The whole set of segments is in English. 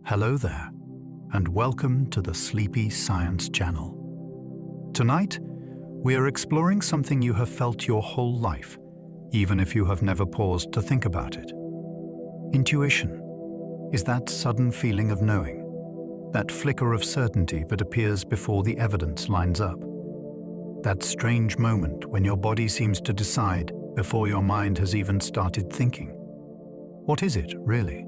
Hello there, and welcome to the Sleepy Science Channel. Tonight, we are exploring something you have felt your whole life, even if you have never paused to think about it. Intuition is that sudden feeling of knowing, that flicker of certainty that appears before the evidence lines up. That strange moment when your body seems to decide before your mind has even started thinking. What is it, really?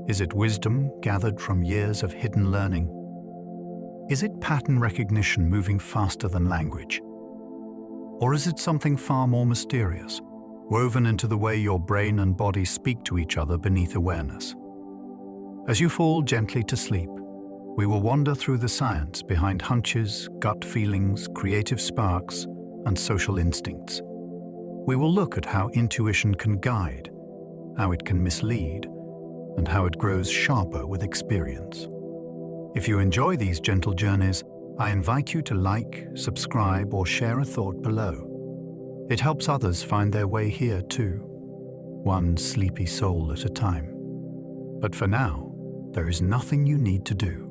Is it wisdom gathered from years of hidden learning? Is it pattern recognition moving faster than language? Or is it something far more mysterious, woven into the way your brain and body speak to each other beneath awareness? As you fall gently to sleep, we will wander through the science behind hunches, gut feelings, creative sparks, and social instincts. We will look at how intuition can guide, how it can mislead, and how it grows sharper with experience. If you enjoy these gentle journeys, I invite you to like, subscribe, or share a thought below. It helps others find their way here too, one sleepy soul at a time. But for now, there is nothing you need to do.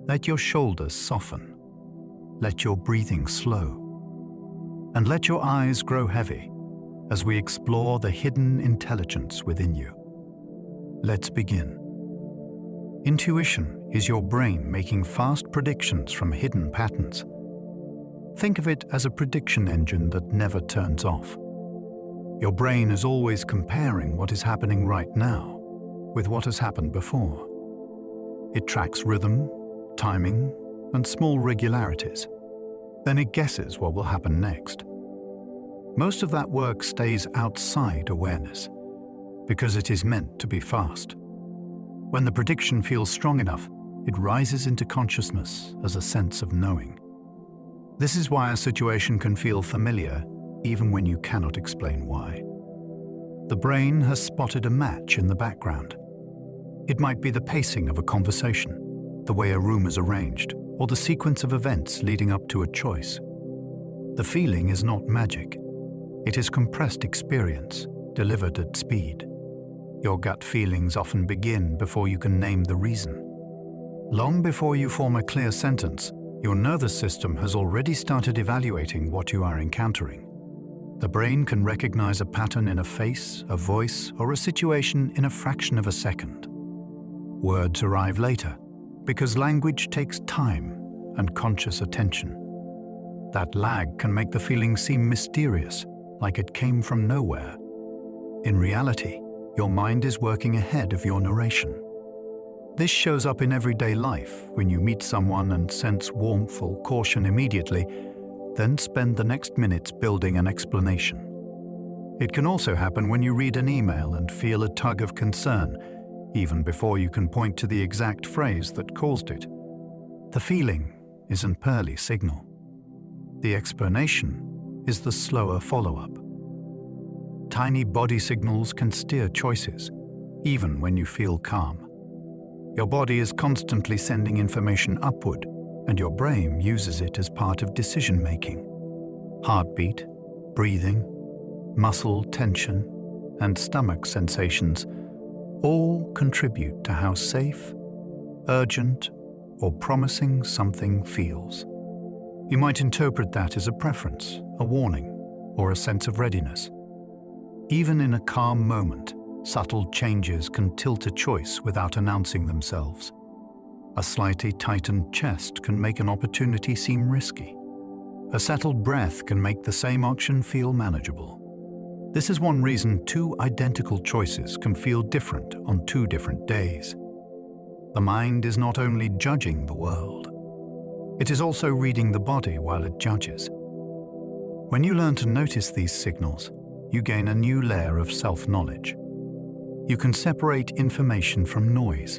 Let your shoulders soften, let your breathing slow, and let your eyes grow heavy as we explore the hidden intelligence within you. Let's begin. Intuition is your brain making fast predictions from hidden patterns. Think of it as a prediction engine that never turns off. Your brain is always comparing what is happening right now with what has happened before. It tracks rhythm, timing, and small regularities. Then it guesses what will happen next. Most of that work stays outside awareness, because it is meant to be fast. When the prediction feels strong enough, it rises into consciousness as a sense of knowing. This is why a situation can feel familiar, even when you cannot explain why. The brain has spotted a match in the background. It might be the pacing of a conversation, the way a room is arranged, or the sequence of events leading up to a choice. The feeling is not magic. It is compressed experience, delivered at speed. Your gut feelings often begin before you can name the reason. Long before you form a clear sentence, your nervous system has already started evaluating what you are encountering. The brain can recognize a pattern in a face, a voice, or a situation in a fraction of a second. Words arrive later, because language takes time and conscious attention. That lag can make the feeling seem mysterious, like it came from nowhere. In reality, your mind is working ahead of your narration. This shows up in everyday life when you meet someone and sense warmth or caution immediately, then spend the next minutes building an explanation. It can also happen when you read an email and feel a tug of concern, even before you can point to the exact phrase that caused it. The feeling is an early signal. The explanation is the slower follow-up. Tiny body signals can steer choices, even when you feel calm. Your body is constantly sending information upward, and your brain uses it as part of decision-making. Heartbeat, breathing, muscle tension, and stomach sensations all contribute to how safe, urgent, or promising something feels. You might interpret that as a preference, a warning, or a sense of readiness. Even in a calm moment, subtle changes can tilt a choice without announcing themselves. A slightly tightened chest can make an opportunity seem risky. A settled breath can make the same option feel manageable. This is one reason two identical choices can feel different on two different days. The mind is not only judging the world, it is also reading the body while it judges. When you learn to notice these signals, you gain a new layer of self-knowledge. You can separate information from noise.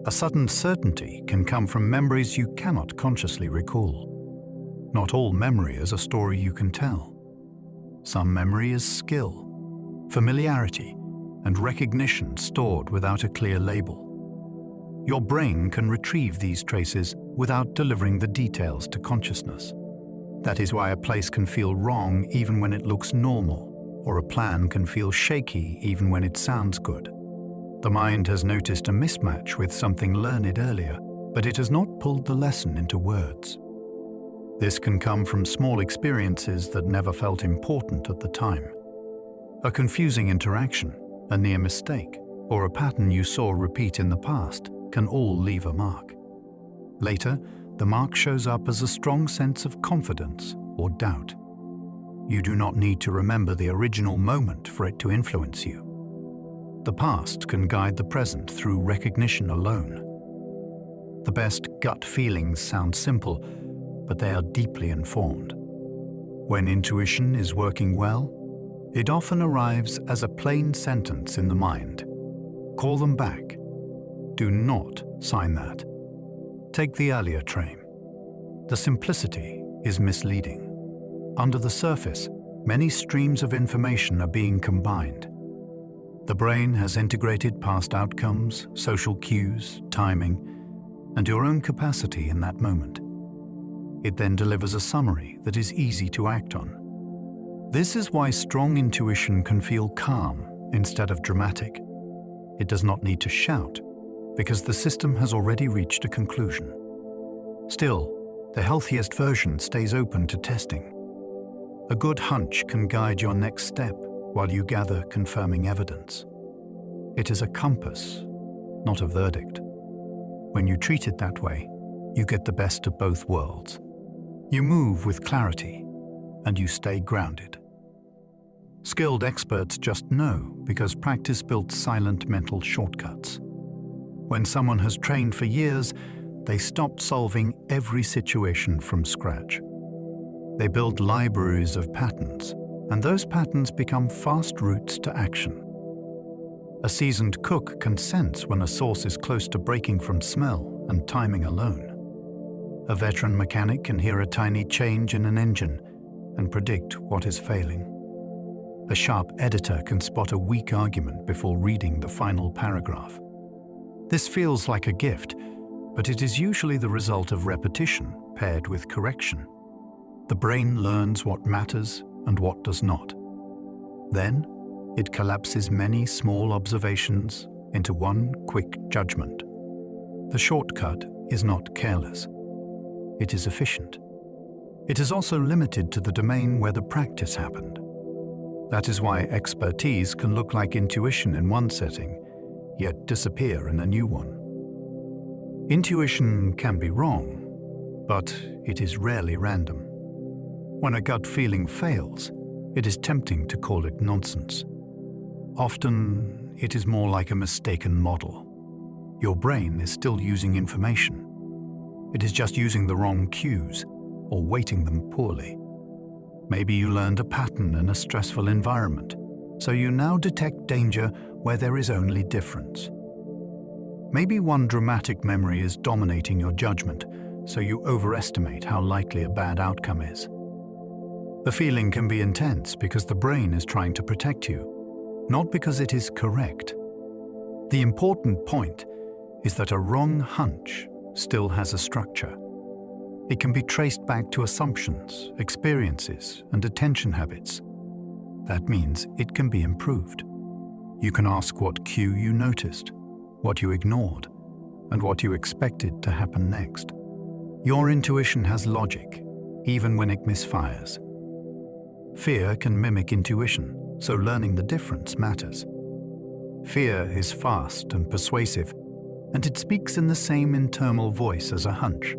A sudden certainty can come from memories you cannot consciously recall. Not all memory is a story you can tell. Some memory is skill, familiarity, and recognition stored without a clear label. Your brain can retrieve these traces without delivering the details to consciousness. That is why a place can feel wrong even when it looks normal, or a plan can feel shaky even when it sounds good. The mind has noticed a mismatch with something learned earlier, but it has not pulled the lesson into words. This can come from small experiences that never felt important at the time. A confusing interaction, a near mistake, or a pattern you saw repeat in the past can all leave a mark. Later, the mark shows up as a strong sense of confidence or doubt. You do not need to remember the original moment for it to influence you. The past can guide the present through recognition alone. The best gut feelings sound simple, but they are deeply informed. When intuition is working well, it often arrives as a plain sentence in the mind. Call them back. Do not sign that. Take the earlier train. The simplicity is misleading. Under the surface, many streams of information are being combined. The brain has integrated past outcomes, social cues, timing, and your own capacity in that moment. It then delivers a summary that is easy to act on. This is why strong intuition can feel calm instead of dramatic. It does not need to shout, because the system has already reached a conclusion. Still, the healthiest version stays open to testing. A good hunch can guide your next step while you gather confirming evidence. It is a compass, not a verdict. When you treat it that way, you get the best of both worlds. You move with clarity, and you stay grounded. Skilled experts just know because practice built silent mental shortcuts. When someone has trained for years, they stopped solving every situation from scratch. They build libraries of patterns, and those patterns become fast routes to action. A seasoned cook can sense when a sauce is close to breaking from smell and timing alone. A veteran mechanic can hear a tiny change in an engine and predict what is failing. A sharp editor can spot a weak argument before reading the final paragraph. This feels like a gift, but it is usually the result of repetition paired with correction. The brain learns what matters and what does not. Then, it collapses many small observations into one quick judgment. The shortcut is not careless. It is efficient. It is also limited to the domain where the practice happened. That is why expertise can look like intuition in one setting, yet disappear in a new one. Intuition can be wrong, but it is rarely random. When a gut feeling fails, it is tempting to call it nonsense. Often, it is more like a mistaken model. Your brain is still using information. It is just using the wrong cues or weighting them poorly. Maybe you learned a pattern in a stressful environment, so you now detect danger where there is only difference. Maybe one dramatic memory is dominating your judgment, so you overestimate how likely a bad outcome is. The feeling can be intense because the brain is trying to protect you, not because it is correct. The important point is that a wrong hunch still has a structure. It can be traced back to assumptions, experiences, and attention habits. That means it can be improved. You can ask what cue you noticed, what you ignored, and what you expected to happen next. Your intuition has logic, even when it misfires. Fear can mimic intuition, so learning the difference matters. Fear is fast and persuasive, and it speaks in the same internal voice as a hunch.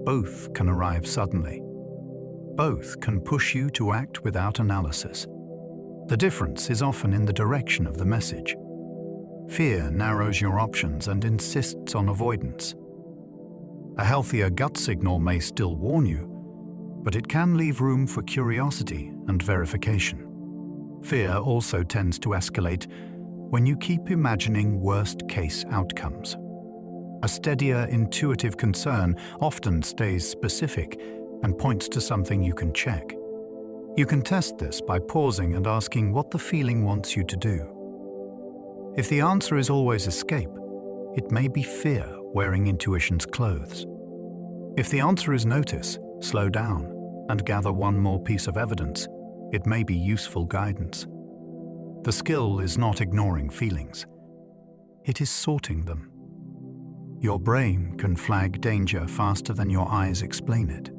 Both can arrive suddenly. Both can push you to act without analysis. The difference is often in the direction of the message. Fear narrows your options and insists on avoidance. A healthier gut signal may still warn you, but it can leave room for curiosity and verification. Fear also tends to escalate when you keep imagining worst-case outcomes. A steadier, intuitive concern often stays specific and points to something you can check. You can test this by pausing and asking what the feeling wants you to do. If the answer is always escape, it may be fear wearing intuition's clothes. If the answer is notice, slow down, and gather one more piece of evidence, it may be useful guidance. The skill is not ignoring feelings. it is sorting them. Your brain can flag danger faster than your eyes explain it.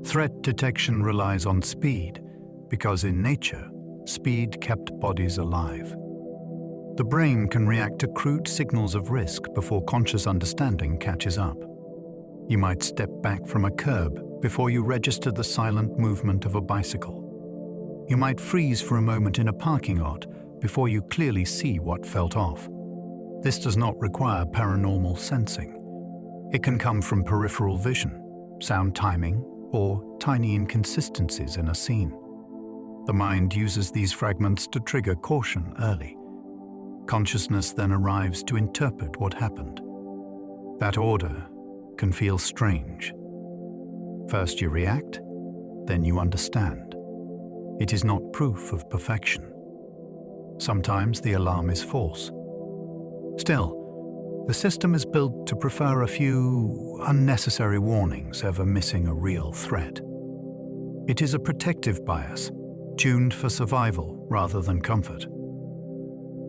Threat detection relies on speed, because in nature, speed kept bodies alive. The brain can react to crude signals of risk before conscious understanding catches up. You might step back from a curb before you register the silent movement of a bicycle. You might freeze for a moment in a parking lot before you clearly see what felt off. This does not require paranormal sensing. It can come from peripheral vision, sound timing, or tiny inconsistencies in a scene. The mind uses these fragments to trigger caution early. Consciousness then arrives to interpret what happened. That order can feel strange. First you react, then you understand. It is not proof of perfection. Sometimes the alarm is false. Still, the system is built to prefer a few unnecessary warnings over missing a real threat. It is a protective bias, tuned for survival rather than comfort.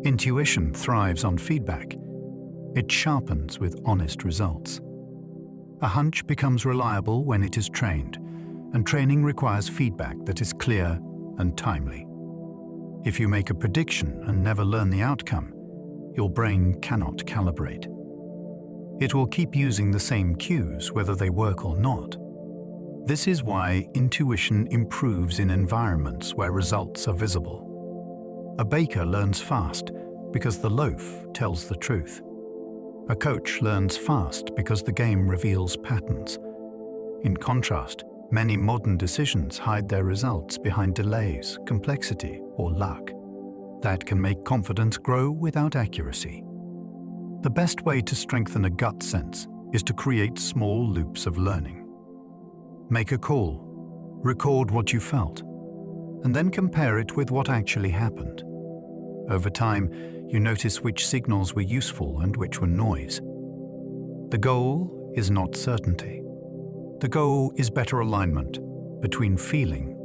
Intuition thrives on feedback. It sharpens with honest results. A hunch becomes reliable when it is trained, and training requires feedback that is clear and timely. If you make a prediction and never learn the outcome, your brain cannot calibrate. It will keep using the same cues whether they work or not. This is why intuition improves in environments where results are visible. A baker learns fast because the loaf tells the truth. A coach learns fast because the game reveals patterns. In contrast, many modern decisions hide their results behind delays, complexity, or luck. That can make confidence grow without accuracy. The best way to strengthen a gut sense is to create small loops of learning. Make a call, record what you felt, and then compare it with what actually happened. Over time, you notice which signals were useful and which were noise. The goal is not certainty. The goal is better alignment between feeling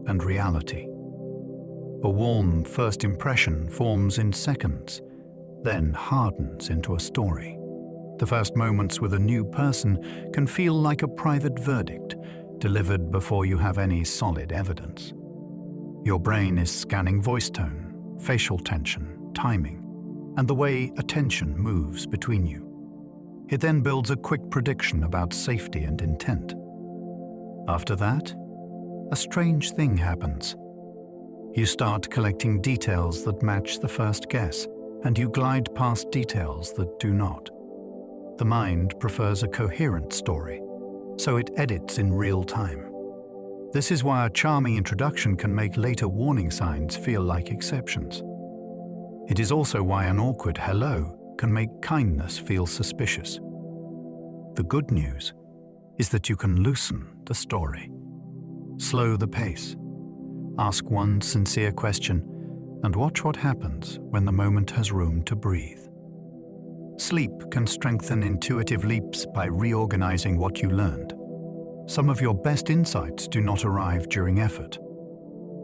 and reality. A warm first impression forms in seconds, then hardens into a story. The first moments with a new person can feel like a private verdict delivered before you have any solid evidence. Your brain is scanning voice tone, facial tension, timing, and the way attention moves between you. It then builds a quick prediction about safety and intent. After that, a strange thing happens. You start collecting details that match the first guess, and you glide past details that do not. The mind prefers a coherent story, so it edits in real time. This is why a charming introduction can make later warning signs feel like exceptions. It is also why an awkward hello can make kindness feel suspicious. The good news is that you can loosen the story. Slow the pace. Ask one sincere question and watch what happens when the moment has room to breathe. Sleep can strengthen intuitive leaps by reorganizing what you learned. Some of your best insights do not arrive during effort.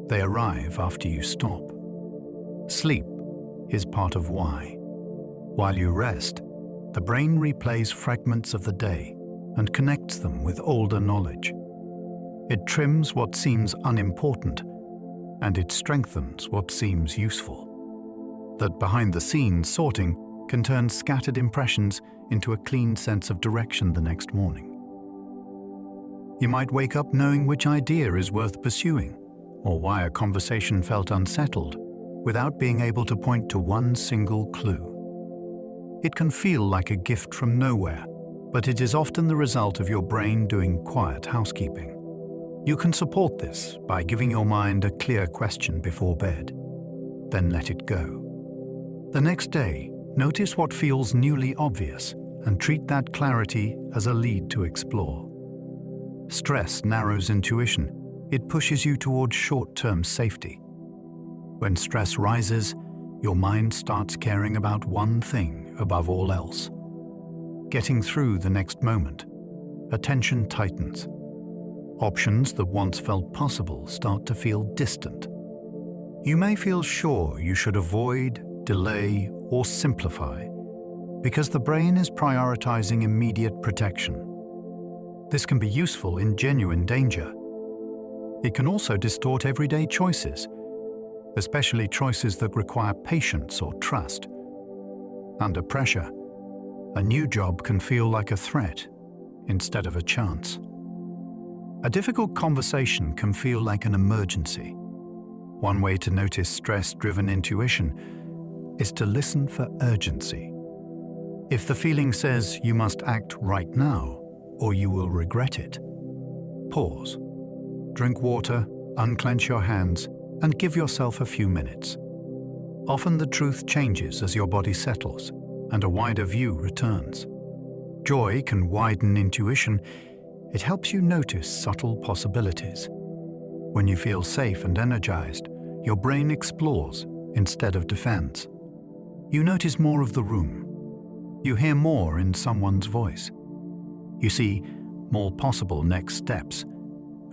They arrive after you stop. Sleep is part of why. While you rest, the brain replays fragments of the day and connects them with older knowledge. It trims what seems unimportant, and it strengthens what seems useful. That behind-the-scenes sorting can turn scattered impressions into a clean sense of direction the next morning. You might wake up knowing which idea is worth pursuing, or why a conversation felt unsettled, without being able to point to one single clue. It can feel like a gift from nowhere, but it is often the result of your brain doing quiet housekeeping. You can support this by giving your mind a clear question before bed. Then let it go. The next day, notice what feels newly obvious and treat that clarity as a lead to explore. Stress narrows intuition. It pushes you towards short-term safety. When stress rises, your mind starts caring about one thing above all else. Getting through the next moment, attention tightens. Options that once felt possible start to feel distant. You may feel sure you should avoid, delay, or simplify because the brain is prioritizing immediate protection. This can be useful in genuine danger. It can also distort everyday choices, especially choices that require patience or trust. Under pressure, a new job can feel like a threat instead of a chance. A difficult conversation can feel like an emergency. One way to notice stress-driven intuition is to listen for urgency. If the feeling says you must act right now or you will regret it, pause, drink water, unclench your hands, and give yourself a few minutes. Often the truth changes as your body settles and a wider view returns. Joy can widen intuition. It helps you notice subtle possibilities. When you feel safe and energized, your brain explores instead of defends. You notice more of the room. You hear more in someone's voice. You see more possible next steps,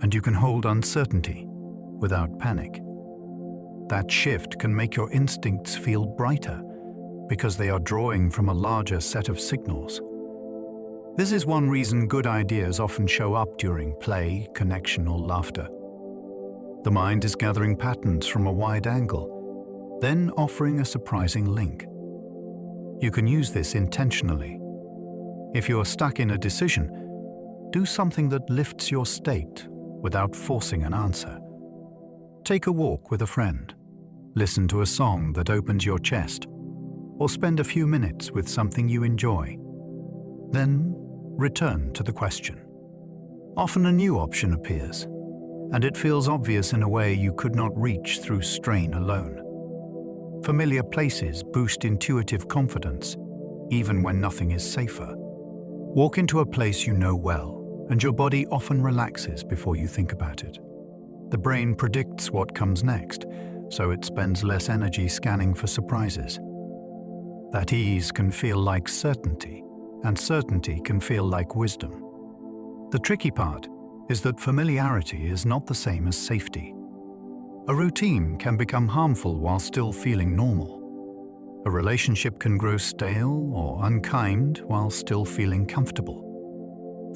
and you can hold uncertainty without panic. That shift can make your instincts feel brighter because they are drawing from a larger set of signals. This is one reason good ideas often show up during play, connection, or laughter. The mind is gathering patterns from a wide angle, then offering a surprising link. You can use this intentionally. If you are stuck in a decision, do something that lifts your state without forcing an answer. Take a walk with a friend, listen to a song that opens your chest, or spend a few minutes with something you enjoy. Then return to the question. Often a new option appears, and it feels obvious in a way you could not reach through strain alone. Familiar places boost intuitive confidence, even when nothing is safer. Walk into a place you know well, and your body often relaxes before you think about it. The brain predicts what comes next, so it spends less energy scanning for surprises. That ease can feel like certainty, and certainty can feel like wisdom. The tricky part is that familiarity is not the same as safety. A routine can become harmful while still feeling normal. A relationship can grow stale or unkind while still feeling comfortable.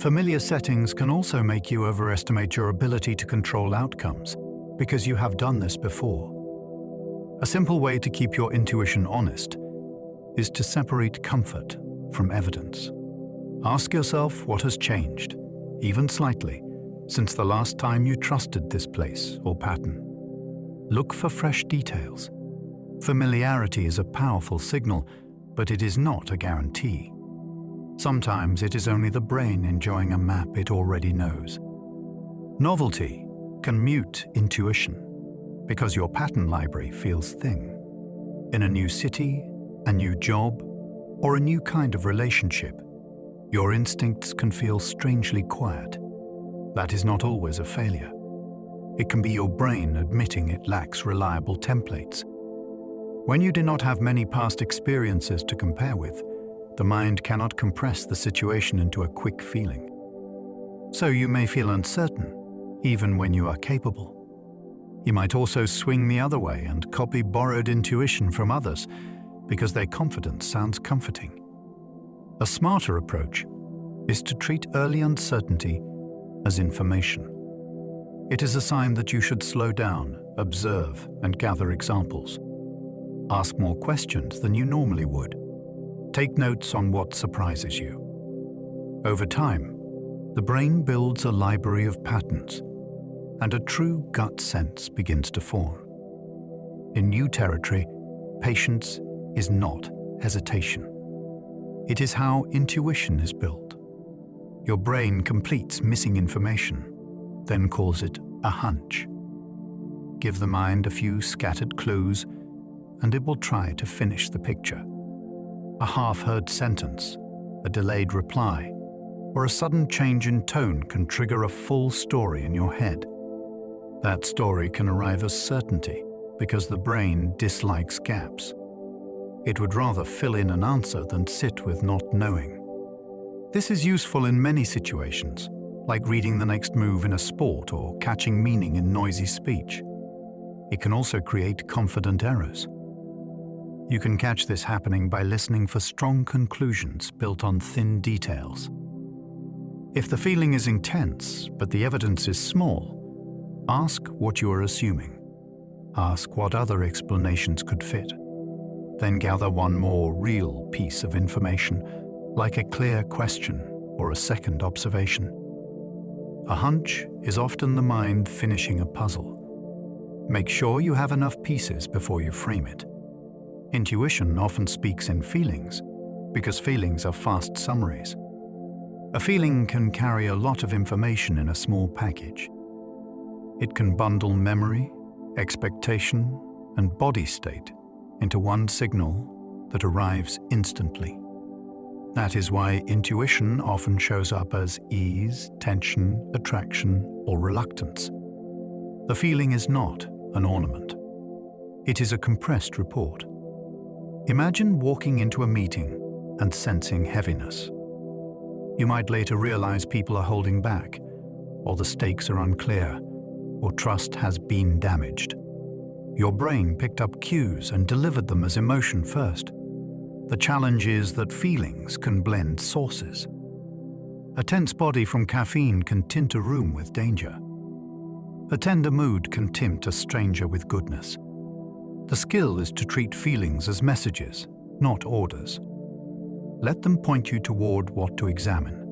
Familiar settings can also make you overestimate your ability to control outcomes because you have done this before. A simple way to keep your intuition honest is to separate comfort from evidence. Ask yourself what has changed, even slightly, since the last time you trusted this place or pattern. Look for fresh details. Familiarity is a powerful signal, but it is not a guarantee. Sometimes it is only the brain enjoying a map it already knows. Novelty can mute intuition because your pattern library feels thin. In a new city, a new job, or a new kind of relationship, your instincts can feel strangely quiet. That is not always a failure. It can be your brain admitting it lacks reliable templates. When you do not have many past experiences to compare with, the mind cannot compress the situation into a quick feeling. So you may feel uncertain, even when you are capable. You might also swing the other way and copy borrowed intuition from others because their confidence sounds comforting. A smarter approach is to treat early uncertainty as information. It is a sign that you should slow down, observe, and gather examples. Ask more questions than you normally would. Take notes on what surprises you. Over time, the brain builds a library of patterns, and a true gut sense begins to form. In new territory, patience is not hesitation. It is how intuition is built. Your brain completes missing information, then calls it a hunch. Give the mind a few scattered clues, and it will try to finish the picture. A half-heard sentence, a delayed reply, or a sudden change in tone can trigger a full story in your head. That story can arrive as certainty because the brain dislikes gaps. It would rather fill in an answer than sit with not knowing. This is useful in many situations, like reading the next move in a sport or catching meaning in noisy speech. It can also create confident errors. You can catch this happening by listening for strong conclusions built on thin details. If the feeling is intense, but the evidence is small, ask what you are assuming. Ask what other explanations could fit. Then gather one more real piece of information, like a clear question or a second observation. A hunch is often the mind finishing a puzzle. Make sure you have enough pieces before you frame it. Intuition often speaks in feelings, because feelings are fast summaries. A feeling can carry a lot of information in a small package. It can bundle memory, expectation, and body state into one signal that arrives instantly. That is why intuition often shows up as ease, tension, attraction, or reluctance. The feeling is not an ornament. It is a compressed report. Imagine walking into a meeting and sensing heaviness. You might later realize people are holding back, or the stakes are unclear, or trust has been damaged. Your brain picked up cues and delivered them as emotion first. The challenge is that feelings can blend sources. A tense body from caffeine can tint a room with danger. A tender mood can tempt a stranger with goodness. The skill is to treat feelings as messages, not orders. Let them point you toward what to examine.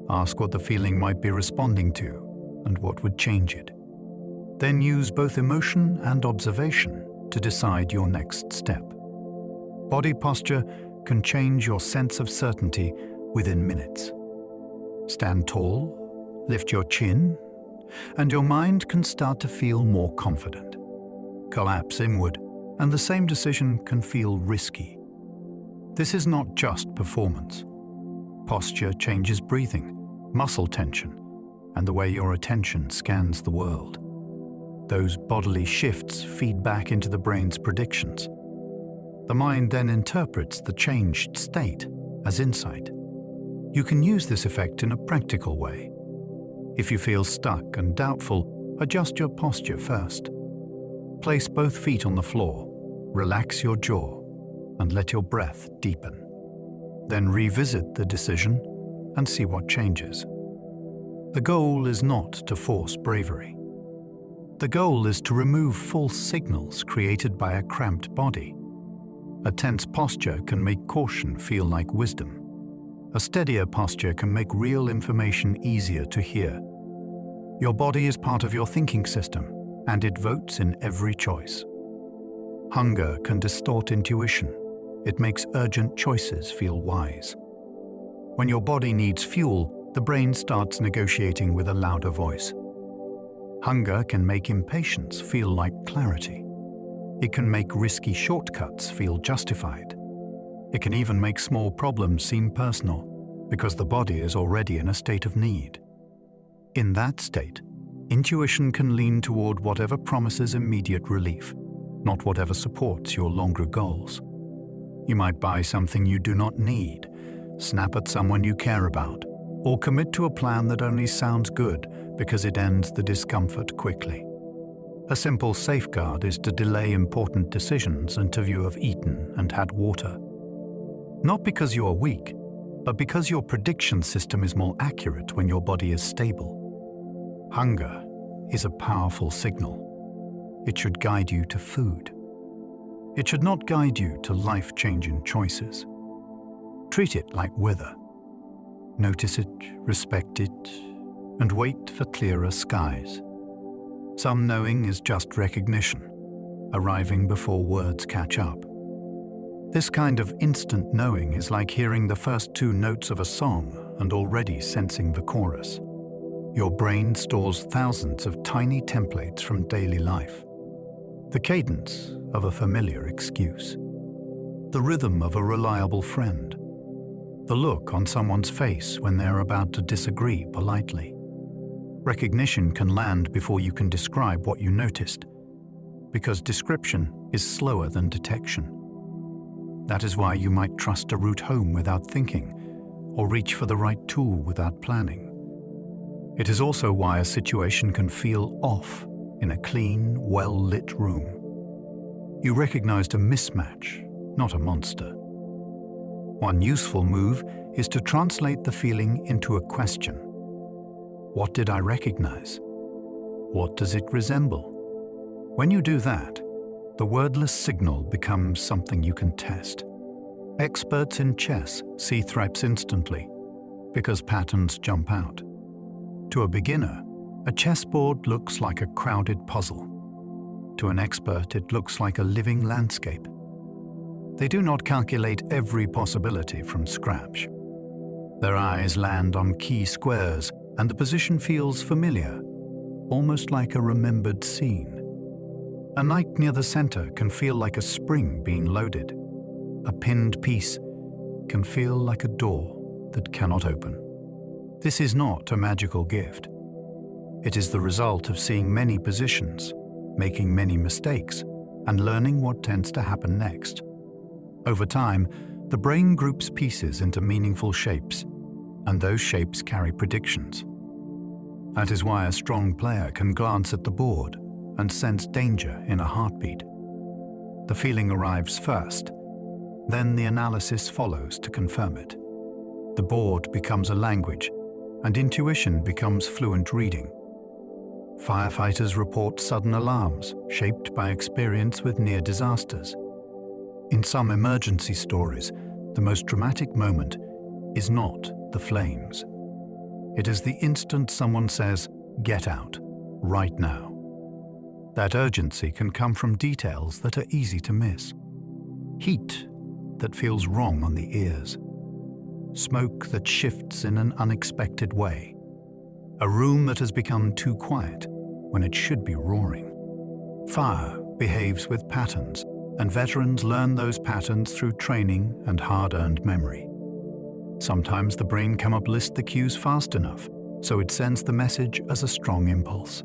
Ask what the feeling might be responding to and what would change it. Then use both emotion and observation to decide your next step. Body posture can change your sense of certainty within minutes. Stand tall, lift your chin, and your mind can start to feel more confident. Collapse inward, and the same decision can feel risky. This is not just performance. Posture changes breathing, muscle tension, and the way your attention scans the world. Those bodily shifts feed back into the brain's predictions. The mind then interprets the changed state as insight. You can use this effect in a practical way. If you feel stuck and doubtful, adjust your posture first. Place both feet on the floor, relax your jaw, and let your breath deepen. Then revisit the decision and see what changes. The goal is not to force bravery. The goal is to remove false signals created by a cramped body. A tense posture can make caution feel like wisdom. A steadier posture can make real information easier to hear. Your body is part of your thinking system, and it votes in every choice. Hunger can distort intuition. It makes urgent choices feel wise. When your body needs fuel, the brain starts negotiating with a louder voice. Hunger can make impatience feel like clarity. It can make risky shortcuts feel justified. It can even make small problems seem personal, because the body is already in a state of need. In that state, intuition can lean toward whatever promises immediate relief, not whatever supports your longer goals. You might buy something you do not need, snap at someone you care about, or commit to a plan that only sounds good because it ends the discomfort quickly. A simple safeguard is to delay important decisions until you have eaten and had water. Not because you are weak, but because your prediction system is more accurate when your body is stable. Hunger is a powerful signal. It should guide you to food. It should not guide you to life-changing choices. Treat it like weather. Notice it, respect it, and wait for clearer skies. Some knowing is just recognition, arriving before words catch up. This kind of instant knowing is like hearing the first two notes of a song and already sensing the chorus. Your brain stores thousands of tiny templates from daily life. The cadence of a familiar excuse. The rhythm of a reliable friend. The look on someone's face when they're about to disagree politely. Recognition can land before you can describe what you noticed, because description is slower than detection. That is why you might trust a route home without thinking, or reach for the right tool without planning. It is also why a situation can feel off in a clean, well-lit room. You recognized a mismatch, not a monster. One useful move is to translate the feeling into a question. What did I recognize? What does it resemble? When you do that, the wordless signal becomes something you can test. Experts in chess see threats instantly because patterns jump out. To a beginner, a chessboard looks like a crowded puzzle. To an expert, it looks like a living landscape. They do not calculate every possibility from scratch. Their eyes land on key squares, and the position feels familiar, almost like a remembered scene. A knight near the center can feel like a spring being loaded. A pinned piece can feel like a door that cannot open. This is not a magical gift. It is the result of seeing many positions, making many mistakes, and learning what tends to happen next. Over time, the brain groups pieces into meaningful shapes, and those shapes carry predictions. That is why a strong player can glance at the board and sense danger in a heartbeat. The feeling arrives first, then the analysis follows to confirm it. The board becomes a language, and intuition becomes fluent reading. Firefighters report sudden alarms shaped by experience with near disasters. In some emergency stories, the most dramatic moment is not the flames. It is the instant someone says, "Get out, right now." That urgency can come from details that are easy to miss. Heat that feels wrong on the ears. Smoke that shifts in an unexpected way. A room that has become too quiet when it should be roaring. Fire behaves with patterns, and veterans learn those patterns through training and hard-earned memory. Sometimes the brain cannot list the cues fast enough, so it sends the message as a strong impulse.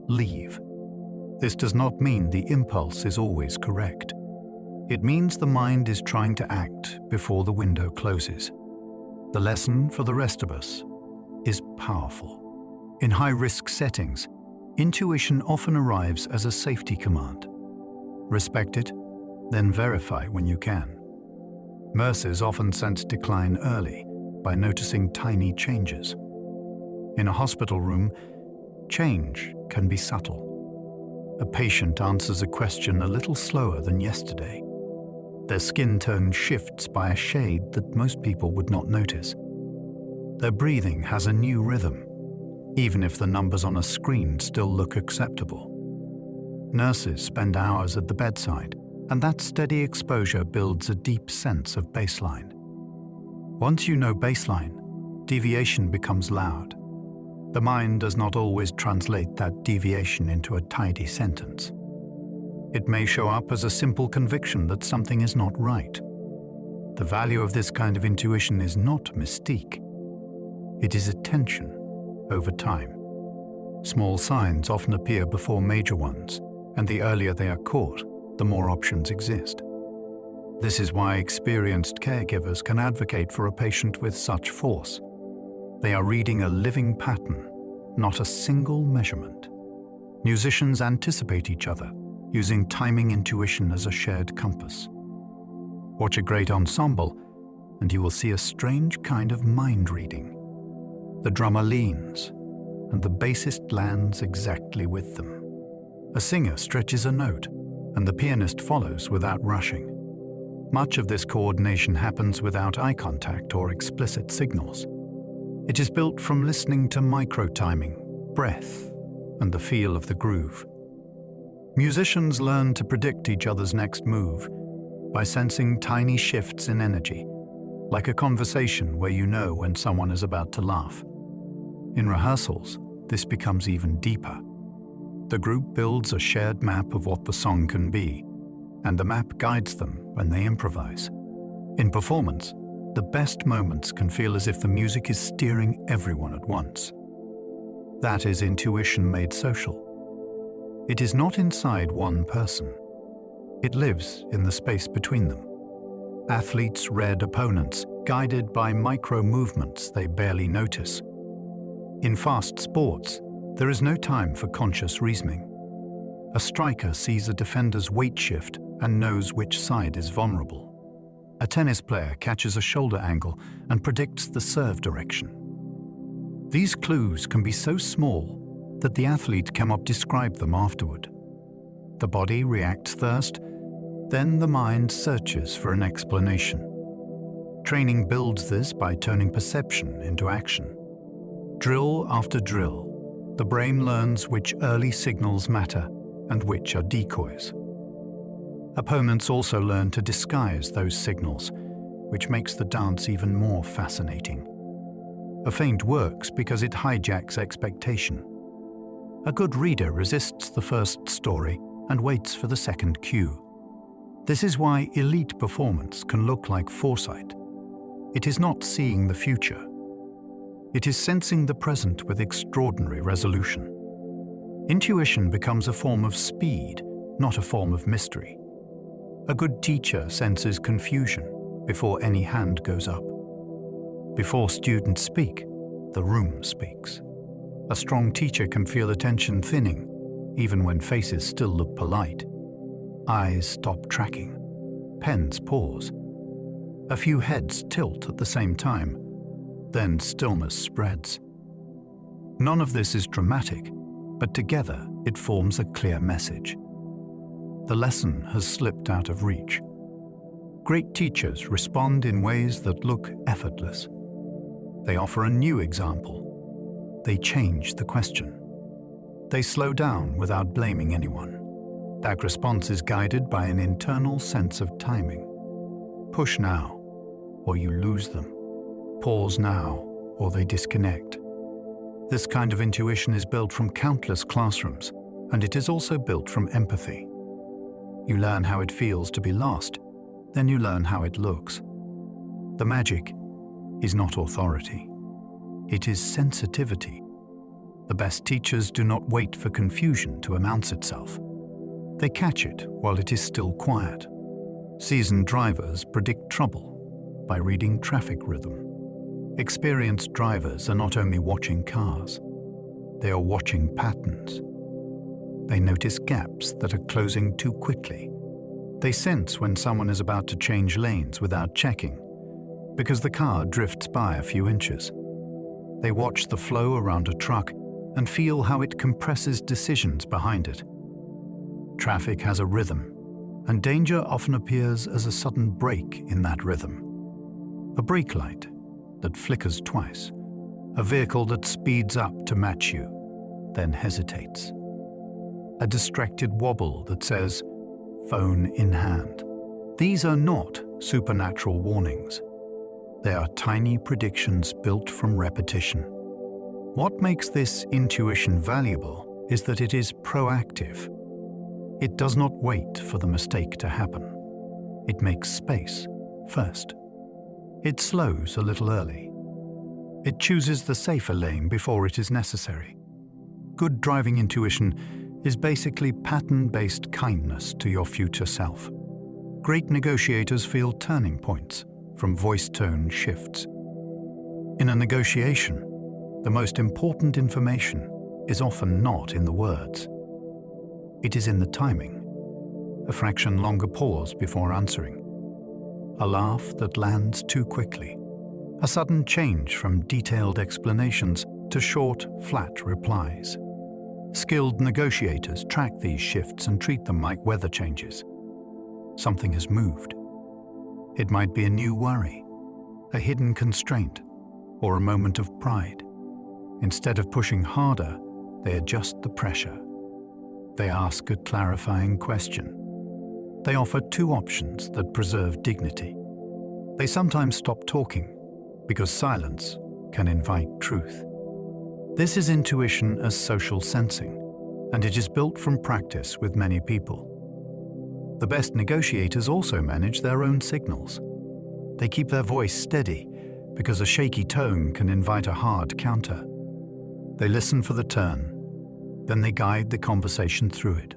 Leave. This does not mean the impulse is always correct. It means the mind is trying to act before the window closes. The lesson for the rest of us is powerful. In high-risk settings, intuition often arrives as a safety command. Respect it, then verify when you can. Nurses often sense decline early by noticing tiny changes. In a hospital room, change can be subtle. A patient answers a question a little slower than yesterday. Their skin tone shifts by a shade that most people would not notice. Their breathing has a new rhythm, even if the numbers on a screen still look acceptable. Nurses spend hours at the bedside, and that steady exposure builds a deep sense of baseline. Once you know baseline, deviation becomes loud. The mind does not always translate that deviation into a tidy sentence. It may show up as a simple conviction that something is not right. The value of this kind of intuition is not mystique. It is attention over time. Small signs often appear before major ones, and the earlier they are caught, the more options exist. This is why experienced caregivers can advocate for a patient with such force. They are reading a living pattern, not a single measurement. Musicians anticipate each other, using timing intuition as a shared compass. Watch a great ensemble, and you will see a strange kind of mind reading. The drummer leans, and the bassist lands exactly with them. A singer stretches a note, and the pianist follows without rushing. Much of this coordination happens without eye contact or explicit signals. It is built from listening to micro-timing, breath, and the feel of the groove. Musicians learn to predict each other's next move by sensing tiny shifts in energy, like a conversation where you know when someone is about to laugh. In rehearsals, this becomes even deeper. The group builds a shared map of what the song can be, and the map guides them when they improvise. In performance, the best moments can feel as if the music is steering everyone at once. That is intuition made social. It is not inside one person. It lives in the space between them. Athletes read opponents, guided by micro-movements they barely notice. In fast sports, there is no time for conscious reasoning. A striker sees a defender's weight shift and knows which side is vulnerable. A tennis player catches a shoulder angle and predicts the serve direction. These clues can be so small that the athlete cannot describe them afterward. The body reacts first, then the mind searches for an explanation. Training builds this by turning perception into action. Drill after drill, the brain learns which early signals matter and which are decoys. Opponents also learn to disguise those signals, which makes the dance even more fascinating. A feint works because it hijacks expectation. A good reader resists the first story and waits for the second cue. This is why elite performance can look like foresight. It is not seeing the future. It is sensing the present with extraordinary resolution. Intuition becomes a form of speed, not a form of mystery. A good teacher senses confusion before any hand goes up. Before students speak, the room speaks. A strong teacher can feel attention thinning, even when faces still look polite. Eyes stop tracking. Pens pause. A few heads tilt at the same time. Then stillness spreads. None of this is dramatic, but together it forms a clear message. The lesson has slipped out of reach. Great teachers respond in ways that look effortless. They offer a new example. They change the question. They slow down without blaming anyone. That response is guided by an internal sense of timing. Push now, or you lose them. Pause now, or they disconnect. This kind of intuition is built from countless classrooms, and it is also built from empathy. You learn how it feels to be lost, then you learn how it looks. The magic is not authority. It is sensitivity. The best teachers do not wait for confusion to announce itself. They catch it while it is still quiet. Seasoned drivers predict trouble by reading traffic rhythm. Experienced drivers are not only watching cars, they are watching patterns. They notice gaps that are closing too quickly. They sense when someone is about to change lanes without checking, because the car drifts by a few inches. They watch the flow around a truck and feel how it compresses decisions behind it. Traffic has a rhythm, and danger often appears as a sudden break in that rhythm. A brake light that flickers twice, a vehicle that speeds up to match you, then hesitates. A distracted wobble that says, phone in hand. These are not supernatural warnings. They are tiny predictions built from repetition. What makes this intuition valuable is that it is proactive. It does not wait for the mistake to happen. It makes space first. It slows a little early. It chooses the safer lane before it is necessary. Good driving intuition is basically pattern-based kindness to your future self. Great negotiators feel turning points from voice tone shifts. In a negotiation, the most important information is often not in the words. It is in the timing. A fraction longer pause before answering. A laugh that lands too quickly. A sudden change from detailed explanations to short, flat replies. Skilled negotiators track these shifts and treat them like weather changes. Something has moved. It might be a new worry, a hidden constraint, or a moment of pride. Instead of pushing harder, they adjust the pressure. They ask a clarifying question. They offer two options that preserve dignity. They sometimes stop talking because silence can invite truth. This is intuition as social sensing, and it is built from practice with many people. The best negotiators also manage their own signals. They keep their voice steady because a shaky tone can invite a hard counter. They listen for the turn, then they guide the conversation through it,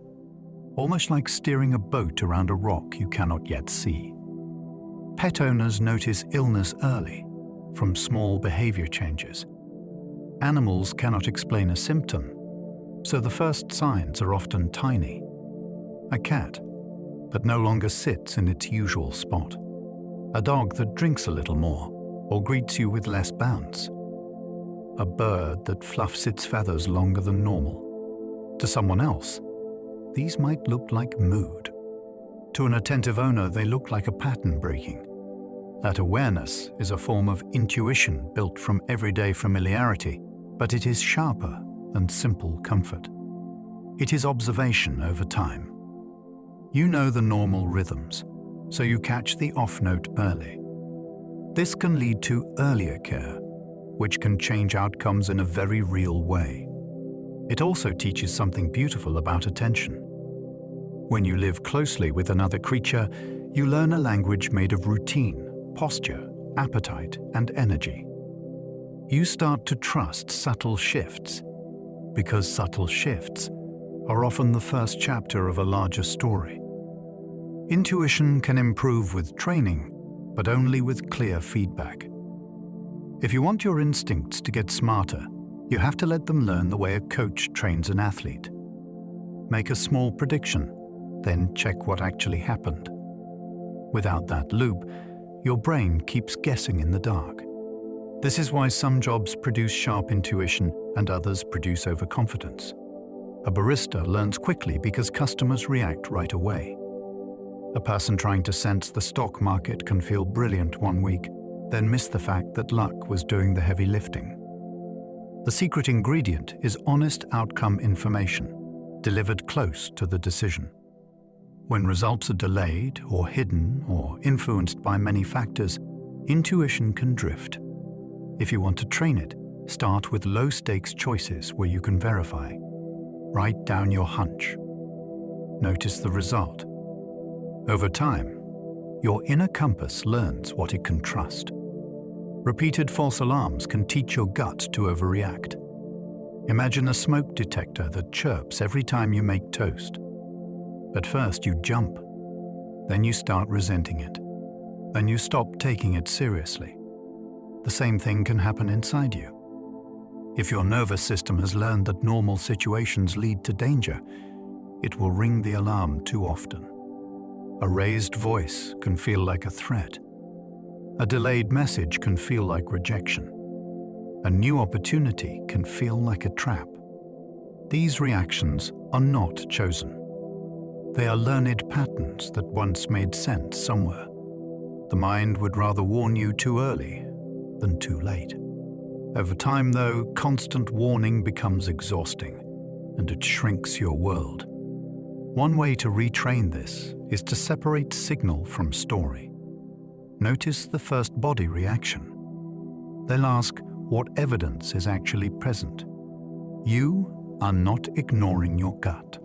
almost like steering a boat around a rock you cannot yet see. Pet owners notice illness early from small behavior changes. Animals cannot explain a symptom, so the first signs are often tiny. A cat that no longer sits in its usual spot, a dog that drinks a little more or greets you with less bounce, a bird that fluffs its feathers longer than normal. To someone else, these might look like mood. To an attentive owner, they look like a pattern breaking. That awareness is a form of intuition built from everyday familiarity, but it is sharper than simple comfort. It is observation over time. You know the normal rhythms, so you catch the off note early. This can lead to earlier care, which can change outcomes in a very real way. It also teaches something beautiful about attention. When you live closely with another creature, you learn a language made of routine, posture, appetite, and energy. You start to trust subtle shifts, because subtle shifts are often the first chapter of a larger story. Intuition can improve with training, but only with clear feedback. If you want your instincts to get smarter, you have to let them learn the way a coach trains an athlete. Make a small prediction, then check what actually happened. Without that loop, your brain keeps guessing in the dark. This is why some jobs produce sharp intuition and others produce overconfidence. A barista learns quickly because customers react right away. A person trying to sense the stock market can feel brilliant one week, then miss the fact that luck was doing the heavy lifting. The secret ingredient is honest outcome information, delivered close to the decision. When results are delayed or hidden or influenced by many factors, intuition can drift. If you want to train it, start with low-stakes choices where you can verify. Write down your hunch. Notice the result. Over time, your inner compass learns what it can trust. Repeated false alarms can teach your gut to overreact. Imagine a smoke detector that chirps every time you make toast. At first you jump, then you start resenting it. Then you stop taking it seriously. The same thing can happen inside you. If your nervous system has learned that normal situations lead to danger, it will ring the alarm too often. A raised voice can feel like a threat. A delayed message can feel like rejection. A new opportunity can feel like a trap. These reactions are not chosen. They are learned patterns that once made sense somewhere. The mind would rather warn you too early than too late. Over time, though, constant warning becomes exhausting, and it shrinks your world. One way to retrain this is to separate signal from story. Notice the first body reaction. They'll ask what evidence is actually present. You are not ignoring your gut.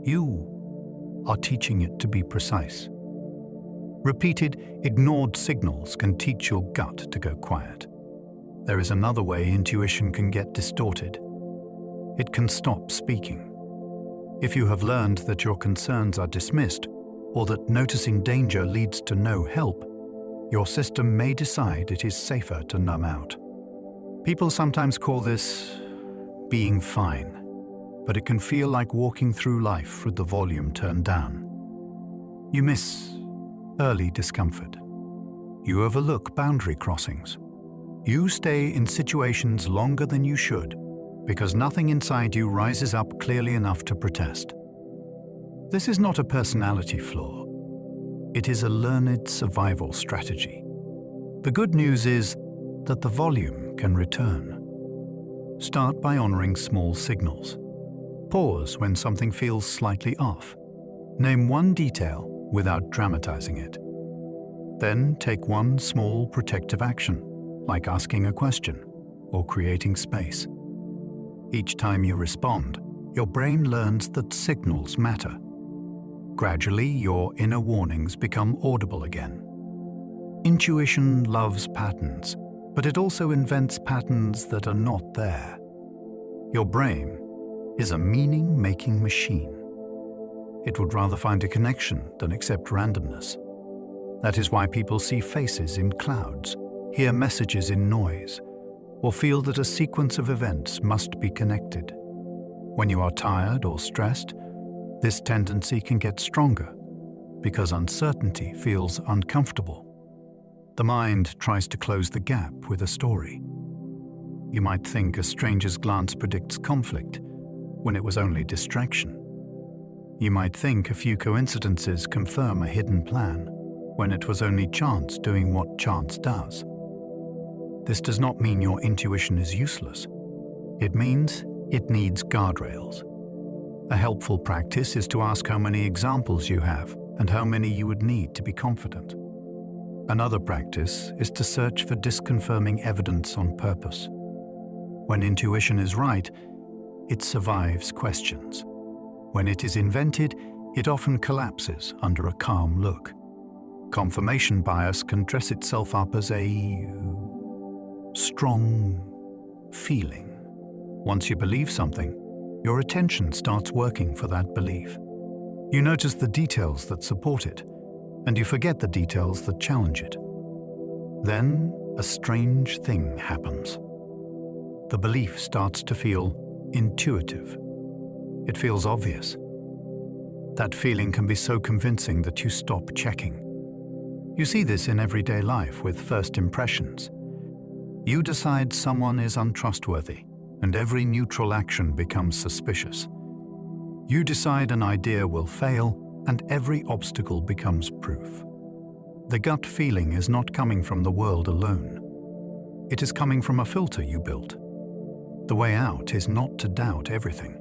You are teaching it to be precise. Repeated, ignored signals can teach your gut to go quiet. There is another way intuition can get distorted. It can stop speaking. If you have learned that your concerns are dismissed, or that noticing danger leads to no help, your system may decide it is safer to numb out. People sometimes call this being fine, but it can feel like walking through life with the volume turned down. You miss early discomfort. You overlook boundary crossings. You stay in situations longer than you should because nothing inside you rises up clearly enough to protest. This is not a personality flaw. It is a learned survival strategy. The good news is that the volume can return. Start by honoring small signals. Pause when something feels slightly off. Name one detail without dramatizing it. Then take one small protective action, like asking a question or creating space. Each time you respond, your brain learns that signals matter. Gradually, your inner warnings become audible again. Intuition loves patterns, but it also invents patterns that are not there. Your brain is a meaning-making machine. It would rather find a connection than accept randomness. That is why people see faces in clouds, hear messages in noise, or feel that a sequence of events must be connected. When you are tired or stressed, this tendency can get stronger, because uncertainty feels uncomfortable. The mind tries to close the gap with a story. You might think a stranger's glance predicts conflict when it was only distraction. You might think a few coincidences confirm a hidden plan when it was only chance doing what chance does. This does not mean your intuition is useless. It means it needs guardrails. A helpful practice is to ask how many examples you have and how many you would need to be confident. Another practice is to search for disconfirming evidence on purpose. When intuition is right, it survives questions. When it is invented, it often collapses under a calm look. Confirmation bias can dress itself up as a strong feeling. Once you believe something, your attention starts working for that belief. You notice the details that support it, and you forget the details that challenge it. Then a strange thing happens. The belief starts to feel intuitive. It feels obvious. That feeling can be so convincing that you stop checking. You see this in everyday life with first impressions. You decide someone is untrustworthy, and every neutral action becomes suspicious. You decide an idea will fail, and every obstacle becomes proof. The gut feeling is not coming from the world alone. It is coming from a filter you built. The way out is not to doubt everything.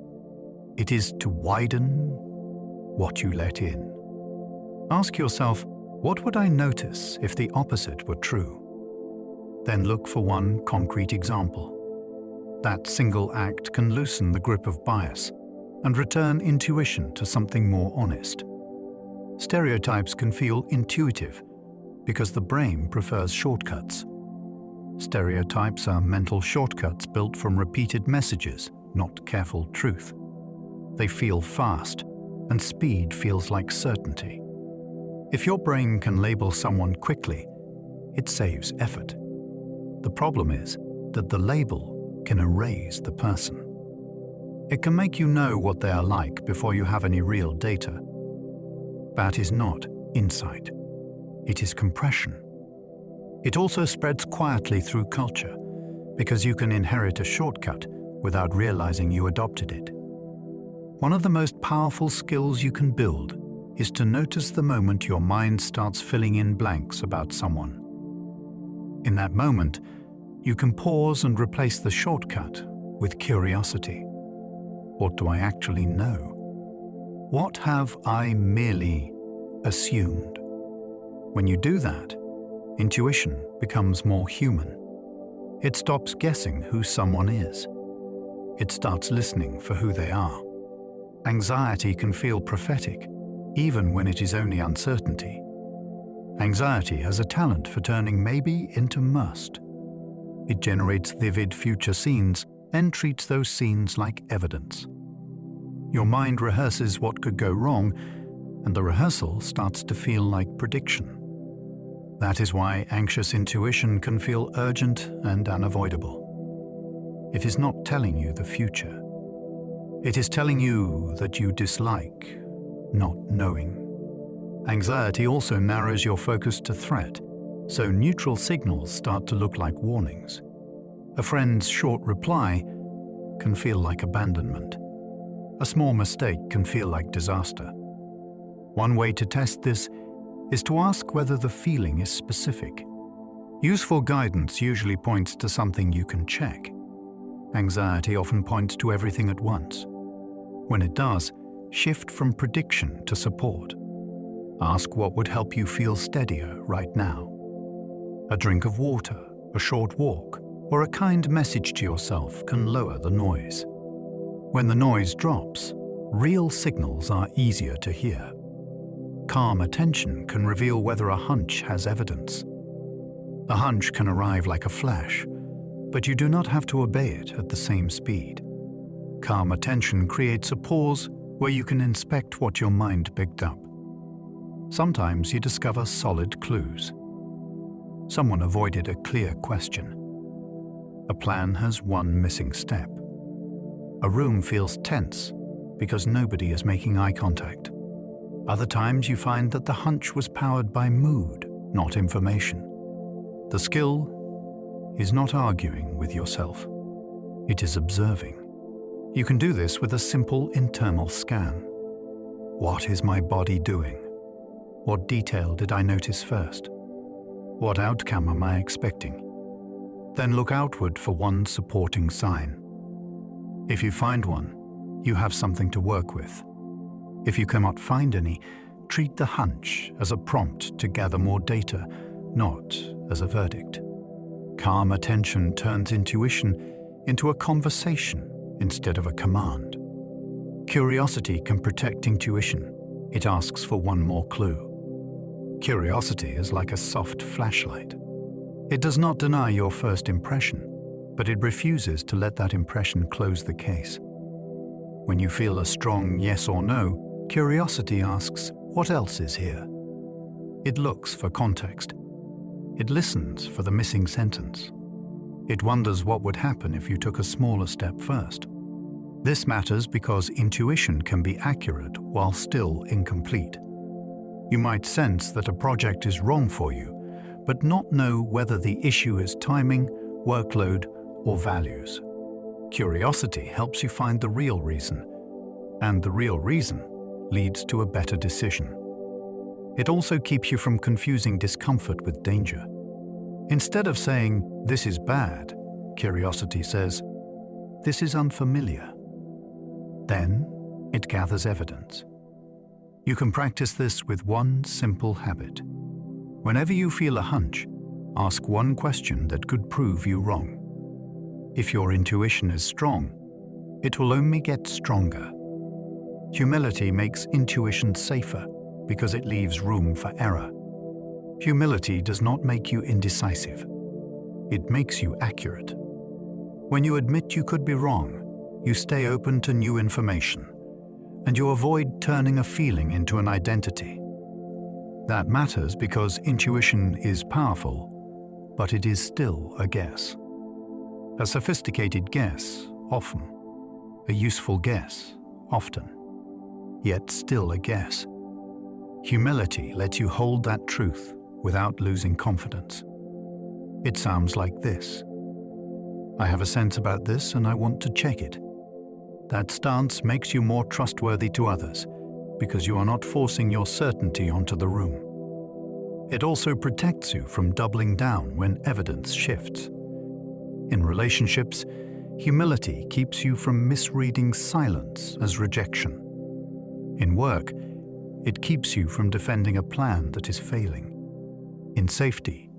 It is to widen what you let in. Ask yourself, what would I notice if the opposite were true? Then look for one concrete example. That single act can loosen the grip of bias and return intuition to something more honest. Stereotypes can feel intuitive because the brain prefers shortcuts. Stereotypes are mental shortcuts built from repeated messages, not careful truth. They feel fast, and speed feels like certainty. If your brain can label someone quickly, it saves effort. The problem is that the label can erase the person. It can make you know what they are like before you have any real data. That is not insight. It is compression. It also spreads quietly through culture because you can inherit a shortcut without realizing you adopted it. One of the most powerful skills you can build is to notice the moment your mind starts filling in blanks about someone. In that moment, you can pause and replace the shortcut with curiosity. What do I actually know? What have I merely assumed? When you do that, intuition becomes more human. It stops guessing who someone is. It starts listening for who they are. Anxiety can feel prophetic, even when it is only uncertainty. Anxiety has a talent for turning maybe into must. It generates vivid future scenes and treats those scenes like evidence. Your mind rehearses what could go wrong, and the rehearsal starts to feel like prediction. That is why anxious intuition can feel urgent and unavoidable. It is not telling you the future. It is telling you that you dislike not knowing. Anxiety also narrows your focus to threat, so neutral signals start to look like warnings. A friend's short reply can feel like abandonment. A small mistake can feel like disaster. One way to test this is to ask whether the feeling is specific. Useful guidance usually points to something you can check. Anxiety often points to everything at once. When it does, shift from prediction to support. Ask what would help you feel steadier right now. A drink of water, a short walk, or a kind message to yourself can lower the noise. When the noise drops, real signals are easier to hear. Calm attention can reveal whether a hunch has evidence. A hunch can arrive like a flash, but you do not have to obey it at the same speed. Calm attention creates a pause where you can inspect what your mind picked up. Sometimes you discover solid clues. Someone avoided a clear question. A plan has one missing step. A room feels tense because nobody is making eye contact. Other times you find that the hunch was powered by mood, not information. The skill is not arguing with yourself. It is observing. You can do this with a simple internal scan. What is my body doing? What detail did I notice first? What outcome am I expecting? Then look outward for one supporting sign. If you find one, you have something to work with. If you cannot find any, treat the hunch as a prompt to gather more data, not as a verdict. Calm attention turns intuition into a conversation instead of a command. Curiosity can protect intuition. It asks for one more clue. Curiosity is like a soft flashlight. It does not deny your first impression, but it refuses to let that impression close the case. When you feel a strong yes or no, curiosity asks, what else is here? It looks for context. It listens for the missing sentence. It wonders what would happen if you took a smaller step first. This matters because intuition can be accurate while still incomplete. You might sense that a project is wrong for you, but not know whether the issue is timing, workload, or values. Curiosity helps you find the real reason, and the real reason leads to a better decision. It also keeps you from confusing discomfort with danger. Instead of saying, "This is bad," curiosity says, "This is unfamiliar." Then it gathers evidence. You can practice this with one simple habit. Whenever you feel a hunch, ask one question that could prove you wrong. If your intuition is strong, it will only get stronger. Humility makes intuition safer because it leaves room for error. Humility does not make you indecisive. It makes you accurate. When you admit you could be wrong, you stay open to new information, and you avoid turning a feeling into an identity. That matters because intuition is powerful, but it is still a guess. A sophisticated guess, often. A useful guess, often. Yet still a guess. Humility lets you hold that truth without losing confidence. It sounds like this. I have a sense about this and I want to check it. That stance makes you more trustworthy to others because you are not forcing your certainty onto the room. It also protects you from doubling down when evidence shifts. In relationships, humility keeps you from misreading silence as rejection. In work, it keeps you from defending a plan that is failing. In safety,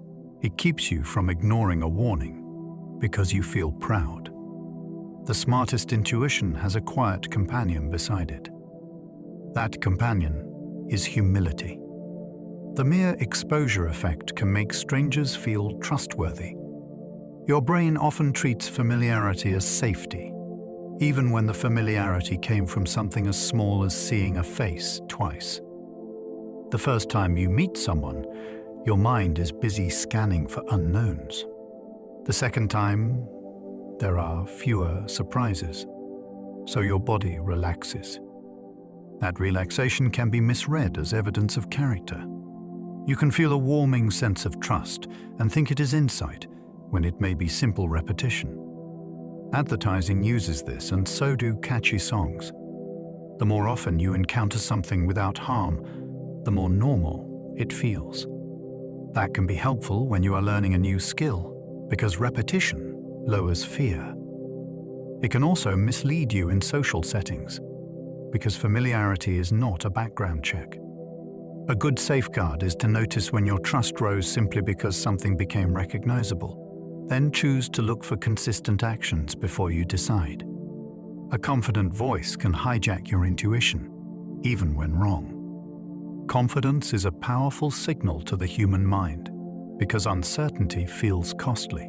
it keeps you from ignoring a warning because you feel proud. The smartest intuition has a quiet companion beside it. That companion is humility. The mere exposure effect can make strangers feel trustworthy. Your brain often treats familiarity as safety, even when the familiarity came from something as small as seeing a face twice. The first time you meet someone, your mind is busy scanning for unknowns. The second time, there are fewer surprises, so your body relaxes. That relaxation can be misread as evidence of character. You can feel a warming sense of trust and think it is insight, when it may be simple repetition. Advertising uses this, and so do catchy songs. The more often you encounter something without harm, the more normal it feels. That can be helpful when you are learning a new skill, because repetition lowers fear. It can also mislead you in social settings, because familiarity is not a background check. A good safeguard is to notice when your trust rose simply because something became recognizable. Then choose to look for consistent actions before you decide. A confident voice can hijack your intuition, even when wrong. Confidence is a powerful signal to the human mind, because uncertainty feels costly.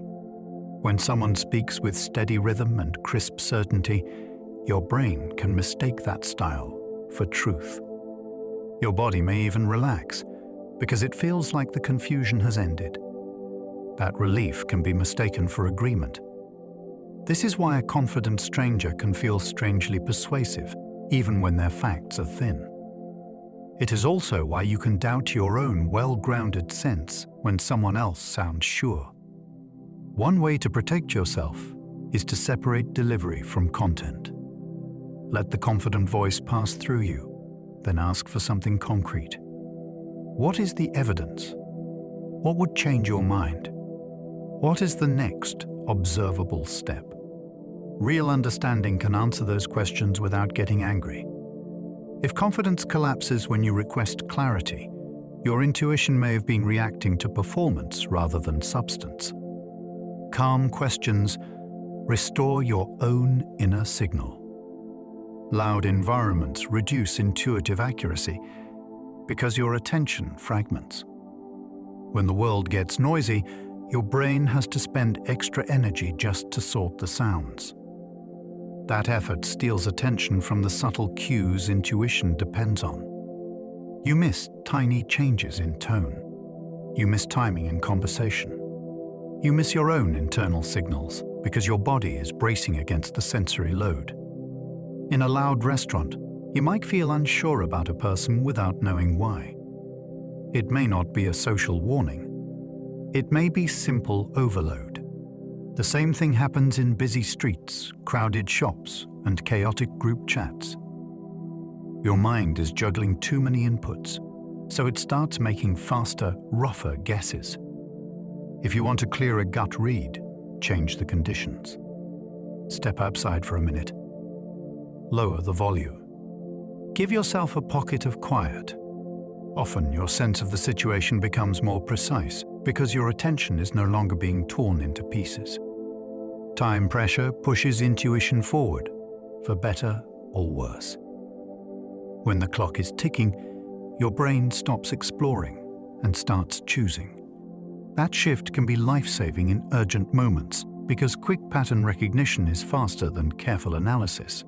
When someone speaks with steady rhythm and crisp certainty, your brain can mistake that style for truth. Your body may even relax, because it feels like the confusion has ended. That relief can be mistaken for agreement. This is why a confident stranger can feel strangely persuasive, even when their facts are thin. It is also why you can doubt your own well-grounded sense when someone else sounds sure. One way to protect yourself is to separate delivery from content. Let the confident voice pass through you, then ask for something concrete. What is the evidence? What would change your mind? What is the next observable step? Real understanding can answer those questions without getting angry. If confidence collapses when you request clarity, your intuition may have been reacting to performance rather than substance. Calm questions restore your own inner signal. Loud environments reduce intuitive accuracy because your attention fragments. When the world gets noisy, your brain has to spend extra energy just to sort the sounds. That effort steals attention from the subtle cues intuition depends on. You miss tiny changes in tone. You miss timing in conversation. You miss your own internal signals because your body is bracing against the sensory load. In a loud restaurant, you might feel unsure about a person without knowing why. It may not be a social warning. It may be simple overload. The same thing happens in busy streets, crowded shops, and chaotic group chats. Your mind is juggling too many inputs, so it starts making faster, rougher guesses. If you want to clear a gut read, change the conditions. Step outside for a minute. Lower the volume. Give yourself a pocket of quiet. Often your sense of the situation becomes more precise because your attention is no longer being torn into pieces. Time pressure pushes intuition forward, for better or worse. When the clock is ticking, your brain stops exploring and starts choosing. That shift can be life-saving in urgent moments because quick pattern recognition is faster than careful analysis.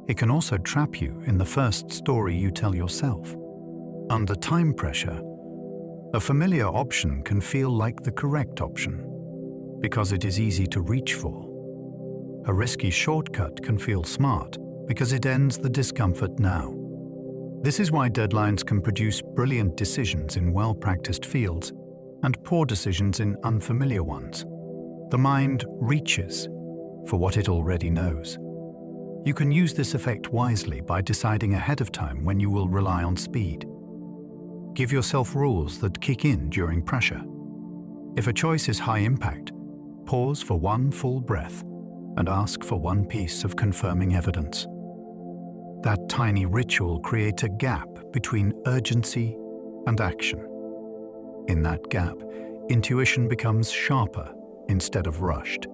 It can also trap you in the first story you tell yourself. Under time pressure, a familiar option can feel like the correct option because it is easy to reach for. A risky shortcut can feel smart because it ends the discomfort now. This is why deadlines can produce brilliant decisions in well-practiced fields and poor decisions in unfamiliar ones. The mind reaches for what it already knows. You can use this effect wisely by deciding ahead of time when you will rely on speed. Give yourself rules that kick in during pressure. If a choice is high impact, pause for one full breath and ask for one piece of confirming evidence. That tiny ritual creates a gap between urgency and action. In that gap, intuition becomes sharper instead of rushed.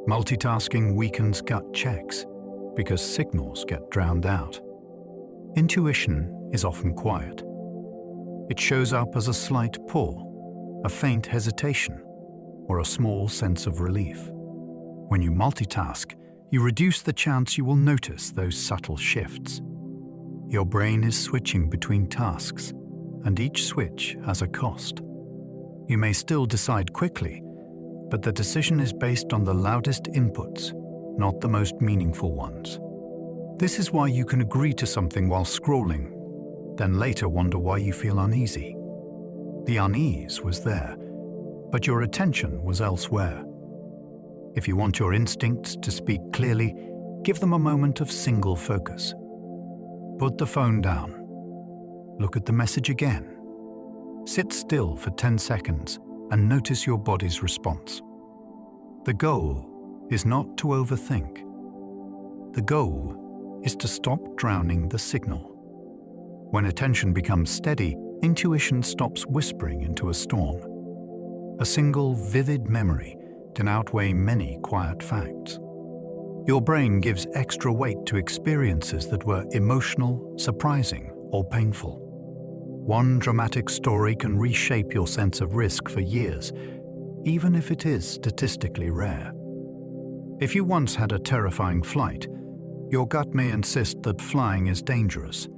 Multitasking weakens gut checks because signals get drowned out. Intuition is often quiet. It shows up as a slight pull, a faint hesitation, or a small sense of relief. When you multitask, you reduce the chance you will notice those subtle shifts. Your brain is switching between tasks, and each switch has a cost. You may still decide quickly, but the decision is based on the loudest inputs, not the most meaningful ones. This is why you can agree to something while scrolling, then later wonder why you feel uneasy. The unease was there, but your attention was elsewhere. If you want your instincts to speak clearly, give them a moment of single focus. Put the phone down. Look at the message again. Sit still for 10 seconds and notice your body's response. The goal is not to overthink. The goal is to stop drowning the signal. When attention becomes steady, intuition stops whispering into a storm. A single vivid memory can outweigh many quiet facts. Your brain gives extra weight to experiences that were emotional, surprising, or painful. One dramatic story can reshape your sense of risk for years, even if it is statistically rare. If you once had a terrifying flight, your gut may insist that flying is dangerous,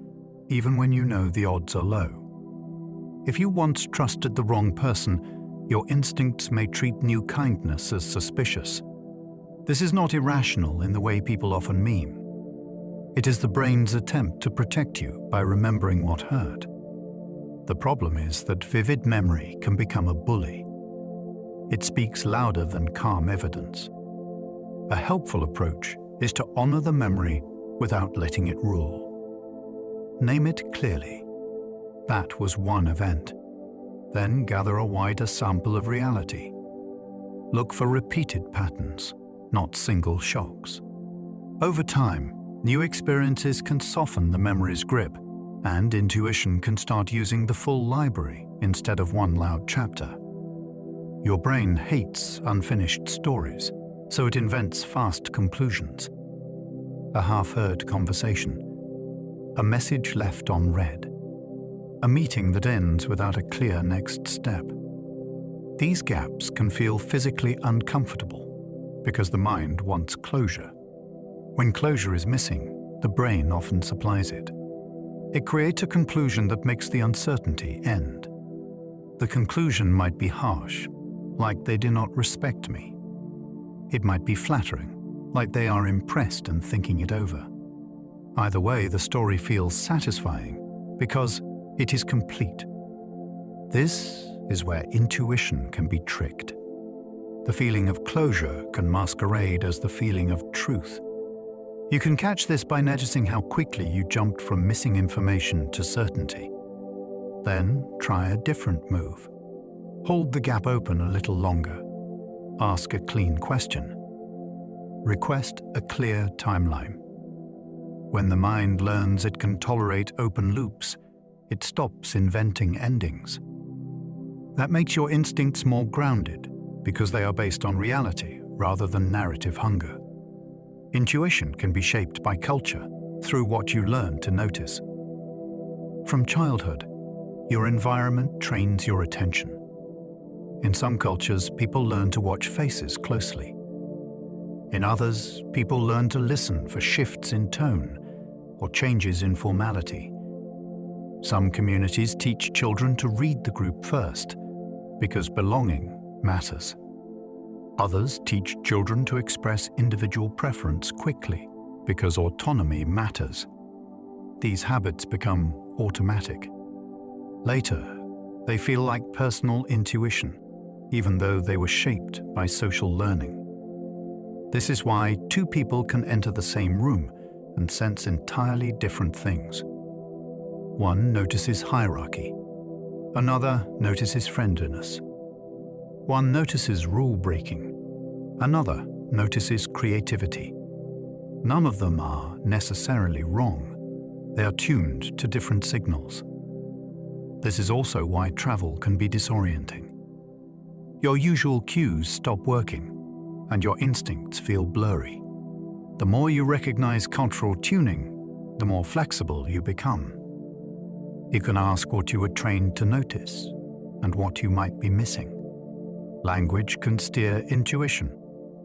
even when you know the odds are low. If you once trusted the wrong person, your instincts may treat new kindness as suspicious. This is not irrational in the way people often mean. It is the brain's attempt to protect you by remembering what hurt. The problem is that vivid memory can become a bully. It speaks louder than calm evidence. A helpful approach is to honor the memory without letting it rule. Name it clearly. That was one event. Then gather a wider sample of reality. Look for repeated patterns, not single shocks. Over time, new experiences can soften the memory's grip, and intuition can start using the full library instead of one loud chapter. Your brain hates unfinished stories, so it invents fast conclusions. A half-heard conversation, a message left unread, a meeting that ends without a clear next step. These gaps can feel physically uncomfortable because the mind wants closure. When closure is missing, the brain often supplies it. It creates a conclusion that makes the uncertainty end. The conclusion might be harsh, like they do not respect me. It might be flattering, like they are impressed and thinking it over. Either way, the story feels satisfying because it is complete. This is where intuition can be tricked. The feeling of closure can masquerade as the feeling of truth. You can catch this by noticing how quickly you jumped from missing information to certainty. Then try a different move. Hold the gap open a little longer. Ask a clean question. Request a clear timeline. When the mind learns it can tolerate open loops, it stops inventing endings. That makes your instincts more grounded because they are based on reality rather than narrative hunger. Intuition can be shaped by culture through what you learn to notice. From childhood, your environment trains your attention. In some cultures, people learn to watch faces closely. In others, people learn to listen for shifts in tone or changes in formality. Some communities teach children to read the group first because belonging matters. Others teach children to express individual preference quickly because autonomy matters. These habits become automatic. Later, they feel like personal intuition, even though they were shaped by social learning. This is why two people can enter the same room and sense entirely different things. One notices hierarchy. Another notices friendliness. One notices rule-breaking. Another notices creativity. None of them are necessarily wrong. They are tuned to different signals. This is also why travel can be disorienting. Your usual cues stop working, and your instincts feel blurry. The more you recognize cultural tuning, the more flexible you become. You can ask what you were trained to notice and what you might be missing. Language can steer intuition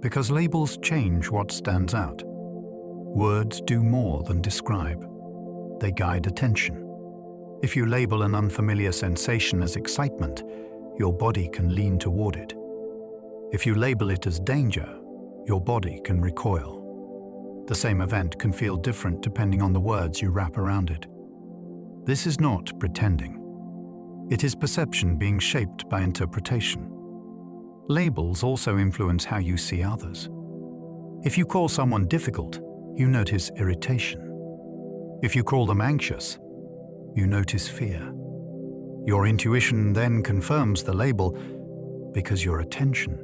because labels change what stands out. Words do more than describe. They guide attention. If you label an unfamiliar sensation as excitement, your body can lean toward it. If you label it as danger, your body can recoil. The same event can feel different depending on the words you wrap around it. This is not pretending. It is perception being shaped by interpretation. Labels also influence how you see others. If you call someone difficult, you notice irritation. If you call them anxious, you notice fear. Your intuition then confirms the label because your attention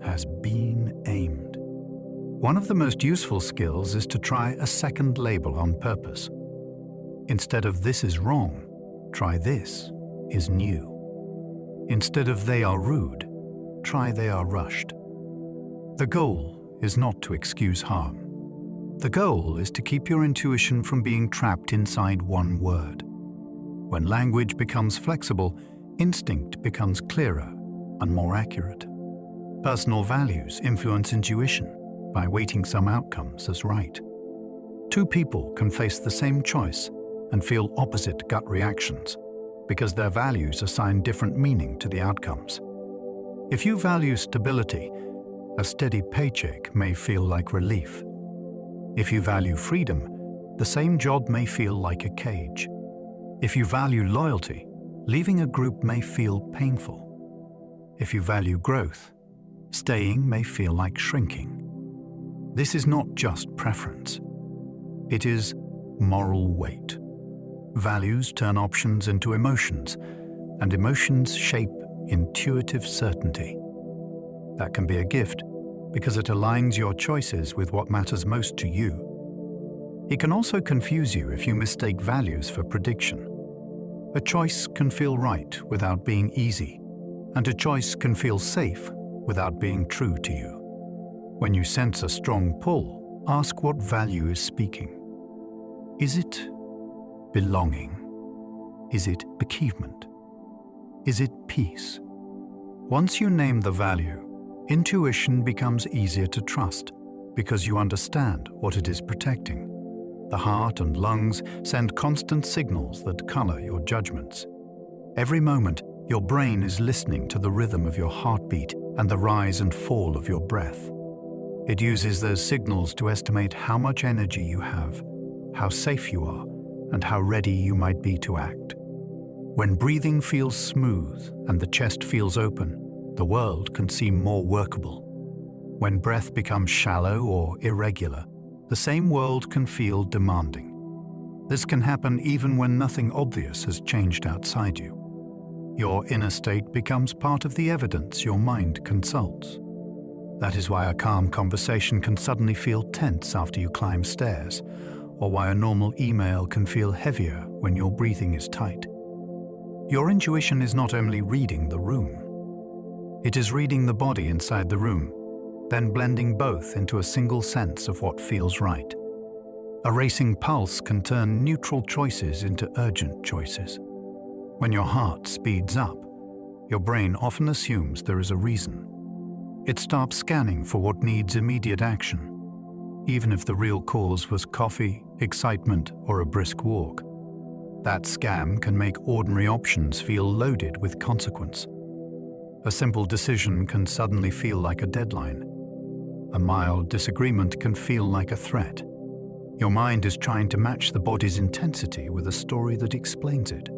has been aimed. One of the most useful skills is to try a second label on purpose. Instead of "this is wrong," try "this is new." Instead of "they are rude," try "they are rushed." The goal is not to excuse harm. The goal is to keep your intuition from being trapped inside one word. When language becomes flexible, instinct becomes clearer and more accurate. Personal values influence intuition by weighting some outcomes as right. Two people can face the same choice and feel opposite gut reactions because their values assign different meaning to the outcomes. If you value stability, a steady paycheck may feel like relief. If you value freedom, the same job may feel like a cage. If you value loyalty, leaving a group may feel painful. If you value growth, staying may feel like shrinking. This is not just preference. It is moral weight. Values turn options into emotions, and emotions shape intuitive certainty. That can be a gift because it aligns your choices with what matters most to you. It can also confuse you if you mistake values for prediction. A choice can feel right without being easy, and a choice can feel safe without being true to you. When you sense a strong pull, ask what value is speaking. Is it belonging? Is it achievement? Is it peace? Once you name the value, intuition becomes easier to trust because you understand what it is protecting. The heart and lungs send constant signals that color your judgments. Every moment, your brain is listening to the rhythm of your heartbeat and the rise and fall of your breath. It uses those signals to estimate how much energy you have, how safe you are, and how ready you might be to act. When breathing feels smooth and the chest feels open, the world can seem more workable. When breath becomes shallow or irregular, the same world can feel demanding. This can happen even when nothing obvious has changed outside you. Your inner state becomes part of the evidence your mind consults. That is why a calm conversation can suddenly feel tense after you climb stairs, or why a normal email can feel heavier when your breathing is tight. Your intuition is not only reading the room, it is reading the body inside the room, then blending both into a single sense of what feels right. A racing pulse can turn neutral choices into urgent choices. When your heart speeds up, your brain often assumes there is a reason. It starts scanning for what needs immediate action, even if the real cause was coffee, excitement, or a brisk walk. That scan can make ordinary options feel loaded with consequence. A simple decision can suddenly feel like a deadline. A mild disagreement can feel like a threat. Your mind is trying to match the body's intensity with a story that explains it.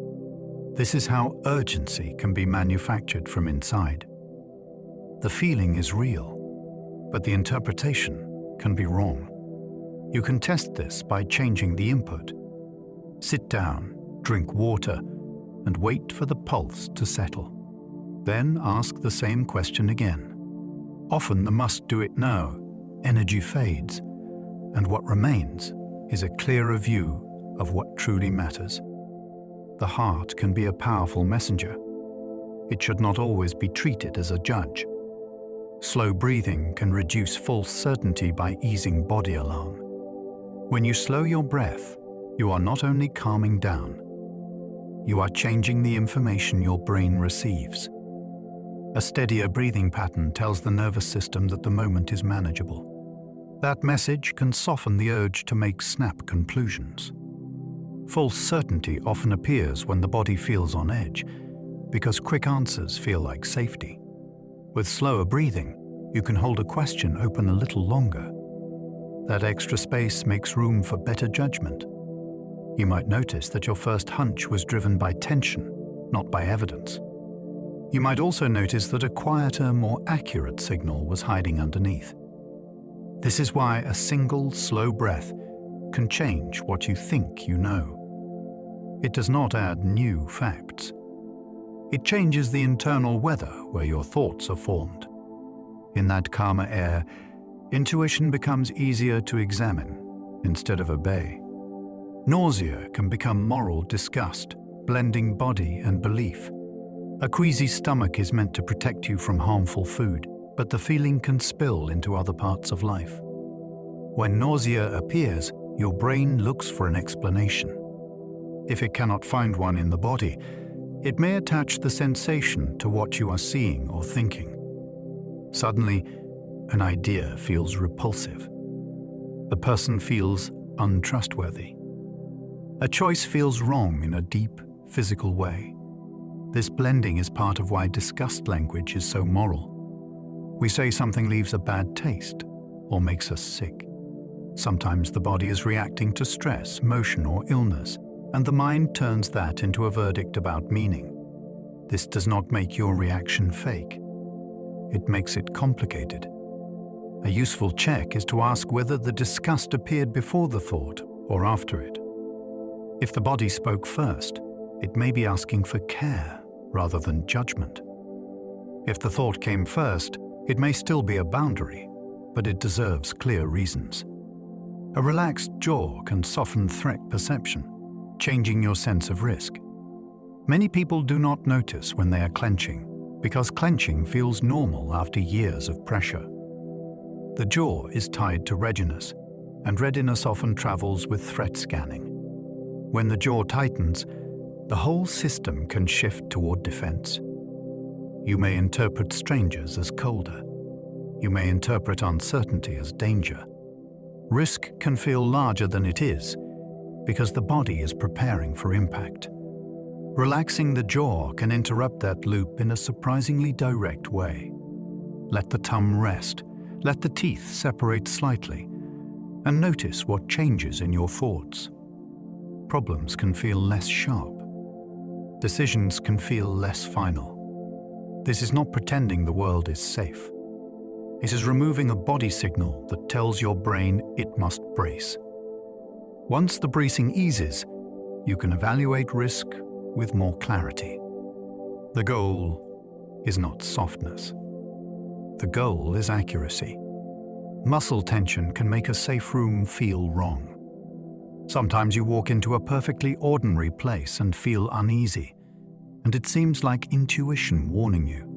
This is how urgency can be manufactured from inside. The feeling is real, but the interpretation can be wrong. You can test this by changing the input. Sit down, drink water, and wait for the pulse to settle. Then ask the same question again. Often the must do it now energy fades, and what remains is a clearer view of what truly matters. The heart can be a powerful messenger. It should not always be treated as a judge. Slow breathing can reduce false certainty by easing body alarm. When you slow your breath, you are not only calming down, you are changing the information your brain receives. A steadier breathing pattern tells the nervous system that the moment is manageable. That message can soften the urge to make snap conclusions. False certainty often appears when the body feels on edge, because quick answers feel like safety. With slower breathing, you can hold a question open a little longer. That extra space makes room for better judgment. You might notice that your first hunch was driven by tension, not by evidence. You might also notice that a quieter, more accurate signal was hiding underneath. This is why a single, slow breath can change what you think you know. It does not add new facts. It changes the internal weather where your thoughts are formed. In that calmer air, intuition becomes easier to examine instead of obey. Nausea can become moral disgust, blending body and belief. A queasy stomach is meant to protect you from harmful food, but the feeling can spill into other parts of life. When nausea appears, your brain looks for an explanation. If it cannot find one in the body, it may attach the sensation to what you are seeing or thinking. Suddenly, an idea feels repulsive. The person feels untrustworthy. A choice feels wrong in a deep, physical way. This blending is part of why disgust language is so moral. We say something leaves a bad taste or makes us sick. Sometimes the body is reacting to stress, motion, or illness, and the mind turns that into a verdict about meaning. This does not make your reaction fake. It makes it complicated. A useful check is to ask whether the disgust appeared before the thought or after it. If the body spoke first, it may be asking for care rather than judgment. If the thought came first, it may still be a boundary, but it deserves clear reasons. A relaxed jaw can soften threat perception, changing your sense of risk. Many people do not notice when they are clenching, because clenching feels normal after years of pressure. The jaw is tied to readiness, and readiness often travels with threat scanning. When the jaw tightens, the whole system can shift toward defense. You may interpret strangers as colder. You may interpret uncertainty as danger. Risk can feel larger than it is because the body is preparing for impact. Relaxing the jaw can interrupt that loop in a surprisingly direct way. Let the tongue rest, let the teeth separate slightly, and notice what changes in your thoughts. Problems can feel less sharp. Decisions can feel less final. This is not pretending the world is safe. It is removing a body signal that tells your brain it must brace. Once the bracing eases, you can evaluate risk with more clarity. The goal is not softness. The goal is accuracy. Muscle tension can make a safe room feel wrong. Sometimes you walk into a perfectly ordinary place and feel uneasy, and it seems like intuition warning you.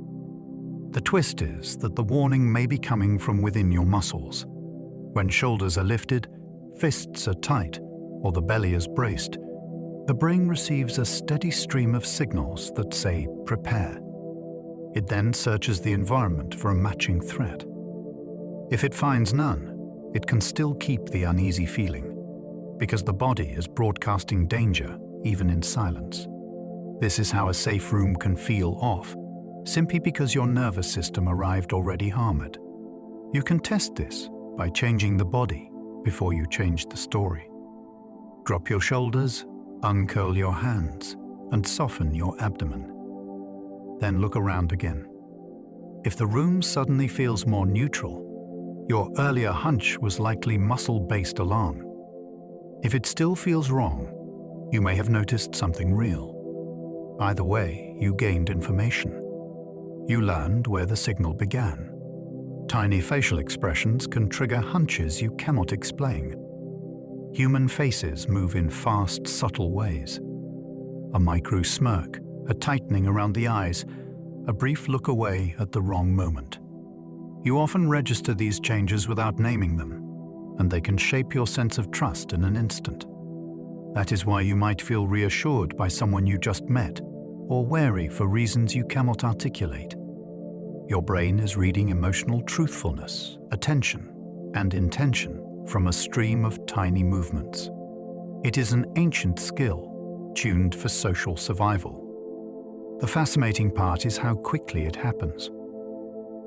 The twist is that the warning may be coming from within your muscles. When shoulders are lifted, fists are tight, or the belly is braced, the brain receives a steady stream of signals that say, prepare. It then searches the environment for a matching threat. If it finds none, it can still keep the uneasy feeling, because the body is broadcasting danger even in silence. This is how a safe room can feel off, simply because your nervous system arrived already harmed. You can test this by changing the body before you change the story. Drop your shoulders, uncurl your hands, and soften your abdomen. Then look around again. If the room suddenly feels more neutral, your earlier hunch was likely muscle-based alarm. If it still feels wrong, you may have noticed something real. Either way, you gained information. You learned where the signal began. Tiny facial expressions can trigger hunches you cannot explain. Human faces move in fast, subtle ways. A micro smirk, a tightening around the eyes, a brief look away at the wrong moment. You often register these changes without naming them, and they can shape your sense of trust in an instant. That is why you might feel reassured by someone you just met, or wary for reasons you cannot articulate. Your brain is reading emotional truthfulness, attention, and intention from a stream of tiny movements. It is an ancient skill, tuned for social survival. The fascinating part is how quickly it happens.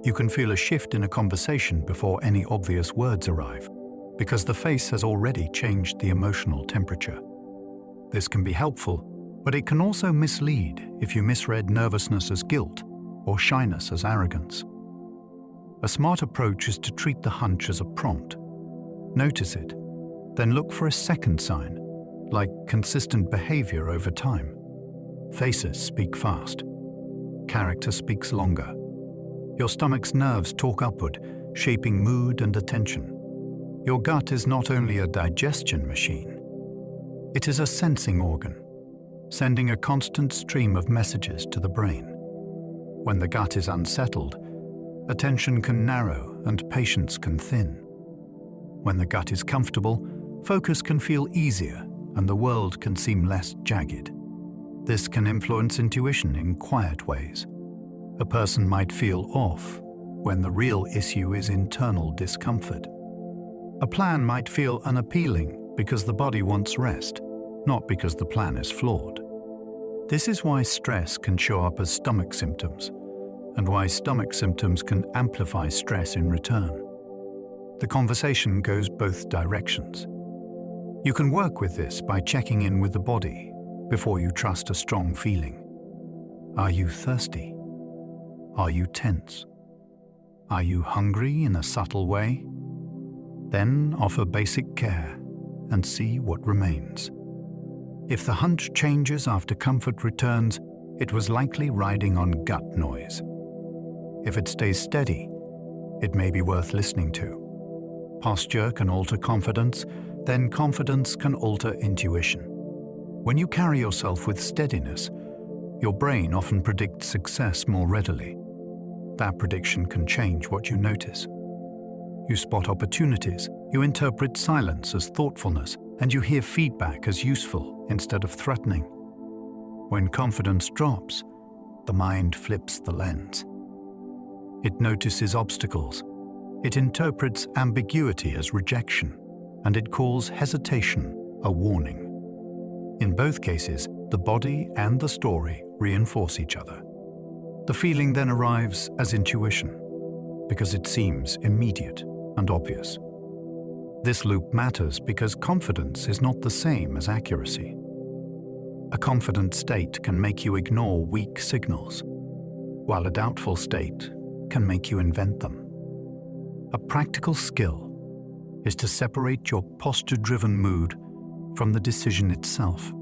You can feel a shift in a conversation before any obvious words arrive, because the face has already changed the emotional temperature. This can be helpful, but it can also mislead if you misread nervousness as guilt or shyness as arrogance. A smart approach is to treat the hunch as a prompt. Notice it, then look for a second sign, like consistent behavior over time. Faces speak fast. Character speaks longer. Your stomach's nerves talk upward, shaping mood and attention. Your gut is not only a digestion machine, it is a sensing organ, sending a constant stream of messages to the brain. When the gut is unsettled, attention can narrow and patience can thin. When the gut is comfortable, focus can feel easier and the world can seem less jagged. This can influence intuition in quiet ways. A person might feel off when the real issue is internal discomfort. A plan might feel unappealing because the body wants rest, not because the plan is flawed. This is why stress can show up as stomach symptoms, and why stomach symptoms can amplify stress in return. The conversation goes both directions. You can work with this by checking in with the body before you trust a strong feeling. Are you thirsty? Are you tense? Are you hungry in a subtle way? Then offer basic care and see what remains. If the hunch changes after comfort returns, it was likely riding on gut noise. If it stays steady, it may be worth listening to. Posture can alter confidence, then confidence can alter intuition. When you carry yourself with steadiness, your brain often predicts success more readily. That prediction can change what you notice. You spot opportunities, you interpret silence as thoughtfulness, and you hear feedback as useful instead of threatening. When confidence drops, the mind flips the lens. It notices obstacles. It interprets ambiguity as rejection, and it calls hesitation a warning. In both cases, the body and the story reinforce each other. The feeling then arrives as intuition, because it seems immediate and obvious. This loop matters because confidence is not the same as accuracy. A confident state can make you ignore weak signals, while a doubtful state can make you invent them. A practical skill is to separate your posture-driven mood from the decision itself.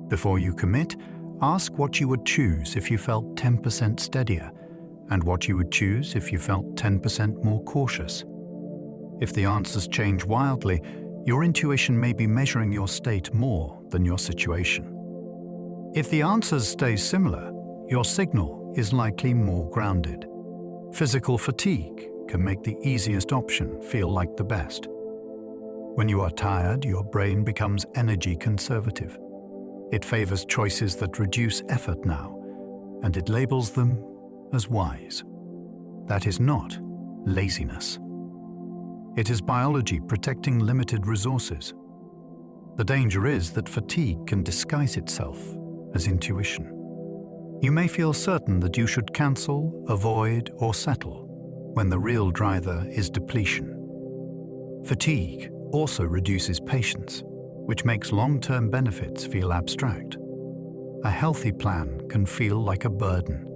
Before you commit, ask what you would choose if you felt 10% steadier and what you would choose if you felt 10% more cautious. If the answers change wildly, your intuition may be measuring your state more than your situation. If the answers stay similar, your signal is likely more grounded. Physical fatigue can make the easiest option feel like the best. When you are tired, your brain becomes energy conservative. It favors choices that reduce effort now, and it labels them as wise. That is not laziness. It is biology protecting limited resources. The danger is that fatigue can disguise itself as intuition. You may feel certain that you should cancel, avoid, or settle, when the real driver is depletion. Fatigue also reduces patience, which makes long-term benefits feel abstract. A healthy plan can feel like a burden.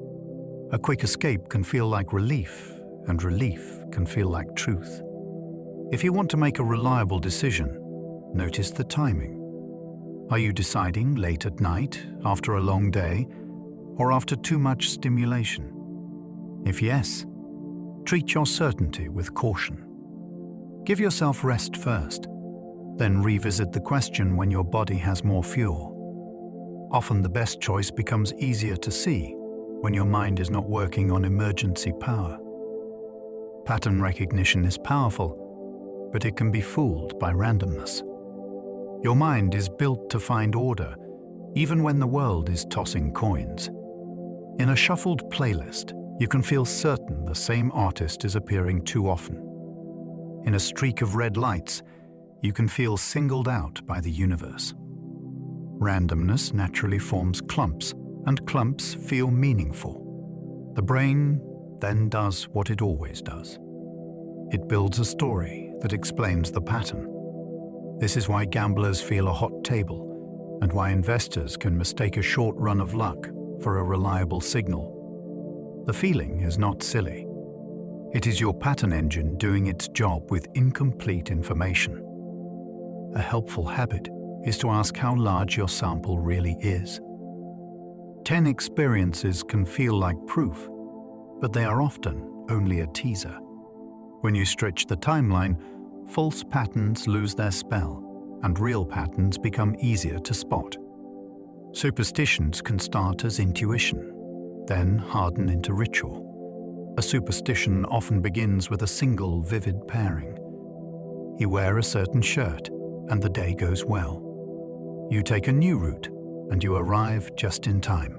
A quick escape can feel like relief, and relief can feel like truth. If you want to make a reliable decision, notice the timing. Are you deciding late at night, after a long day, or after too much stimulation? If yes, treat your certainty with caution. Give yourself rest first, then revisit the question when your body has more fuel. Often the best choice becomes easier to see when your mind is not working on emergency power. Pattern recognition is powerful, but it can be fooled by randomness. Your mind is built to find order, even when the world is tossing coins. In a shuffled playlist, you can feel certain the same artist is appearing too often. In a streak of red lights, you can feel singled out by the universe. Randomness naturally forms clumps, and clumps feel meaningful. The brain then does what it always does. It builds a story that explains the pattern. This is why gamblers feel a hot table, and why investors can mistake a short run of luck for a reliable signal. The feeling is not silly. It is your pattern engine doing its job with incomplete information. A helpful habit is to ask how large your sample really is. 10 experiences can feel like proof, but they are often only a teaser. When you stretch the timeline, false patterns lose their spell, and real patterns become easier to spot. Superstitions can start as intuition, then harden into ritual. A superstition often begins with a single vivid pairing. You wear a certain shirt, and the day goes well. You take a new route, and you arrive just in time.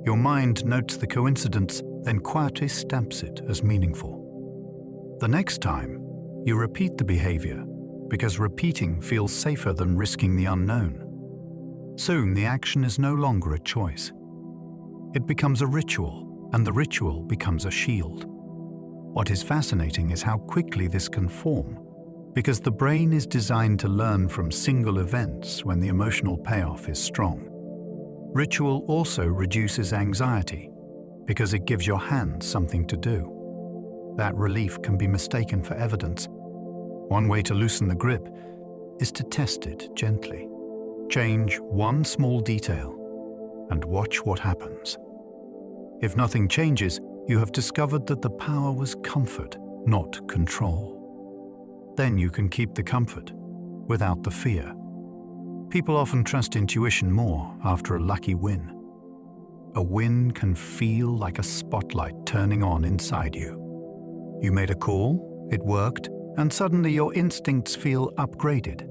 Your mind notes the coincidence, then quietly stamps it as meaningful. The next time, you repeat the behavior, because repeating feels safer than risking the unknown. Soon, the action is no longer a choice. It becomes a ritual, and the ritual becomes a shield. What is fascinating is how quickly this can form, because the brain is designed to learn from single events when the emotional payoff is strong. Ritual also reduces anxiety, because it gives your hands something to do. That relief can be mistaken for evidence. One way to loosen the grip is to test it gently. Change one small detail and watch what happens. If nothing changes, you have discovered that the power was comfort, not control. Then you can keep the comfort without the fear. People often trust intuition more after a lucky win. A win can feel like a spotlight turning on inside you. You made a call, it worked, and suddenly your instincts feel upgraded.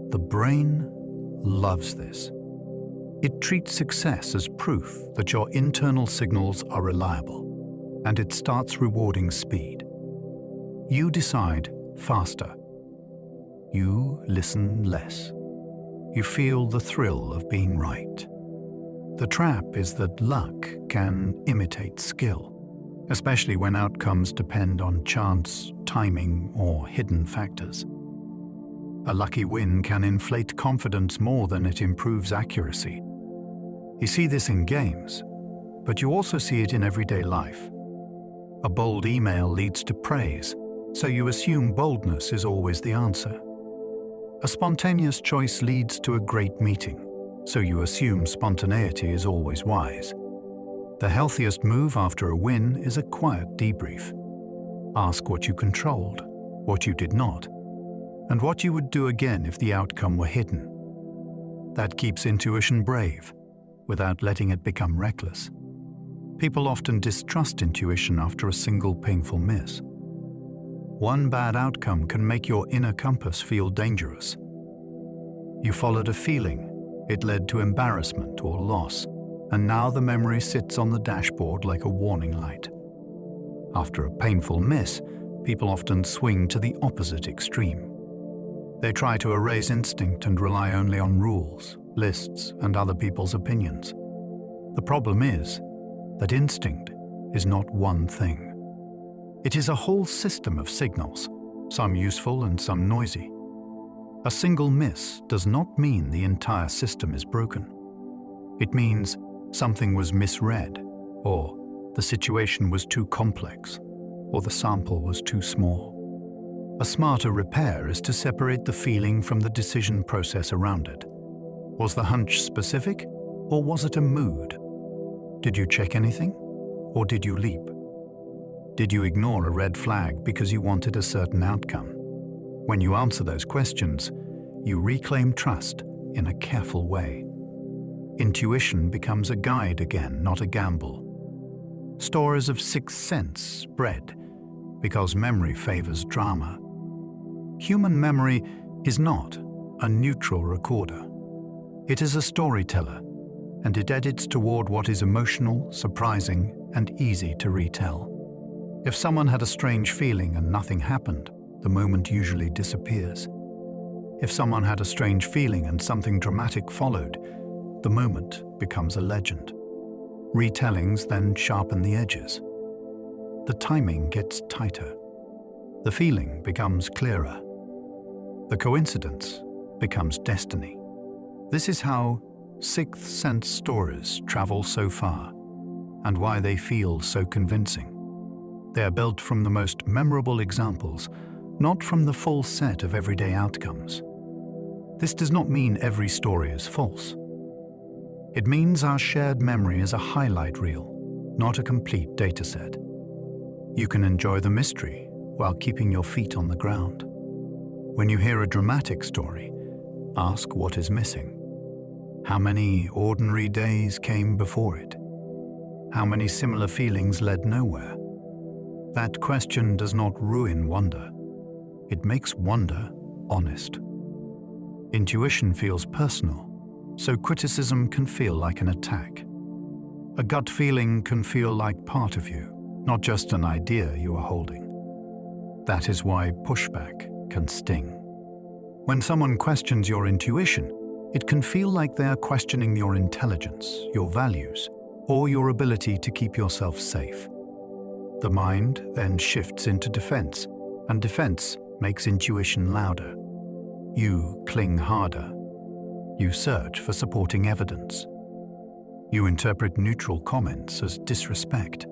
The brain loves this. It treats success as proof that your internal signals are reliable, and it starts rewarding speed. You decide faster. You listen less. You feel the thrill of being right. The trap is that luck can imitate skill, especially when outcomes depend on chance, timing, or hidden factors. A lucky win can inflate confidence more than it improves accuracy. You see this in games, but you also see it in everyday life. A bold email leads to praise, so you assume boldness is always the answer. A spontaneous choice leads to a great meeting, so you assume spontaneity is always wise. The healthiest move after a win is a quiet debrief. Ask what you controlled, what you did not, and what you would do again if the outcome were hidden. That keeps intuition brave, without letting it become reckless. People often distrust intuition after a single painful miss. One bad outcome can make your inner compass feel dangerous. You followed a feeling, it led to embarrassment or loss, and now the memory sits on the dashboard like a warning light. After a painful miss, people often swing to the opposite extreme. They try to erase instinct and rely only on rules, lists, and other people's opinions. The problem is that instinct is not one thing. It is a whole system of signals, some useful and some noisy. A single miss does not mean the entire system is broken. It means something was misread, or the situation was too complex, or the sample was too small. A smarter repair is to separate the feeling from the decision process around it. Was the hunch specific, or was it a mood? Did you check anything, or did you leap? Did you ignore a red flag because you wanted a certain outcome? When you answer those questions, you reclaim trust in a careful way. Intuition becomes a guide again, not a gamble. Stories of sixth sense spread because memory favors drama. Human memory is not a neutral recorder. It is a storyteller, and it edits toward what is emotional, surprising, and easy to retell. If someone had a strange feeling and nothing happened, the moment usually disappears. If someone had a strange feeling and something dramatic followed, the moment becomes a legend. Retellings then sharpen the edges. The timing gets tighter. The feeling becomes clearer. The coincidence becomes destiny. This is how sixth sense stories travel so far, and why they feel so convincing. They are built from the most memorable examples, not from the full set of everyday outcomes. This does not mean every story is false. It means our shared memory is a highlight reel, not a complete dataset. You can enjoy the mystery while keeping your feet on the ground. When you hear a dramatic story, ask what is missing. How many ordinary days came before it? How many similar feelings led nowhere? That question does not ruin wonder. It makes wonder honest. Intuition feels personal, so criticism can feel like an attack. A gut feeling can feel like part of you, not just an idea you are holding. That is why pushback can sting. When someone questions your intuition, it can feel like they are questioning your intelligence, your values, or your ability to keep yourself safe. The mind then shifts into defense, and defense makes intuition louder. You cling harder. You search for supporting evidence. You interpret neutral comments as disrespect.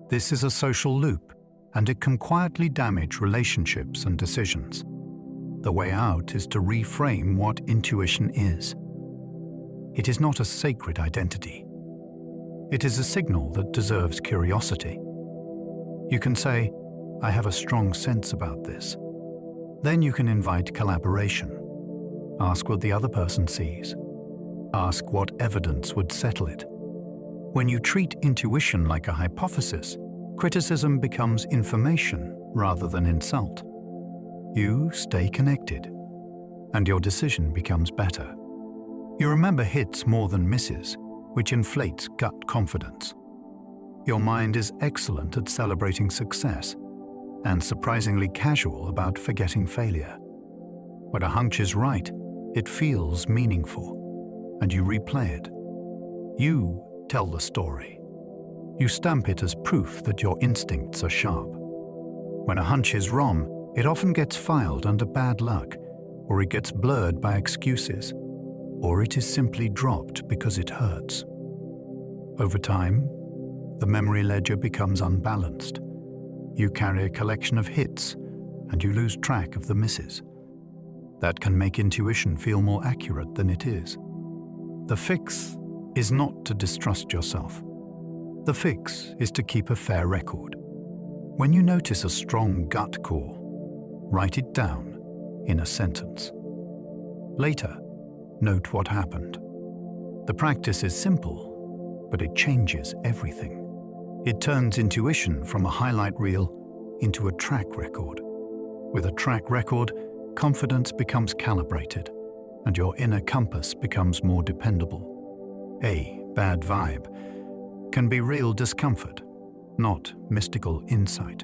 This is a social loop, and it can quietly damage relationships and decisions. The way out is to reframe what intuition is. It is not a sacred identity. It is a signal that deserves curiosity. You can say, "I have a strong sense about this." Then you can invite collaboration. Ask what the other person sees. Ask what evidence would settle it. When you treat intuition like a hypothesis, criticism becomes information rather than insult. You stay connected, and your decision becomes better. You remember hits more than misses, which inflates gut confidence. Your mind is excellent at celebrating success, and surprisingly casual about forgetting failure. When a hunch is right, it feels meaningful, and you replay it. You tell the story. You stamp it as proof that your instincts are sharp. When a hunch is wrong, it often gets filed under bad luck, or it gets blurred by excuses, or it is simply dropped because it hurts. Over time, the memory ledger becomes unbalanced. You carry a collection of hits, and you lose track of the misses. That can make intuition feel more accurate than it is. The fix is not to distrust yourself. The fix is to keep a fair record. When you notice a strong gut call, write it down in a sentence. Later, note what happened. The practice is simple, but it changes everything. It turns intuition from a highlight reel into a track record. With a track record, confidence becomes calibrated, and your inner compass becomes more dependable. A bad vibe can be real discomfort, not mystical insight.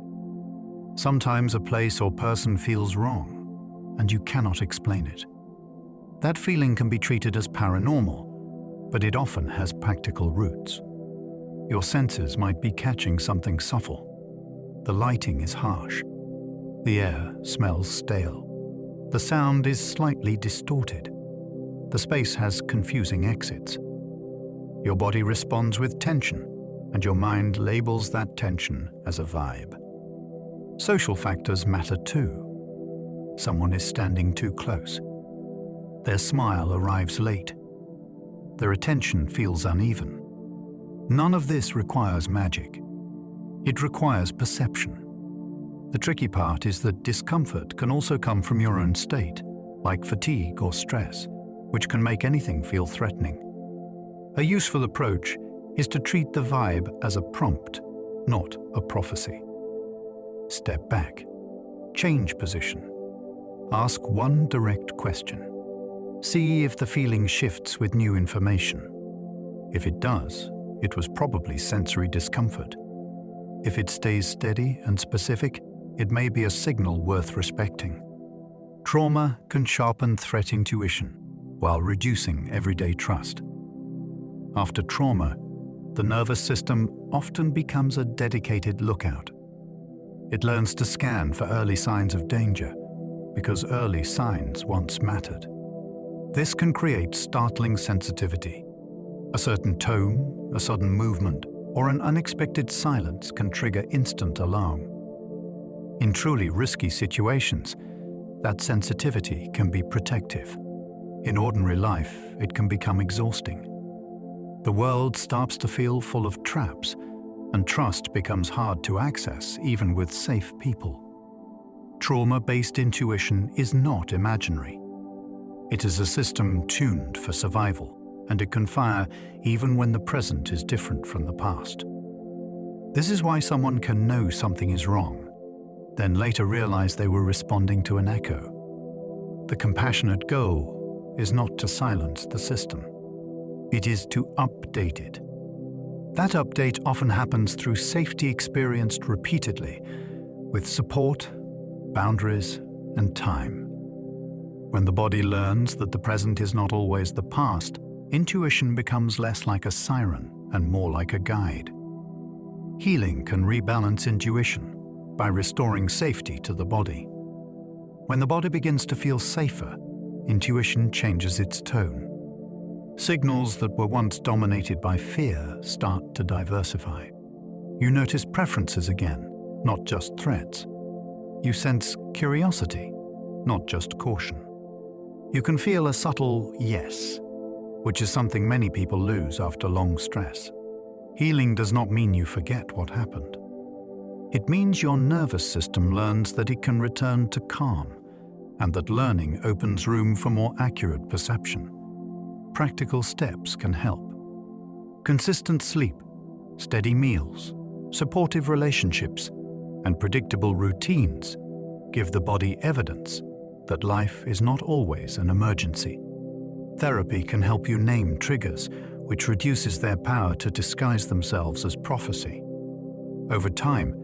Sometimes a place or person feels wrong, and you cannot explain it. That feeling can be treated as paranormal, but it often has practical roots. Your senses might be catching something subtle. The lighting is harsh. The air smells stale. The sound is slightly distorted. The space has confusing exits. Your body responds with tension, and your mind labels that tension as a vibe. Social factors matter too. Someone is standing too close. Their smile arrives late. Their attention feels uneven. None of this requires magic. It requires perception. The tricky part is that discomfort can also come from your own state, like fatigue or stress, which can make anything feel threatening. A useful approach is to treat the vibe as a prompt, not a prophecy. Step back. Change position. Ask one direct question. See if the feeling shifts with new information. If it does, it was probably sensory discomfort. If it stays steady and specific, it may be a signal worth respecting. Trauma can sharpen threat intuition while reducing everyday trust. After trauma, the nervous system often becomes a dedicated lookout. It learns to scan for early signs of danger because early signs once mattered. This can create startling sensitivity. A certain tone, a sudden movement, or an unexpected silence can trigger instant alarm. In truly risky situations, that sensitivity can be protective. In ordinary life, it can become exhausting. The world starts to feel full of traps, and trust becomes hard to access even with safe people. Trauma-based intuition is not imaginary. It is a system tuned for survival, and it can fire even when the present is different from the past. This is why someone can know something is wrong, then later realize they were responding to an echo. The compassionate goal is not to silence the system. It is to update it. That update often happens through safety experienced repeatedly, with support, boundaries, and time. When the body learns that the present is not always the past, intuition becomes less like a siren and more like a guide. Healing can rebalance intuition by restoring safety to the body. When the body begins to feel safer, intuition changes its tone. Signals that were once dominated by fear start to diversify. You notice preferences again, not just threats. You sense curiosity, not just caution. You can feel a subtle yes, which is something many people lose after long stress. Healing does not mean you forget what happened. It means your nervous system learns that it can return to calm, and that learning opens room for more accurate perception. Practical steps can help. Consistent sleep, steady meals, supportive relationships, and predictable routines give the body evidence that life is not always an emergency. Therapy can help you name triggers, which reduces their power to disguise themselves as prophecy. Over time,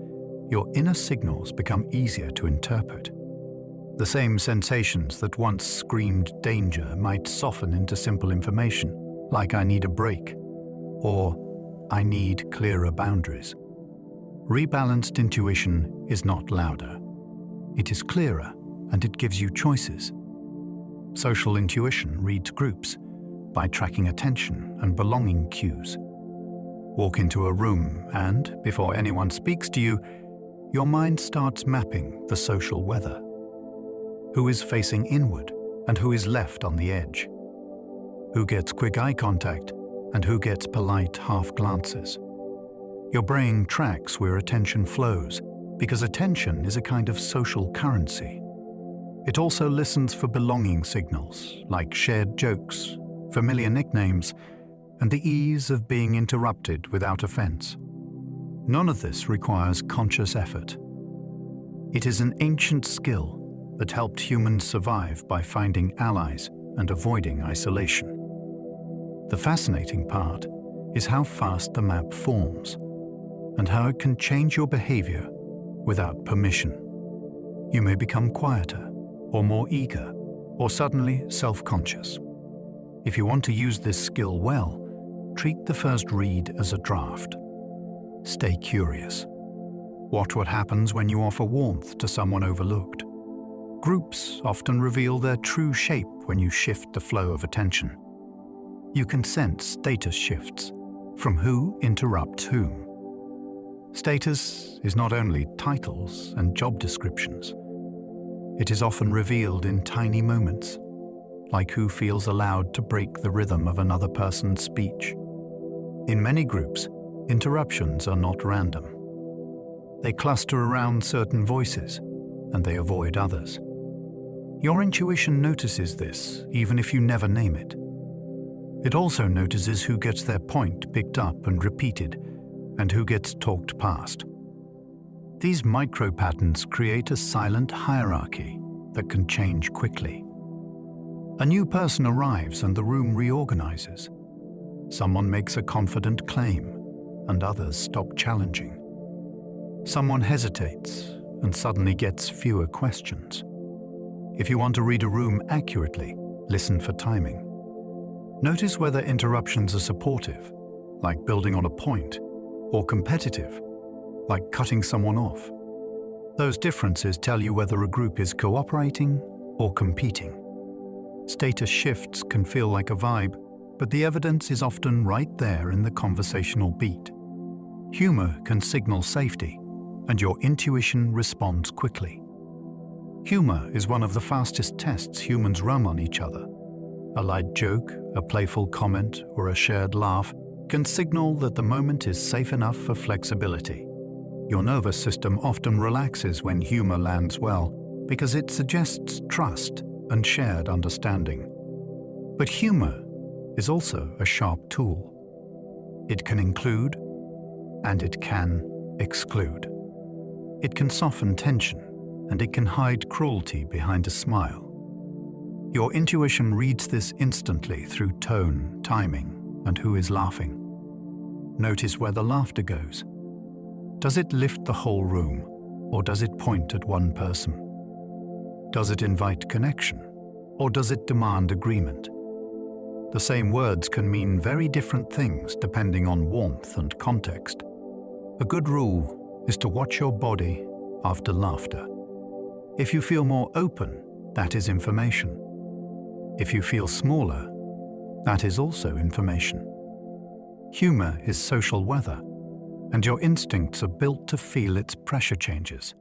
your inner signals become easier to interpret. The same sensations that once screamed danger might soften into simple information, like "I need a break" or "I need clearer boundaries." Rebalanced intuition is not louder. It is clearer, and it gives you choices. Social intuition reads groups by tracking attention and belonging cues. Walk into a room and, before anyone speaks to you, your mind starts mapping the social weather. Who is facing inward and who is left on the edge? Who gets quick eye contact and who gets polite half glances? Your brain tracks where attention flows because attention is a kind of social currency. It also listens for belonging signals like shared jokes, familiar nicknames, and the ease of being interrupted without offense. None of this requires conscious effort. It is an ancient skill that helped humans survive by finding allies and avoiding isolation. The fascinating part is how fast the map forms and how it can change your behavior without permission. You may become quieter or more eager or suddenly self-conscious. If you want to use this skill well, treat the first read as a draft. Stay curious. Watch what happens when you offer warmth to someone overlooked. Groups often reveal their true shape when you shift the flow of attention. You can sense status shifts from who interrupts whom. Status is not only titles and job descriptions. It is often revealed in tiny moments, like who feels allowed to break the rhythm of another person's speech. In many groups, interruptions are not random. They cluster around certain voices, and they avoid others. Your intuition notices this, even if you never name it. It also notices who gets their point picked up and repeated, and who gets talked past. These micro-patterns create a silent hierarchy that can change quickly. A new person arrives and the room reorganizes. Someone makes a confident claim, and others stop challenging. Someone hesitates and suddenly gets fewer questions. If you want to read a room accurately, listen for timing. Notice whether interruptions are supportive, like building on a point, or competitive, like cutting someone off. Those differences tell you whether a group is cooperating or competing. Status shifts can feel like a vibe, but the evidence is often right there in the conversational beat. Humor can signal safety, and your intuition responds quickly. Humor is one of the fastest tests humans run on each other. A light joke, a playful comment, or a shared laugh can signal that the moment is safe enough for flexibility. Your nervous system often relaxes when humor lands well because it suggests trust and shared understanding. But humor is also a sharp tool. It can include and it can exclude. It can soften tension and it can hide cruelty behind a smile. Your intuition reads this instantly through tone, timing, and who is laughing. Notice where the laughter goes. Does it lift the whole room, or does it point at one person? Does it invite connection, or does it demand agreement? The same words can mean very different things depending on warmth and context. A good rule is to watch your body after laughter. If you feel more open, that is information. If you feel smaller, that is also information. Humor is social weather, and your instincts are built to feel its pressure changes.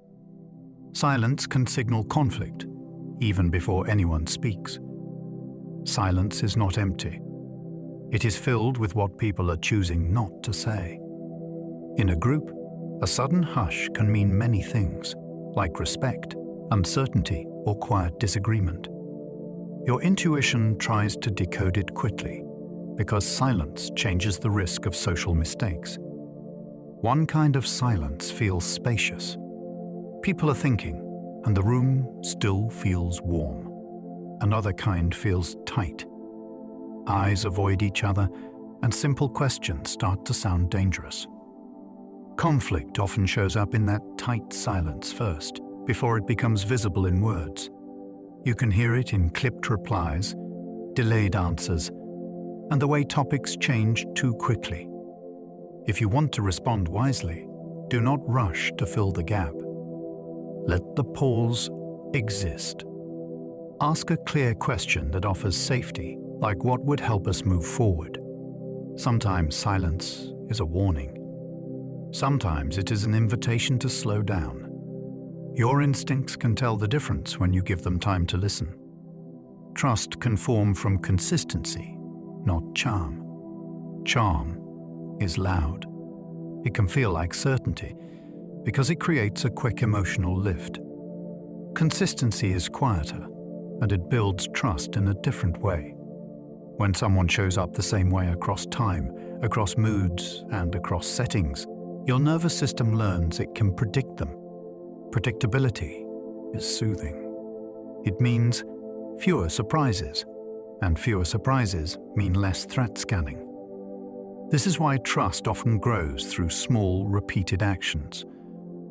Silence can signal conflict, even before anyone speaks. Silence is not empty. It is filled with what people are choosing not to say. In a group, a sudden hush can mean many things, like respect, uncertainty, or quiet disagreement. Your intuition tries to decode it quickly, because silence changes the risk of social mistakes. One kind of silence feels spacious. People are thinking, and the room still feels warm. Another kind feels tight. Eyes avoid each other, and simple questions start to sound dangerous. Conflict often shows up in that tight silence first, before it becomes visible in words. You can hear it in clipped replies, delayed answers, and the way topics change too quickly. If you want to respond wisely, do not rush to fill the gap. Let the pause exist. Ask a clear question that offers safety, like what would help us move forward. Sometimes silence is a warning. Sometimes it is an invitation to slow down. Your instincts can tell the difference when you give them time to listen. Trust can form from consistency, not charm. Charm is loud. It can feel like certainty because it creates a quick emotional lift. Consistency is quieter, and it builds trust in a different way. When someone shows up the same way across time, across moods, and across settings, your nervous system learns it can predict them. Predictability is soothing. It means fewer surprises, and fewer surprises mean less threat scanning. This is why trust often grows through small, repeated actions,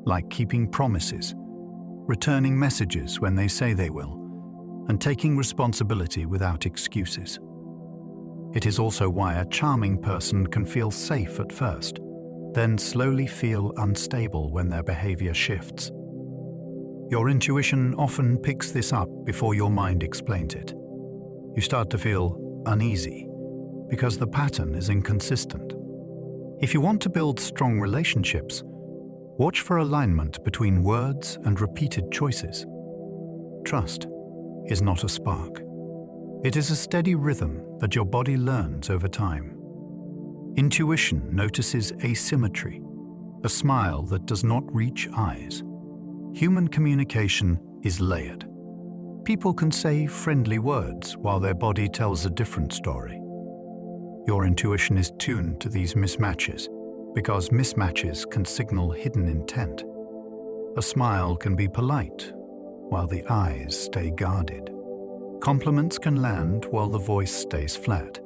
like keeping promises, returning messages when they say they will, and taking responsibility without excuses. It is also why a charming person can feel safe at first, then slowly feel unstable when their behavior shifts. Your intuition often picks this up before your mind explains it. You start to feel uneasy because the pattern is inconsistent. If you want to build strong relationships, watch for alignment between words and repeated choices. Trust is not a spark. It is a steady rhythm that your body learns over time. Intuition notices asymmetry, a smile that does not reach eyes. Human communication is layered. People can say friendly words while their body tells a different story. Your intuition is tuned to these mismatches because mismatches can signal hidden intent. A smile can be polite while the eyes stay guarded. Compliments can land while the voice stays flat.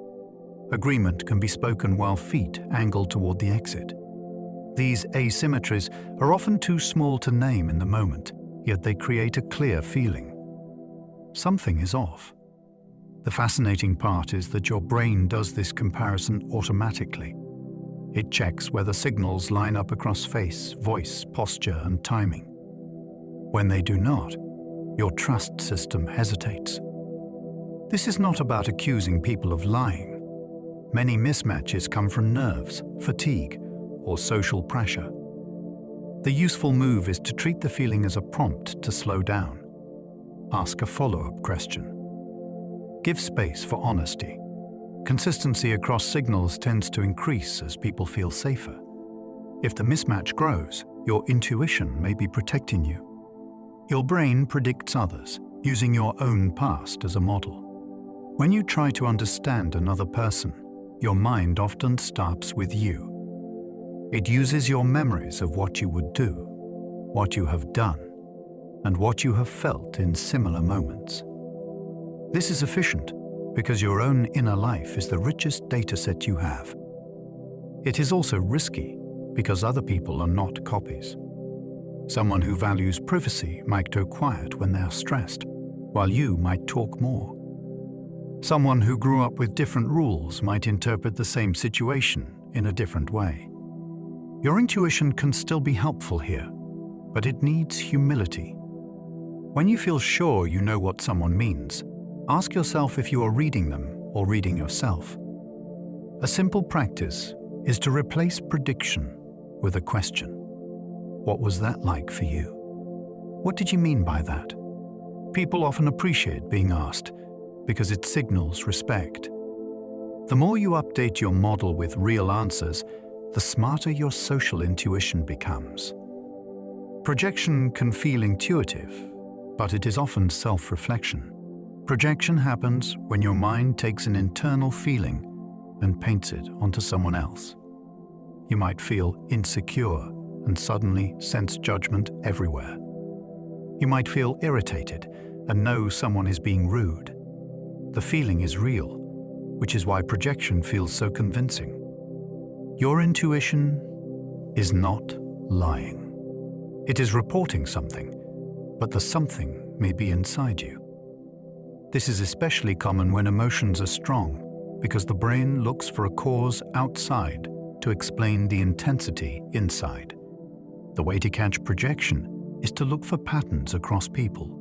Agreement can be spoken while feet angle toward the exit. These asymmetries are often too small to name in the moment, yet they create a clear feeling. Something is off. The fascinating part is that your brain does this comparison automatically. It checks whether signals line up across face, voice, posture, and timing. When they do not, your trust system hesitates. This is not about accusing people of lying. Many mismatches come from nerves, fatigue, or social pressure. The useful move is to treat the feeling as a prompt to slow down. Ask a follow-up question. Give space for honesty. Consistency across signals tends to increase as people feel safer. If the mismatch grows, your intuition may be protecting you. Your brain predicts others, using your own past as a model. When you try to understand another person, your mind often starts with you. It uses your memories of what you would do, what you have done, and what you have felt in similar moments. This is efficient because your own inner life is the richest dataset you have. It is also risky because other people are not copies. Someone who values privacy might go quiet when they are stressed, while you might talk more. Someone who grew up with different rules might interpret the same situation in a different way. Your intuition can still be helpful here, but it needs humility. When you feel sure you know what someone means, ask yourself if you are reading them or reading yourself. A simple practice is to replace prediction with a question. What was that like for you? What did you mean by that? People often appreciate being asked because it signals respect. The more you update your model with real answers, the smarter your social intuition becomes. Projection can feel intuitive, but it is often self-reflection. Projection happens when your mind takes an internal feeling and paints it onto someone else. You might feel insecure and suddenly sense judgment everywhere. You might feel irritated and know someone is being rude. The feeling is real, which is why projection feels so convincing. Your intuition is not lying. It is reporting something, but the something may be inside you. This is especially common when emotions are strong, because the brain looks for a cause outside to explain the intensity inside. The way to catch projection is to look for patterns across people.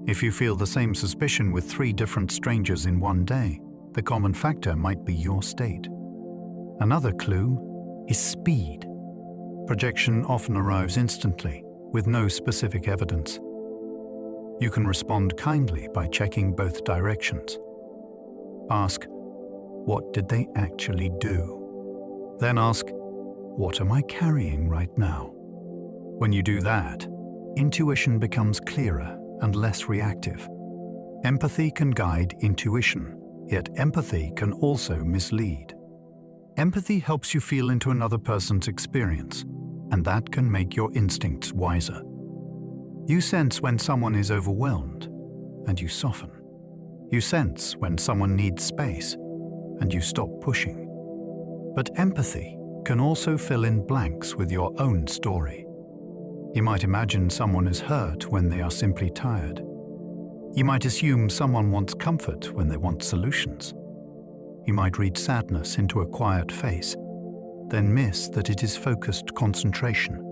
If you feel the same suspicion with 3 different strangers in one day, the common factor might be your state. Another clue is speed. Projection often arrives instantly, with no specific evidence. You can respond kindly by checking both directions. Ask, what did they actually do? Then ask, what am I carrying right now? When you do that, intuition becomes clearer and less reactive. Empathy can guide intuition, yet empathy can also mislead. Empathy helps you feel into another person's experience, and that can make your instincts wiser. You sense when someone is overwhelmed, and you soften. You sense when someone needs space, and you stop pushing. But empathy can also fill in blanks with your own story. You might imagine someone is hurt when they are simply tired. You might assume someone wants comfort when they want solutions. You might read sadness into a quiet face, then miss that it is focused concentration.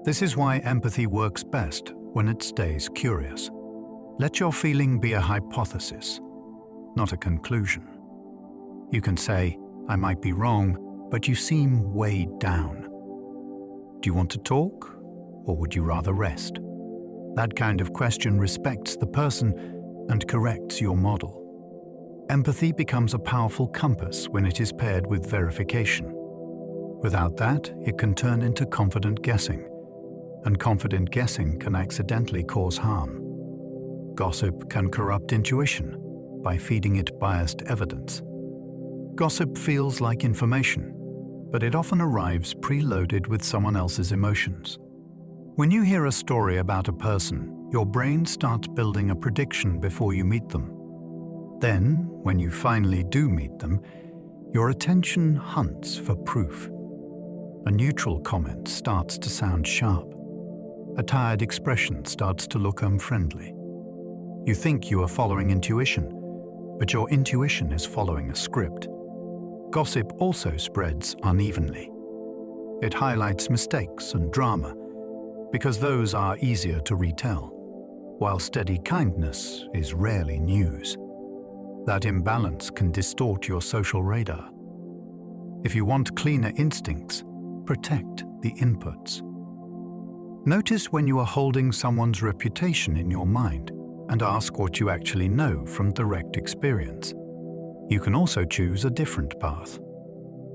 This is why empathy works best when it stays curious. Let your feeling be a hypothesis, not a conclusion. You can say, I might be wrong, but you seem weighed down. Do you want to talk, or would you rather rest? That kind of question respects the person and corrects your model. Empathy becomes a powerful compass when it is paired with verification. Without that, it can turn into confident guessing, and confident guessing can accidentally cause harm. Gossip can corrupt intuition by feeding it biased evidence. Gossip feels like information, but it often arrives preloaded with someone else's emotions. When you hear a story about a person, your brain starts building a prediction before you meet them. Then, when you finally do meet them, your attention hunts for proof. A neutral comment starts to sound sharp. A tired expression starts to look unfriendly. You think you are following intuition, but your intuition is following a script. Gossip also spreads unevenly. It highlights mistakes and drama, because those are easier to retell, while steady kindness is rarely news. That imbalance can distort your social radar. If you want cleaner instincts, protect the inputs. Notice when you are holding someone's reputation in your mind and ask what you actually know from direct experience. You can also choose a different path.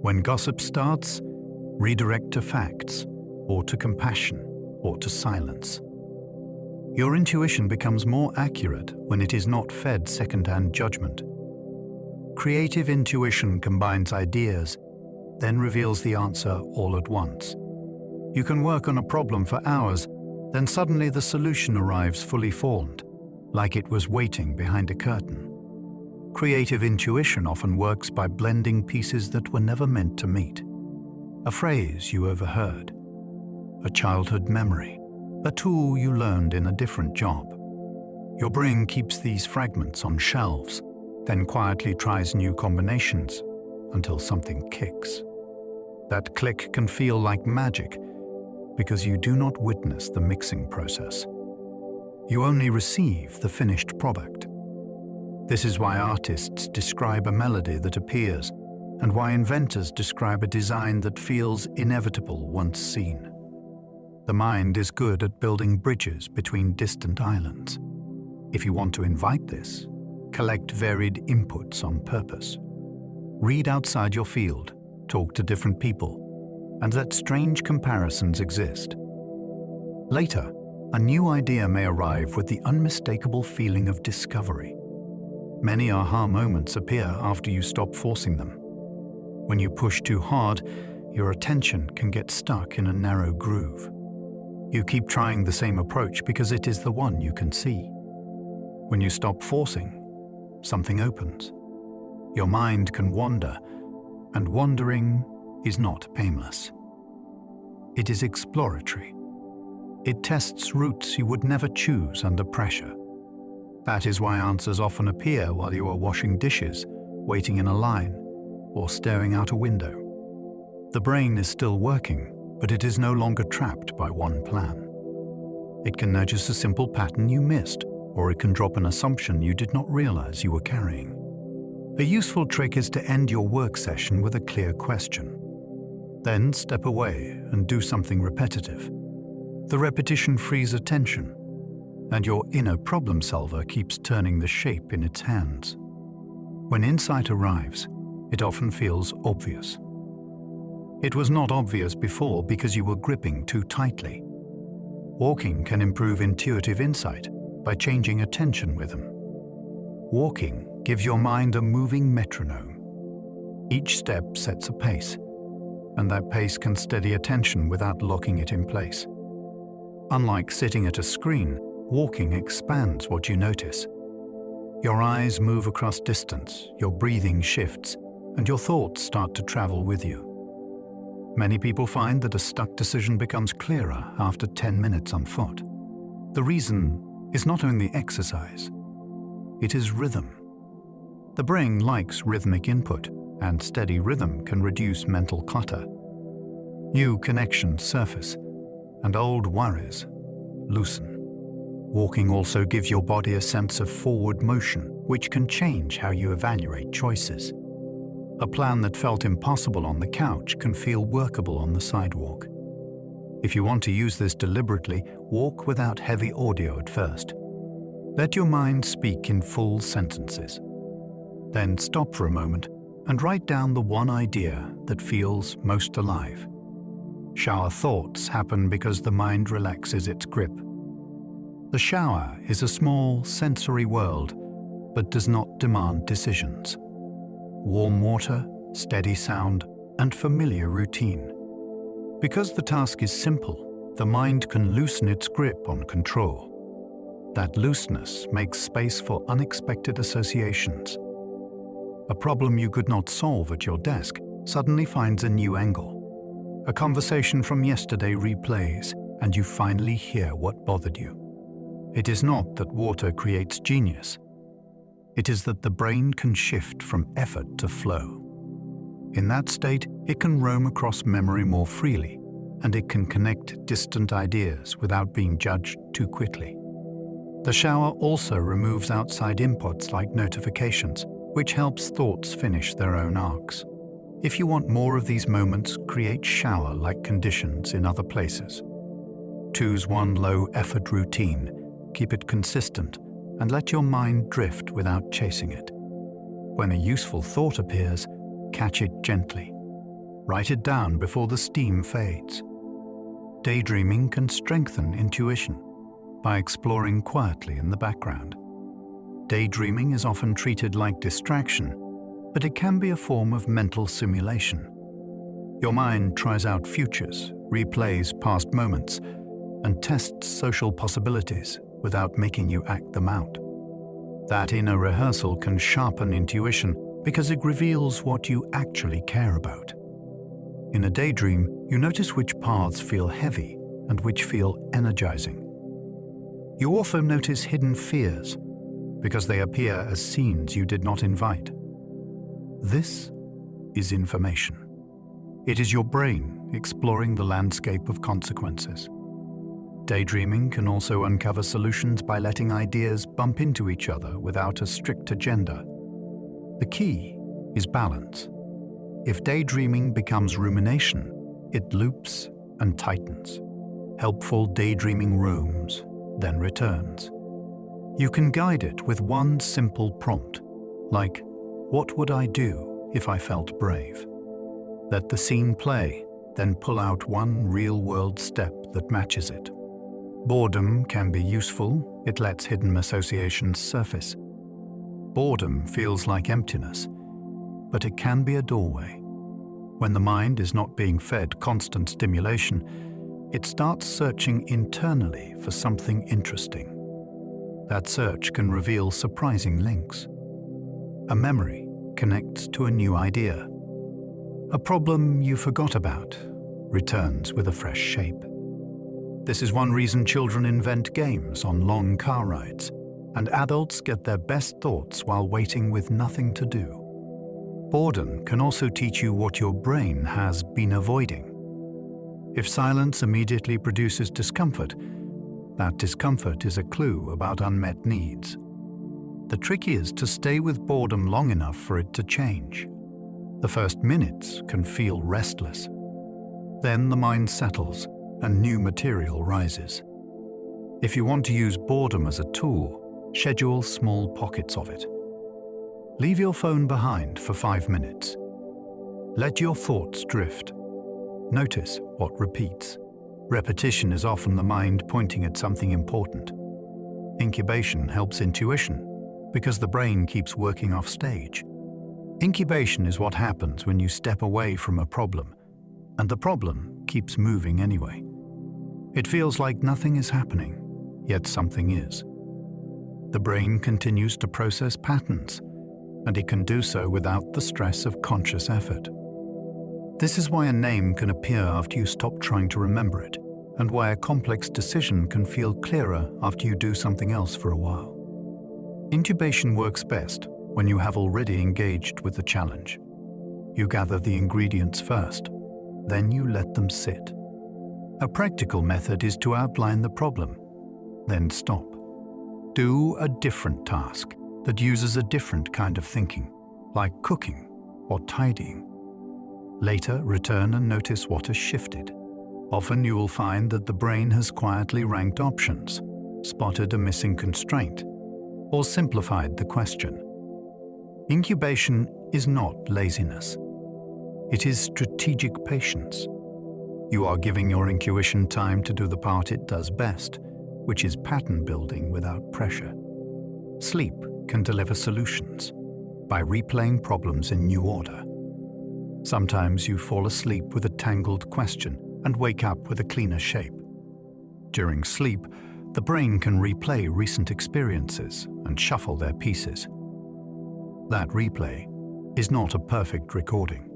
When gossip starts, redirect to facts, or to compassion, or to silence. Your intuition becomes more accurate when it is not fed second-hand judgment. Creative intuition combines ideas, then reveals the answer all at once. You can work on a problem for hours, then suddenly the solution arrives fully formed, like it was waiting behind a curtain. Creative intuition often works by blending pieces that were never meant to meet. A phrase you overheard, a childhood memory, a tool you learned in a different job. Your brain keeps these fragments on shelves, then quietly tries new combinations until something kicks. That click can feel like magic because you do not witness the mixing process. You only receive the finished product. This is why artists describe a melody that appears, and why inventors describe a design that feels inevitable once seen. The mind is good at building bridges between distant islands. If you want to invite this, collect varied inputs on purpose. Read outside your field, talk to different people, and let strange comparisons exist. Later, a new idea may arrive with the unmistakable feeling of discovery. Many aha moments appear after you stop forcing them. When you push too hard, your attention can get stuck in a narrow groove. You keep trying the same approach because it is the one you can see. When you stop forcing, something opens. Your mind can wander, and wandering is not painless. It is exploratory. It tests routes you would never choose under pressure. That is why answers often appear while you are washing dishes, waiting in a line, or staring out a window. The brain is still working, but it is no longer trapped by one plan. It can notice a simple pattern you missed, or it can drop an assumption you did not realize you were carrying. A useful trick is to end your work session with a clear question. Then step away and do something repetitive. The repetition frees attention, and your inner problem solver keeps turning the shape in its hands. When insight arrives, it often feels obvious. It was not obvious before because you were gripping too tightly. Walking can improve intuitive insight by changing attention rhythm. Walking gives your mind a moving metronome. Each step sets a pace, and that pace can steady attention without locking it in place. Unlike sitting at a screen, walking expands what you notice. Your eyes move across distance, your breathing shifts, and your thoughts start to travel with you. Many people find that a stuck decision becomes clearer after 10 minutes on foot. The reason is not only exercise, it is rhythm. The brain likes rhythmic input, and steady rhythm can reduce mental clutter. New connections surface, and old worries loosen. Walking also gives your body a sense of forward motion, which can change how you evaluate choices. A plan that felt impossible on the couch can feel workable on the sidewalk. If you want to use this deliberately, walk without heavy audio at first. Let your mind speak in full sentences. Then stop for a moment and write down the one idea that feels most alive. Shower thoughts happen because the mind relaxes its grip. The shower is a small, sensory world, but does not demand decisions. Warm water, steady sound, and familiar routine. Because the task is simple, the mind can loosen its grip on control. That looseness makes space for unexpected associations. A problem you could not solve at your desk suddenly finds a new angle. A conversation from yesterday replays, and you finally hear what bothered you. It is not that water creates genius. It is that the brain can shift from effort to flow. In that state, it can roam across memory more freely, and it can connect distant ideas without being judged too quickly. The shower also removes outside inputs like notifications, which helps thoughts finish their own arcs. If you want more of these moments, create shower-like conditions in other places. Choose one low-effort routine, keep it consistent, and let your mind drift without chasing it. When a useful thought appears, catch it gently. Write it down before the steam fades. Daydreaming can strengthen intuition by exploring quietly in the background. Daydreaming is often treated like distraction, but it can be a form of mental simulation. Your mind tries out futures, replays past moments, and tests social possibilities without making you act them out. That inner rehearsal can sharpen intuition because it reveals what you actually care about. In a daydream, you notice which paths feel heavy and which feel energizing. You also notice hidden fears because they appear as scenes you did not invite. This is information. It is your brain exploring the landscape of consequences. Daydreaming can also uncover solutions by letting ideas bump into each other without a strict agenda. The key is balance. If daydreaming becomes rumination, it loops and tightens. Helpful daydreaming roams, then returns. You can guide it with one simple prompt, like, "What would I do if I felt brave?" Let the scene play, then pull out one real-world step that matches it. Boredom can be useful. It lets hidden associations surface. Boredom feels like emptiness, but it can be a doorway. When the mind is not being fed constant stimulation, it starts searching internally for something interesting. That search can reveal surprising links. A memory connects to a new idea. A problem you forgot about returns with a fresh shape. This is one reason children invent games on long car rides, and adults get their best thoughts while waiting with nothing to do. Boredom can also teach you what your brain has been avoiding. If silence immediately produces discomfort, that discomfort is a clue about unmet needs. The trick is to stay with boredom long enough for it to change. The first minutes can feel restless. Then the mind settles and new material rises. If you want to use boredom as a tool, schedule small pockets of it. Leave your phone behind for 5 minutes. Let your thoughts drift. Notice what repeats. Repetition is often the mind pointing at something important. Incubation helps intuition because the brain keeps working off stage. Incubation is what happens when you step away from a problem, and the problem keeps moving anyway. It feels like nothing is happening, yet something is. The brain continues to process patterns, and it can do so without the stress of conscious effort. This is why a name can appear after you stop trying to remember it, and why a complex decision can feel clearer after you do something else for a while. Incubation works best when you have already engaged with the challenge. You gather the ingredients first, then you let them sit. A practical method is to outline the problem, then stop. Do a different task that uses a different kind of thinking, like cooking or tidying. Later, return and notice what has shifted. Often you will find that the brain has quietly ranked options, spotted a missing constraint, or simplified the question. Incubation is not laziness. It is strategic patience. You are giving your intuition time to do the part it does best, which is pattern building without pressure. Sleep can deliver solutions by replaying problems in new order. Sometimes you fall asleep with a tangled question and wake up with a cleaner shape. During sleep, the brain can replay recent experiences and shuffle their pieces. That replay is not a perfect recording.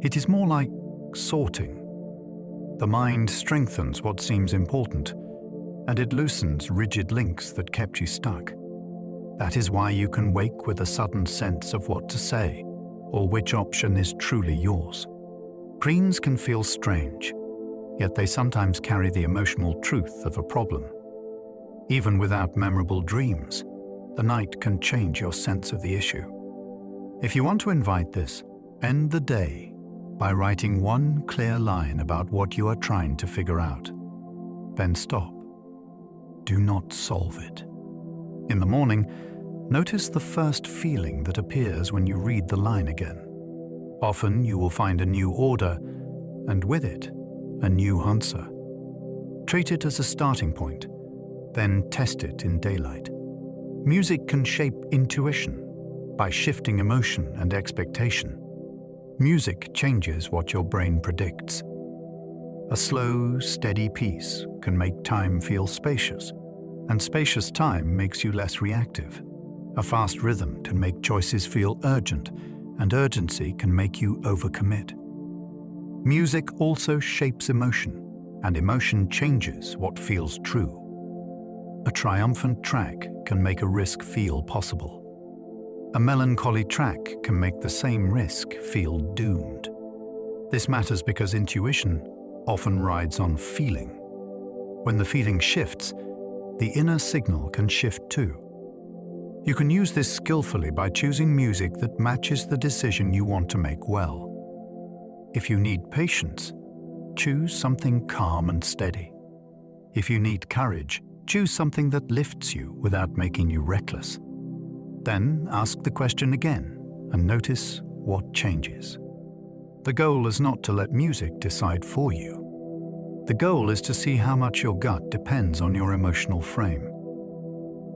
It is more like sorting. The mind strengthens what seems important, and it loosens rigid links that kept you stuck. That is why you can wake with a sudden sense of what to say, or which option is truly yours. Dreams can feel strange, yet they sometimes carry the emotional truth of a problem. Even without memorable dreams, the night can change your sense of the issue. If you want to invite this, end the day by writing one clear line about what you are trying to figure out. Then stop. Do not solve it. In the morning, notice the first feeling that appears when you read the line again. Often you will find a new order, and with it, a new answer. Treat it as a starting point, then test it in daylight. Music can shape intuition by shifting emotion and expectation. Music changes what your brain predicts. A slow, steady piece can make time feel spacious, and spacious time makes you less reactive. A fast rhythm can make choices feel urgent, and urgency can make you overcommit. Music also shapes emotion, and emotion changes what feels true. A triumphant track can make a risk feel possible. A melancholy track can make the same risk feel doomed. This matters because intuition often rides on feeling. When the feeling shifts, the inner signal can shift too. You can use this skillfully by choosing music that matches the decision you want to make well. If you need patience, choose something calm and steady. If you need courage, choose something that lifts you without making you reckless. Then ask the question again and notice what changes. The goal is not to let music decide for you. The goal is to see how much your gut depends on your emotional frame.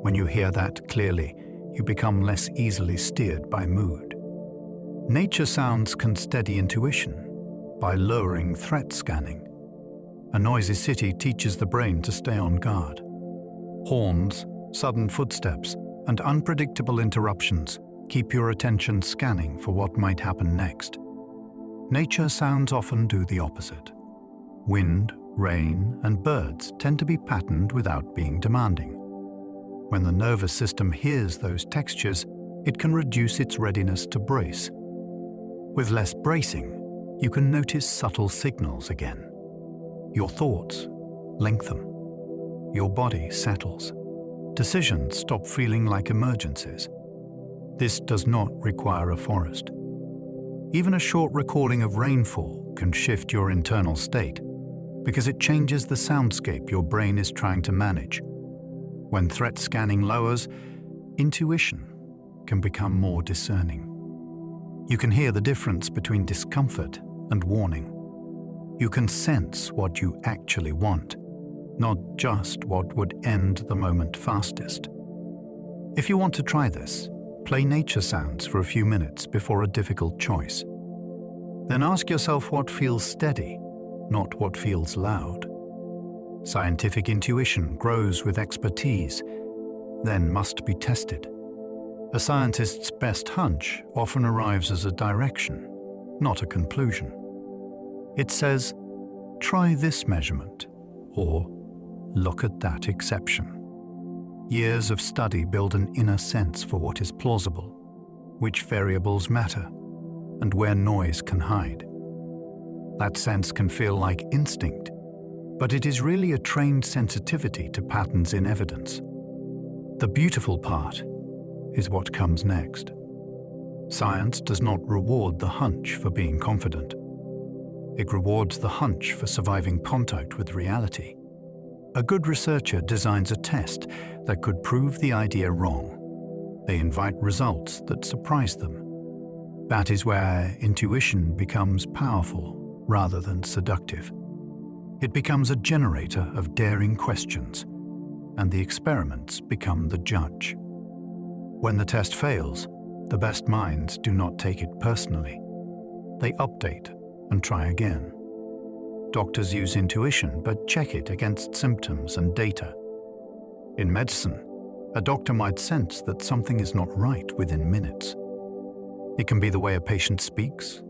When you hear that clearly, you become less easily steered by mood. Nature sounds can steady intuition by lowering threat scanning. A noisy city teaches the brain to stay on guard. Horns, sudden footsteps, and unpredictable interruptions keep your attention scanning for what might happen next. Nature sounds often do the opposite. Wind, rain, and birds tend to be patterned without being demanding. When the nervous system hears those textures, it can reduce its readiness to brace. With less bracing, you can notice subtle signals again. Your thoughts lengthen. Your body settles. Decisions stop feeling like emergencies. This does not require a forest. Even a short recording of rainfall can shift your internal state because it changes the soundscape your brain is trying to manage. When threat scanning lowers, intuition can become more discerning. You can hear the difference between discomfort and warning. You can sense what you actually want, not just what would end the moment fastest. If you want to try this, play nature sounds for a few minutes before a difficult choice. Then ask yourself what feels steady, not what feels loud. Scientific intuition grows with expertise, then must be tested. A scientist's best hunch often arrives as a direction, not a conclusion. It says, try this measurement, or look at that exception. Years of study build an inner sense for what is plausible, which variables matter, and where noise can hide. That sense can feel like instinct, but it is really a trained sensitivity to patterns in evidence. The beautiful part is what comes next. Science does not reward the hunch for being confident. It rewards the hunch for surviving contact with reality. A good researcher designs a test that could prove the idea wrong. They invite results that surprise them. That is where intuition becomes powerful rather than seductive. It becomes a generator of daring questions, and the experiments become the judge. When the test fails, the best minds do not take it personally. They update and try again. Doctors use intuition but check it against symptoms and data. In medicine, a doctor might sense that something is not right within minutes. It can be the way a patient speaks,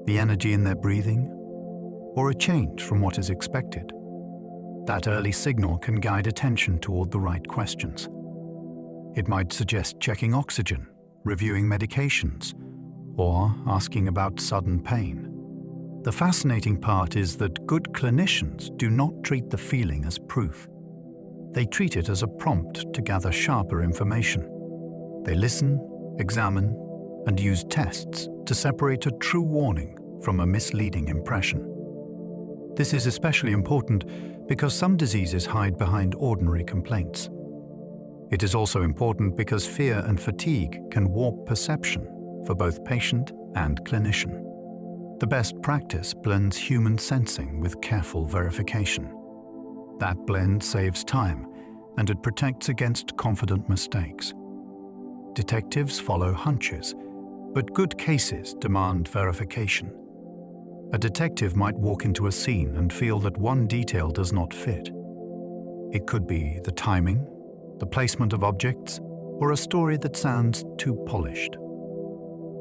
the energy in their breathing, or a change from what is expected. That early signal can guide attention toward the right questions. It might suggest checking oxygen, reviewing medications, or asking about sudden pain. The fascinating part is that good clinicians do not treat the feeling as proof. They treat it as a prompt to gather sharper information. They listen, examine, and use tests to separate a true warning from a misleading impression. This is especially important because some diseases hide behind ordinary complaints. It is also important because fear and fatigue can warp perception for both patient and clinician. The best practice blends human sensing with careful verification. That blend saves time, and it protects against confident mistakes. Detectives follow hunches, but good cases demand verification. A detective might walk into a scene and feel that one detail does not fit. It could be the timing, the placement of objects, or a story that sounds too polished.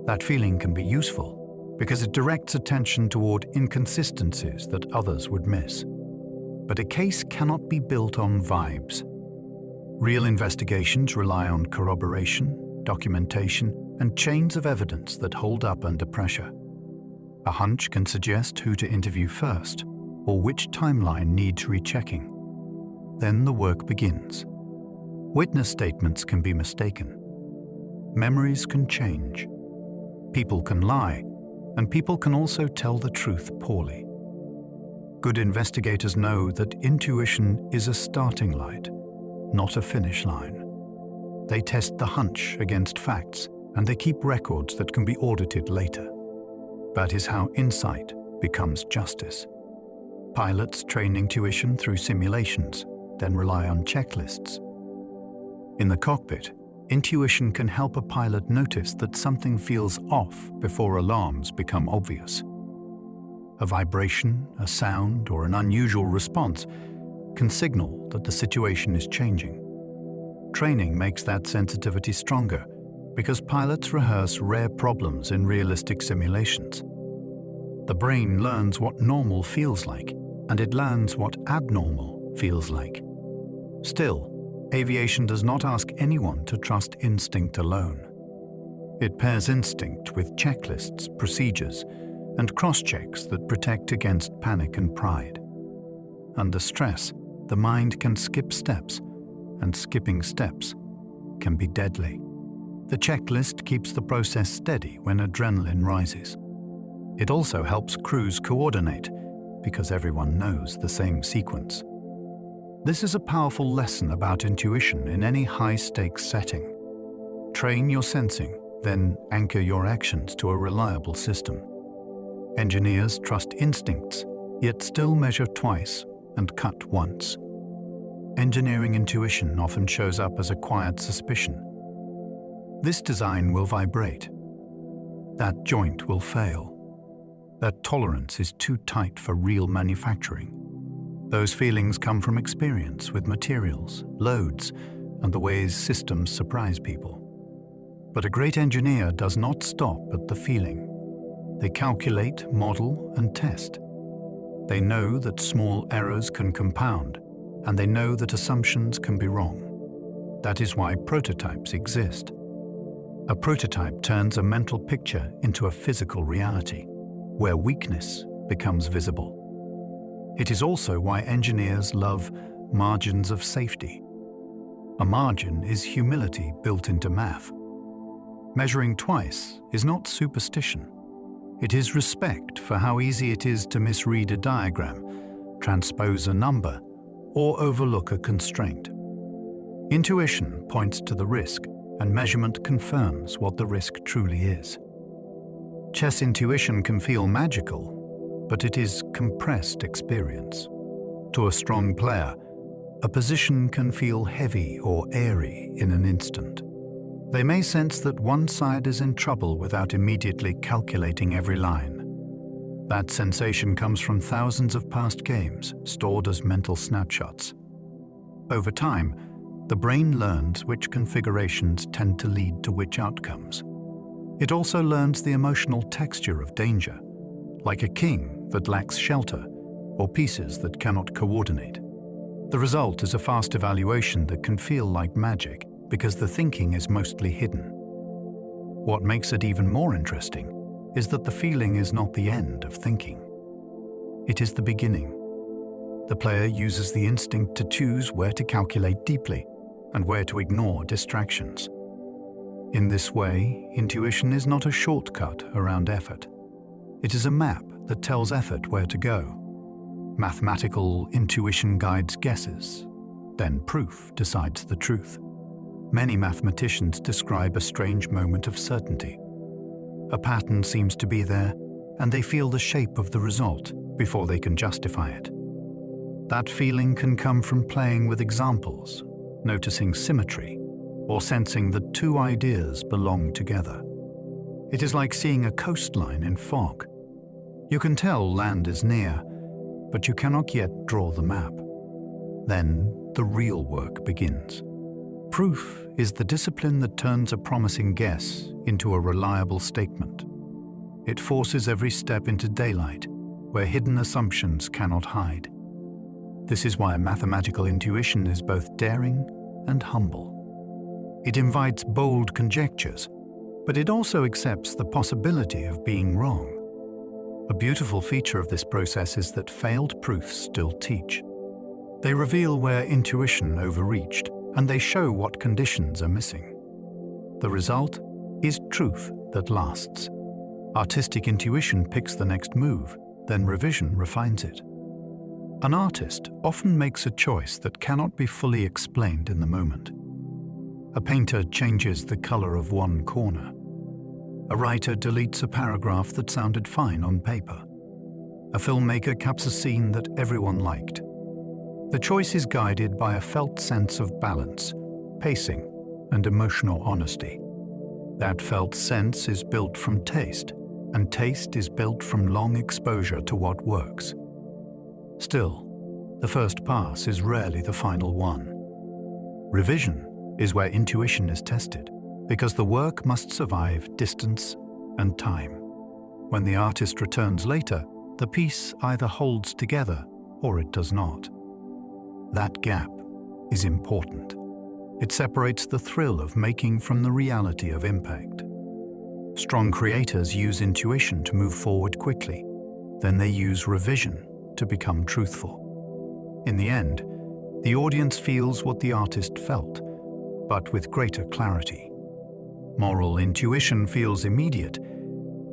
That feeling can be useful because it directs attention toward inconsistencies that others would miss. But a case cannot be built on vibes. Real investigations rely on corroboration, documentation, and chains of evidence that hold up under pressure. A hunch can suggest who to interview first or which timeline needs rechecking. Then the work begins. Witness statements can be mistaken. Memories can change. People can lie, and people can also tell the truth poorly. Good investigators know that intuition is a starting light, not a finish line. They test the hunch against facts, and they keep records that can be audited later. That is how insight becomes justice. Pilots train intuition through simulations, then rely on checklists. In the cockpit, intuition can help a pilot notice that something feels off before alarms become obvious. A vibration, a sound, or an unusual response can signal that the situation is changing. Training makes that sensitivity stronger because pilots rehearse rare problems in realistic simulations. The brain learns what normal feels like, and it learns what abnormal feels like. Still, aviation does not ask anyone to trust instinct alone. It pairs instinct with checklists, procedures, and cross-checks that protect against panic and pride. Under stress, the mind can skip steps, and skipping steps can be deadly. The checklist keeps the process steady when adrenaline rises. It also helps crews coordinate because everyone knows the same sequence. This is a powerful lesson about intuition in any high-stakes setting. Train your sensing, then anchor your actions to a reliable system. Engineers trust instincts, yet still measure twice and cut once. Engineering intuition often shows up as a quiet suspicion. This design will vibrate. That joint will fail. That tolerance is too tight for real manufacturing. Those feelings come from experience with materials, loads, and the ways systems surprise people. But a great engineer does not stop at the feeling. They calculate, model, and test. They know that small errors can compound, and they know that assumptions can be wrong. That is why prototypes exist. A prototype turns a mental picture into a physical reality, where weakness becomes visible. It is also why engineers love margins of safety. A margin is humility built into math. Measuring twice is not superstition. It is respect for how easy it is to misread a diagram, transpose a number, or overlook a constraint. Intuition points to the risk, and measurement confirms what the risk truly is. Chess intuition can feel magical, but it is compressed experience. To a strong player, a position can feel heavy or airy in an instant. They may sense that one side is in trouble without immediately calculating every line. That sensation comes from thousands of past games stored as mental snapshots. Over time, the brain learns which configurations tend to lead to which outcomes. It also learns the emotional texture of danger, like a king that lacks shelter or pieces that cannot coordinate. The result is a fast evaluation that can feel like magic because the thinking is mostly hidden. What makes it even more interesting is that the feeling is not the end of thinking. It is the beginning. The player uses the instinct to choose where to calculate deeply and where to ignore distractions. In this way, intuition is not a shortcut around effort. It is a map that tells effort where to go. Mathematical intuition guides guesses, then proof decides the truth. Many mathematicians describe a strange moment of certainty. A pattern seems to be there, and they feel the shape of the result before they can justify it. That feeling can come from playing with examples, noticing symmetry, or sensing that two ideas belong together. It is like seeing a coastline in fog. You can tell land is near, but you cannot yet draw the map. Then the real work begins. Proof is the discipline that turns a promising guess into a reliable statement. It forces every step into daylight, where hidden assumptions cannot hide. This is why mathematical intuition is both daring and humble. It invites bold conjectures, but it also accepts the possibility of being wrong. A beautiful feature of this process is that failed proofs still teach. They reveal where intuition overreached, and they show what conditions are missing. The result is truth that lasts. Artistic intuition picks the next move, then revision refines it. An artist often makes a choice that cannot be fully explained in the moment. A painter changes the color of one corner. A writer deletes a paragraph that sounded fine on paper. A filmmaker cuts a scene that everyone liked. The choice is guided by a felt sense of balance, pacing, and emotional honesty. That felt sense is built from taste, and taste is built from long exposure to what works. Still, the first pass is rarely the final one. Revision is where intuition is tested, because the work must survive distance and time. When the artist returns later, the piece either holds together or it does not. That gap is important. It separates the thrill of making from the reality of impact. Strong creators use intuition to move forward quickly. Then they use revision to become truthful. In the end, the audience feels what the artist felt, but with greater clarity. Moral intuition feels immediate,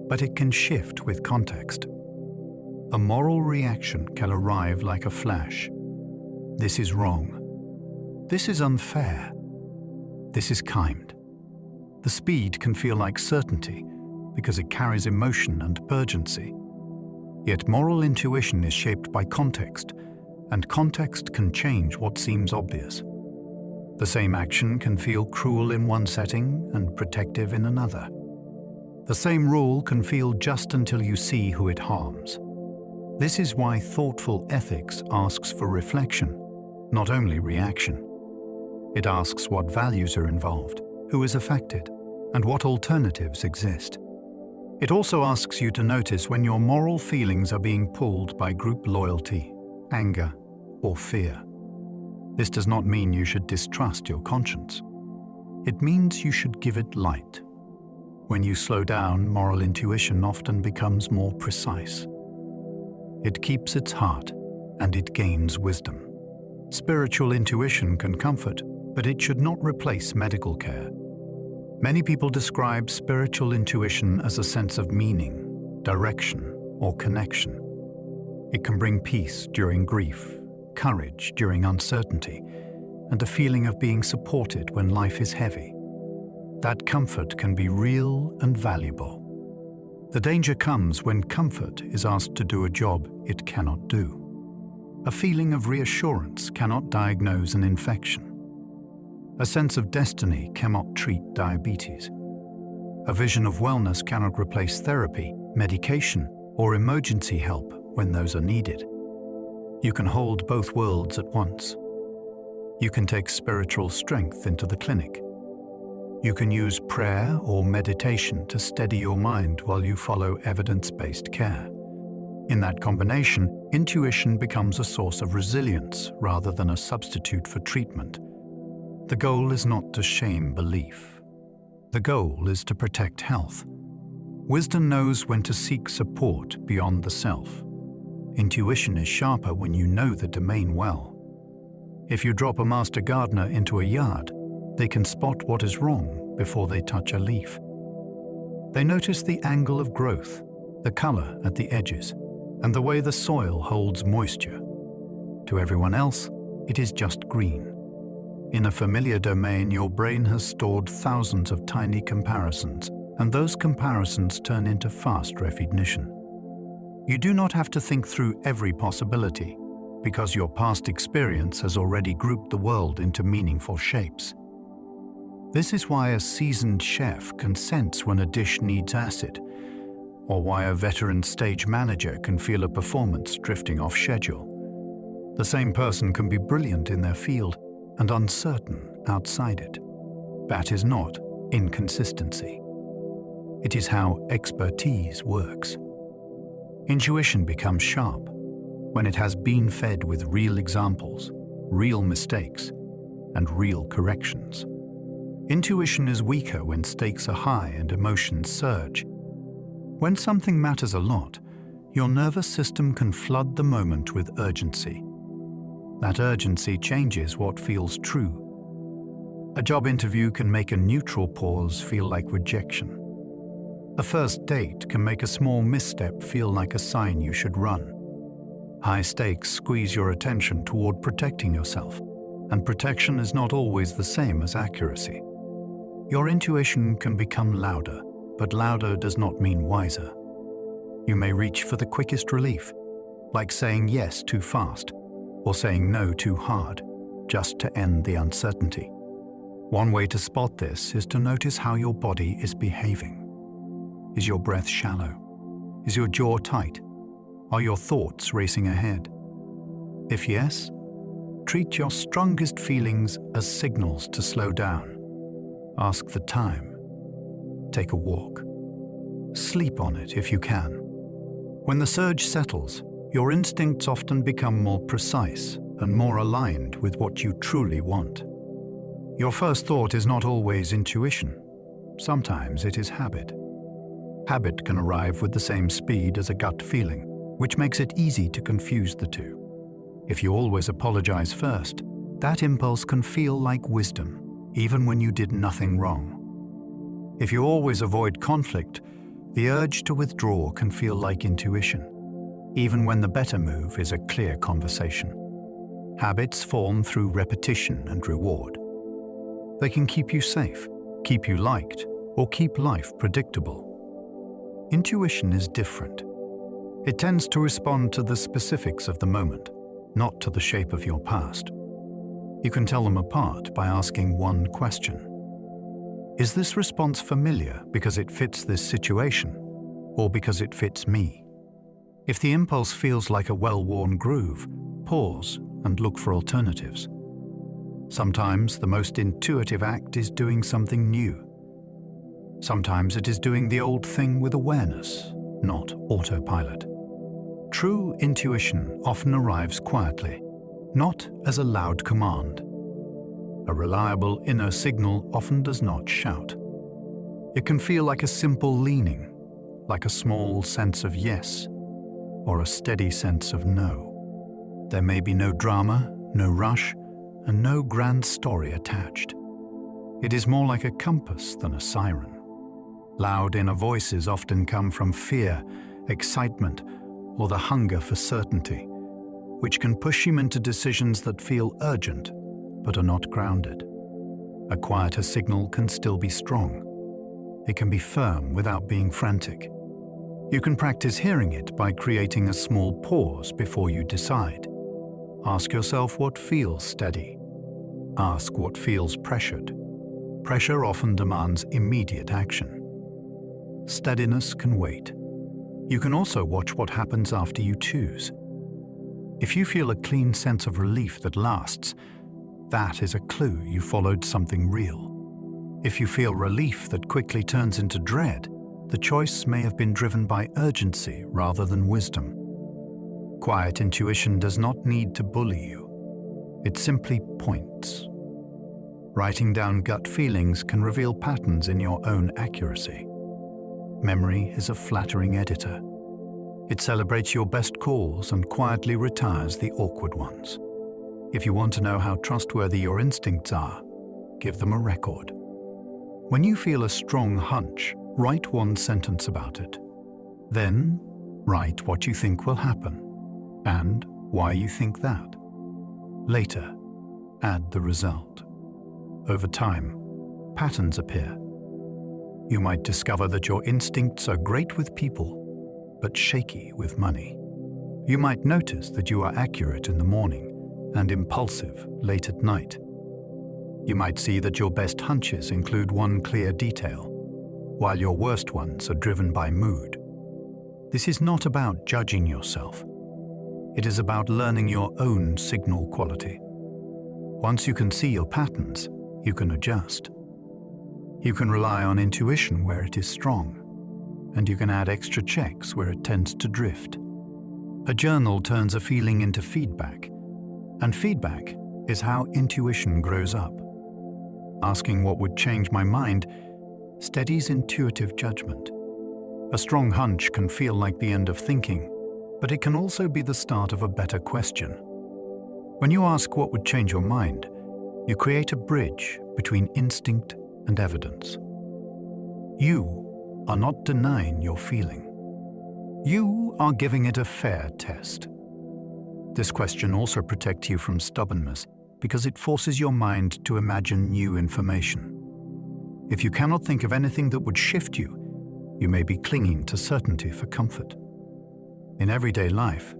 but it can shift with context. A moral reaction can arrive like a flash. This is wrong. This is unfair. This is kind. The speed can feel like certainty because it carries emotion and urgency. Yet moral intuition is shaped by context, and context can change what seems obvious. The same action can feel cruel in one setting and protective in another. The same rule can feel just until you see who it harms. This is why thoughtful ethics asks for reflection, not only reaction. It asks what values are involved, who is affected, and what alternatives exist. It also asks you to notice when your moral feelings are being pulled by group loyalty, anger, or fear. This does not mean you should distrust your conscience. It means you should give it light. When you slow down, moral intuition often becomes more precise. It keeps its heart, and it gains wisdom. Spiritual intuition can comfort, but it should not replace medical care. Many people describe spiritual intuition as a sense of meaning, direction, or connection. It can bring peace during grief, courage during uncertainty, and a feeling of being supported when life is heavy. That comfort can be real and valuable. The danger comes when comfort is asked to do a job it cannot do. A feeling of reassurance cannot diagnose an infection. A sense of destiny cannot treat diabetes. A vision of wellness cannot replace therapy, medication, or emergency help when those are needed. You can hold both worlds at once. You can take spiritual strength into the clinic. You can use prayer or meditation to steady your mind while you follow evidence-based care. In that combination, intuition becomes a source of resilience rather than a substitute for treatment. The goal is not to shame belief. The goal is to protect health. Wisdom knows when to seek support beyond the self. Intuition is sharper when you know the domain well. If you drop a master gardener into a yard, they can spot what is wrong before they touch a leaf. They notice the angle of growth, the color at the edges, and the way the soil holds moisture. To everyone else, it is just green. In a familiar domain, your brain has stored thousands of tiny comparisons, and those comparisons turn into fast recognition. You do not have to think through every possibility, because your past experience has already grouped the world into meaningful shapes. This is why a seasoned chef can sense when a dish needs acid, or why a veteran stage manager can feel a performance drifting off schedule. The same person can be brilliant in their field and uncertain outside it. That is not inconsistency. It is how expertise works. Intuition becomes sharp when it has been fed with real examples, real mistakes, and real corrections. Intuition is weaker when stakes are high and emotions surge. When something matters a lot, your nervous system can flood the moment with urgency. That urgency changes what feels true. A job interview can make a neutral pause feel like rejection. A first date can make a small misstep feel like a sign you should run. High stakes squeeze your attention toward protecting yourself, and protection is not always the same as accuracy. Your intuition can become louder, but louder does not mean wiser. You may reach for the quickest relief, like saying yes too fast, or saying no too hard, just to end the uncertainty. One way to spot this is to notice how your body is behaving. Is your breath shallow? Is your jaw tight? Are your thoughts racing ahead? If yes, treat your strongest feelings as signals to slow down. Ask the time. Take a walk. Sleep on it if you can. When the surge settles, your instincts often become more precise and more aligned with what you truly want. Your first thought is not always intuition. Sometimes it is habit. Habit can arrive with the same speed as a gut feeling, which makes it easy to confuse the two. If you always apologize first, that impulse can feel like wisdom, even when you did nothing wrong. If you always avoid conflict, the urge to withdraw can feel like intuition, even when the better move is a clear conversation. Habits form through repetition and reward. They can keep you safe, keep you liked, or keep life predictable. Intuition is different. It tends to respond to the specifics of the moment, not to the shape of your past. You can tell them apart by asking one question. Is this response familiar because it fits this situation, or because it fits me? If the impulse feels like a well-worn groove, pause and look for alternatives. Sometimes the most intuitive act is doing something new. Sometimes it is doing the old thing with awareness, not autopilot. True intuition often arrives quietly, not as a loud command. A reliable inner signal often does not shout. It can feel like a simple leaning, like a small sense of yes, or a steady sense of no. There may be no drama, no rush, and no grand story attached. It is more like a compass than a siren. Loud inner voices often come from fear, excitement, or the hunger for certainty, which can push you into decisions that feel urgent but are not grounded. A quieter signal can still be strong. It can be firm without being frantic. You can practice hearing it by creating a small pause before you decide. Ask yourself what feels steady. Ask what feels pressured. Pressure often demands immediate action. Steadiness can wait. You can also watch what happens after you choose. If you feel a clean sense of relief that lasts, that is a clue you followed something real. If you feel relief that quickly turns into dread, the choice may have been driven by urgency rather than wisdom. Quiet intuition does not need to bully you. It simply points. Writing down gut feelings can reveal patterns in your own accuracy. Memory is a flattering editor. It celebrates your best calls and quietly retires the awkward ones. If you want to know how trustworthy your instincts are, give them a record. When you feel a strong hunch, write one sentence about it. Then, write what you think will happen and why you think that. Later, add the result. Over time, patterns appear. You might discover that your instincts are great with people, but shaky with money. You might notice that you are accurate in the morning and impulsive late at night. You might see that your best hunches include one clear detail, while your worst ones are driven by mood. This is not about judging yourself. It is about learning your own signal quality. Once you can see your patterns, you can adjust. You can rely on intuition where it is strong, and you can add extra checks where it tends to drift. A journal turns a feeling into feedback, and feedback is how intuition grows up. Asking what would change my mind steadies intuitive judgment. A strong hunch can feel like the end of thinking, but it can also be the start of a better question. When you ask what would change your mind, you create a bridge between instinct and evidence. You are not denying your feeling. You are giving it a fair test. This question also protects you from stubbornness because it forces your mind to imagine new information. If you cannot think of anything that would shift you, you may be clinging to certainty for comfort. In everyday life,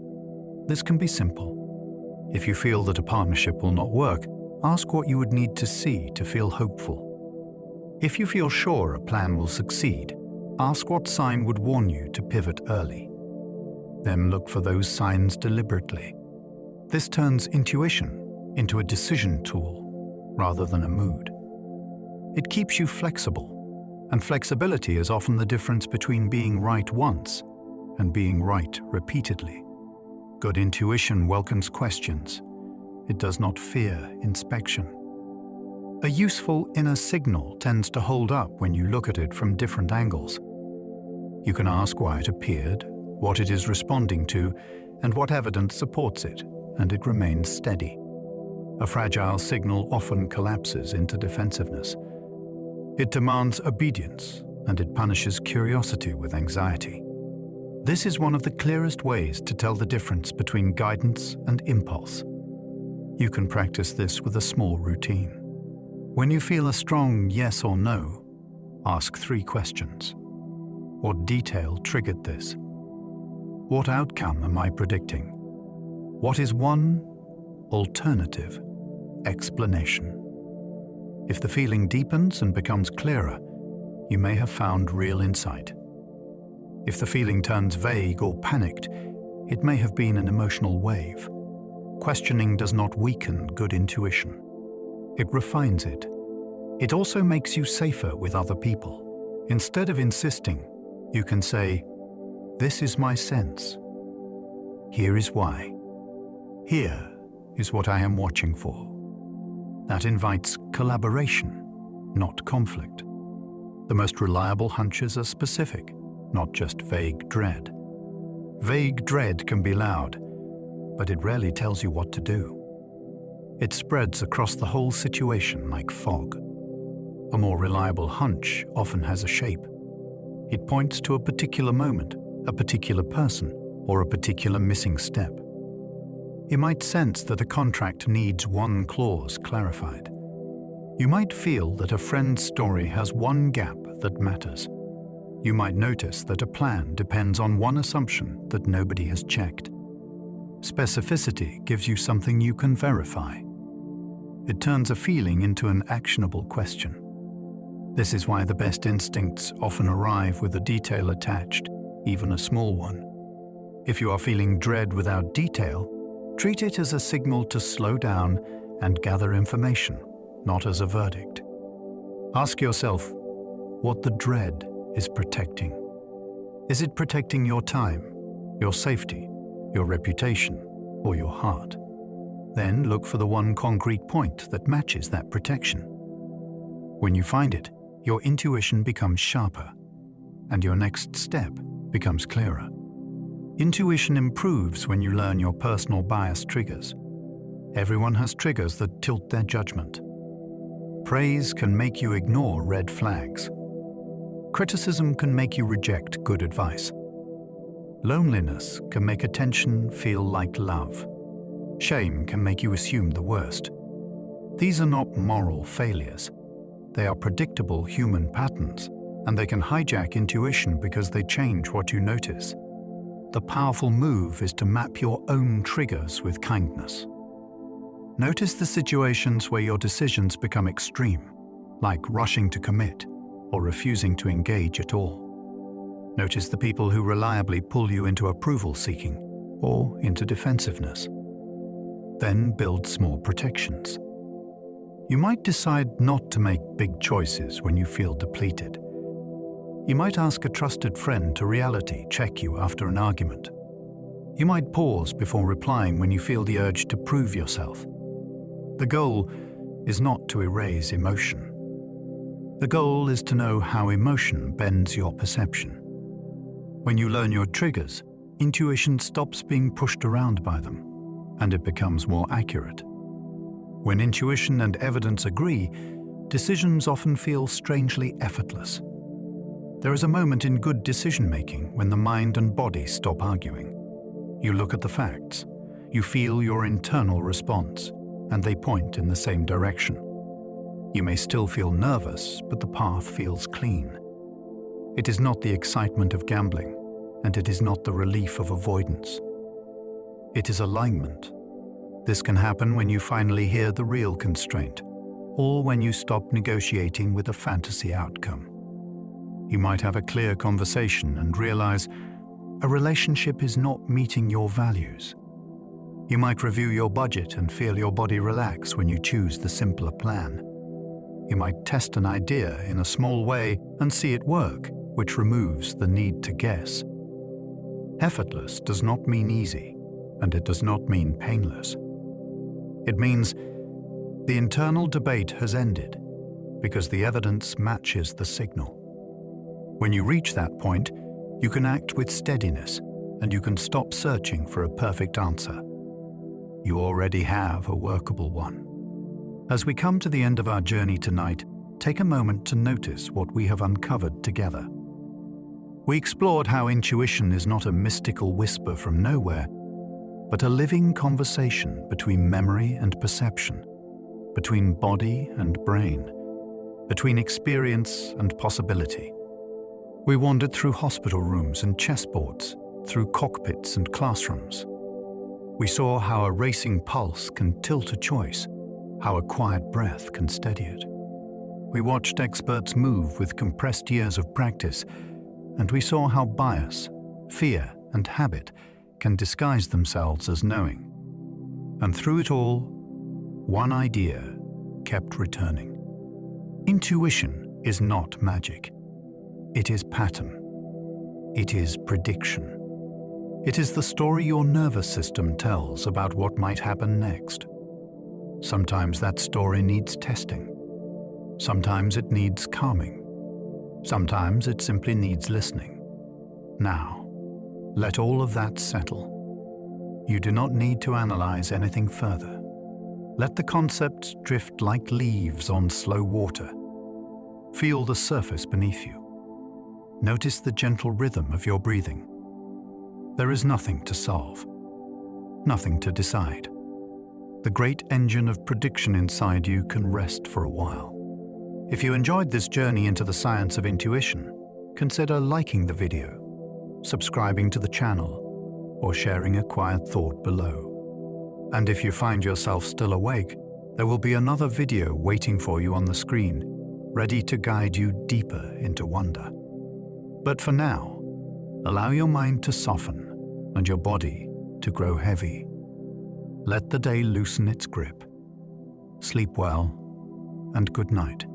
this can be simple. If you feel that a partnership will not work, ask what you would need to see to feel hopeful. If you feel sure a plan will succeed, ask what sign would warn you to pivot early. Then look for those signs deliberately. This turns intuition into a decision tool rather than a mood. It keeps you flexible, and flexibility is often the difference between being right once and being right repeatedly. Good intuition welcomes questions. It does not fear inspection. A useful inner signal tends to hold up when you look at it from different angles. You can ask why it appeared, what it is responding to, and what evidence supports it, and it remains steady. A fragile signal often collapses into defensiveness. It demands obedience, and it punishes curiosity with anxiety. This is one of the clearest ways to tell the difference between guidance and impulse. You can practice this with a small routine. When you feel a strong yes or no, ask 3 questions. What detail triggered this? What outcome am I predicting? What is one alternative explanation? If the feeling deepens and becomes clearer, you may have found real insight. If the feeling turns vague or panicked, it may have been an emotional wave. Questioning does not weaken good intuition. It refines it. It also makes you safer with other people. Instead of insisting, you can say, "This is my sense. Here is why. Here is what I am watching for." That invites collaboration, not conflict. The most reliable hunches are specific, not just vague dread. Vague dread can be loud, but it rarely tells you what to do. It spreads across the whole situation like fog. A more reliable hunch often has a shape. It points to a particular moment, a particular person, or a particular missing step. You might sense that a contract needs one clause clarified. You might feel that a friend's story has one gap that matters. You might notice that a plan depends on one assumption that nobody has checked. Specificity gives you something you can verify. It turns a feeling into an actionable question. This is why the best instincts often arrive with a detail attached, even a small one. If you are feeling dread without detail, treat it as a signal to slow down and gather information, not as a verdict. Ask yourself what the dread is protecting. Is it protecting your time, your safety, your reputation, or your heart? Then look for the one concrete point that matches that protection. When you find it, your intuition becomes sharper, and your next step becomes clearer. Intuition improves when you learn your personal bias triggers. Everyone has triggers that tilt their judgment. Praise can make you ignore red flags. Criticism can make you reject good advice. Loneliness can make attention feel like love. Shame can make you assume the worst. These are not moral failures. They are predictable human patterns, and they can hijack intuition because they change what you notice. The powerful move is to map your own triggers with kindness. Notice the situations where your decisions become extreme, like rushing to commit or refusing to engage at all. Notice the people who reliably pull you into approval-seeking or into defensiveness. Then build small protections. You might decide not to make big choices when you feel depleted. You might ask a trusted friend to reality check you after an argument. You might pause before replying when you feel the urge to prove yourself. The goal is not to erase emotion. The goal is to know how emotion bends your perception. When you learn your triggers, Intuition stops being pushed around by them, and it becomes more accurate. When intuition and evidence agree, decisions often feel strangely effortless. There is a moment in good decision-making when the mind and body stop arguing. You look at the facts, you feel your internal response, and they point in the same direction. You may still feel nervous, but the path feels clean. It is not the excitement of gambling, and it is not the relief of avoidance. It is alignment. This can happen when you finally hear the real constraint, or when you stop negotiating with a fantasy outcome. You might have a clear conversation and realize a relationship is not meeting your values. You might review your budget and feel your body relax when you choose the simpler plan. You might test an idea in a small way and see it work, which removes the need to guess. Effortless does not mean easy, and it does not mean painless. It means the internal debate has ended because the evidence matches the signal. When you reach that point, you can act with steadiness, and you can stop searching for a perfect answer. You already have a workable one. As we come to the end of our journey tonight, take a moment to notice what we have uncovered together. We explored how intuition is not a mystical whisper from nowhere, but a living conversation between memory and perception, between body and brain, between experience and possibility. We wandered through hospital rooms and chessboards, through cockpits and classrooms. We saw how a racing pulse can tilt a choice, how a quiet breath can steady it. We watched experts move with compressed years of practice, and we saw how bias, fear, and habit can disguise themselves as knowing. And through it all, one idea kept returning. Intuition is not magic. It is pattern. It is prediction. It is the story your nervous system tells about what might happen next. Sometimes that story needs testing. Sometimes it needs calming. Sometimes it simply needs listening. Now, let all of that settle. You do not need to analyze anything further. Let the concepts drift like leaves on slow water. Feel the surface beneath you. Notice the gentle rhythm of your breathing. There is nothing to solve, nothing to decide. The great engine of prediction inside you can rest for a while. If you enjoyed this journey into the science of intuition, consider liking the video, subscribing to the channel, or sharing a quiet thought below. And if you find yourself still awake, there will be another video waiting for you on the screen, ready to guide you deeper into wonder. But for now, allow your mind to soften and your body to grow heavy. Let the day loosen its grip. Sleep well, and good night.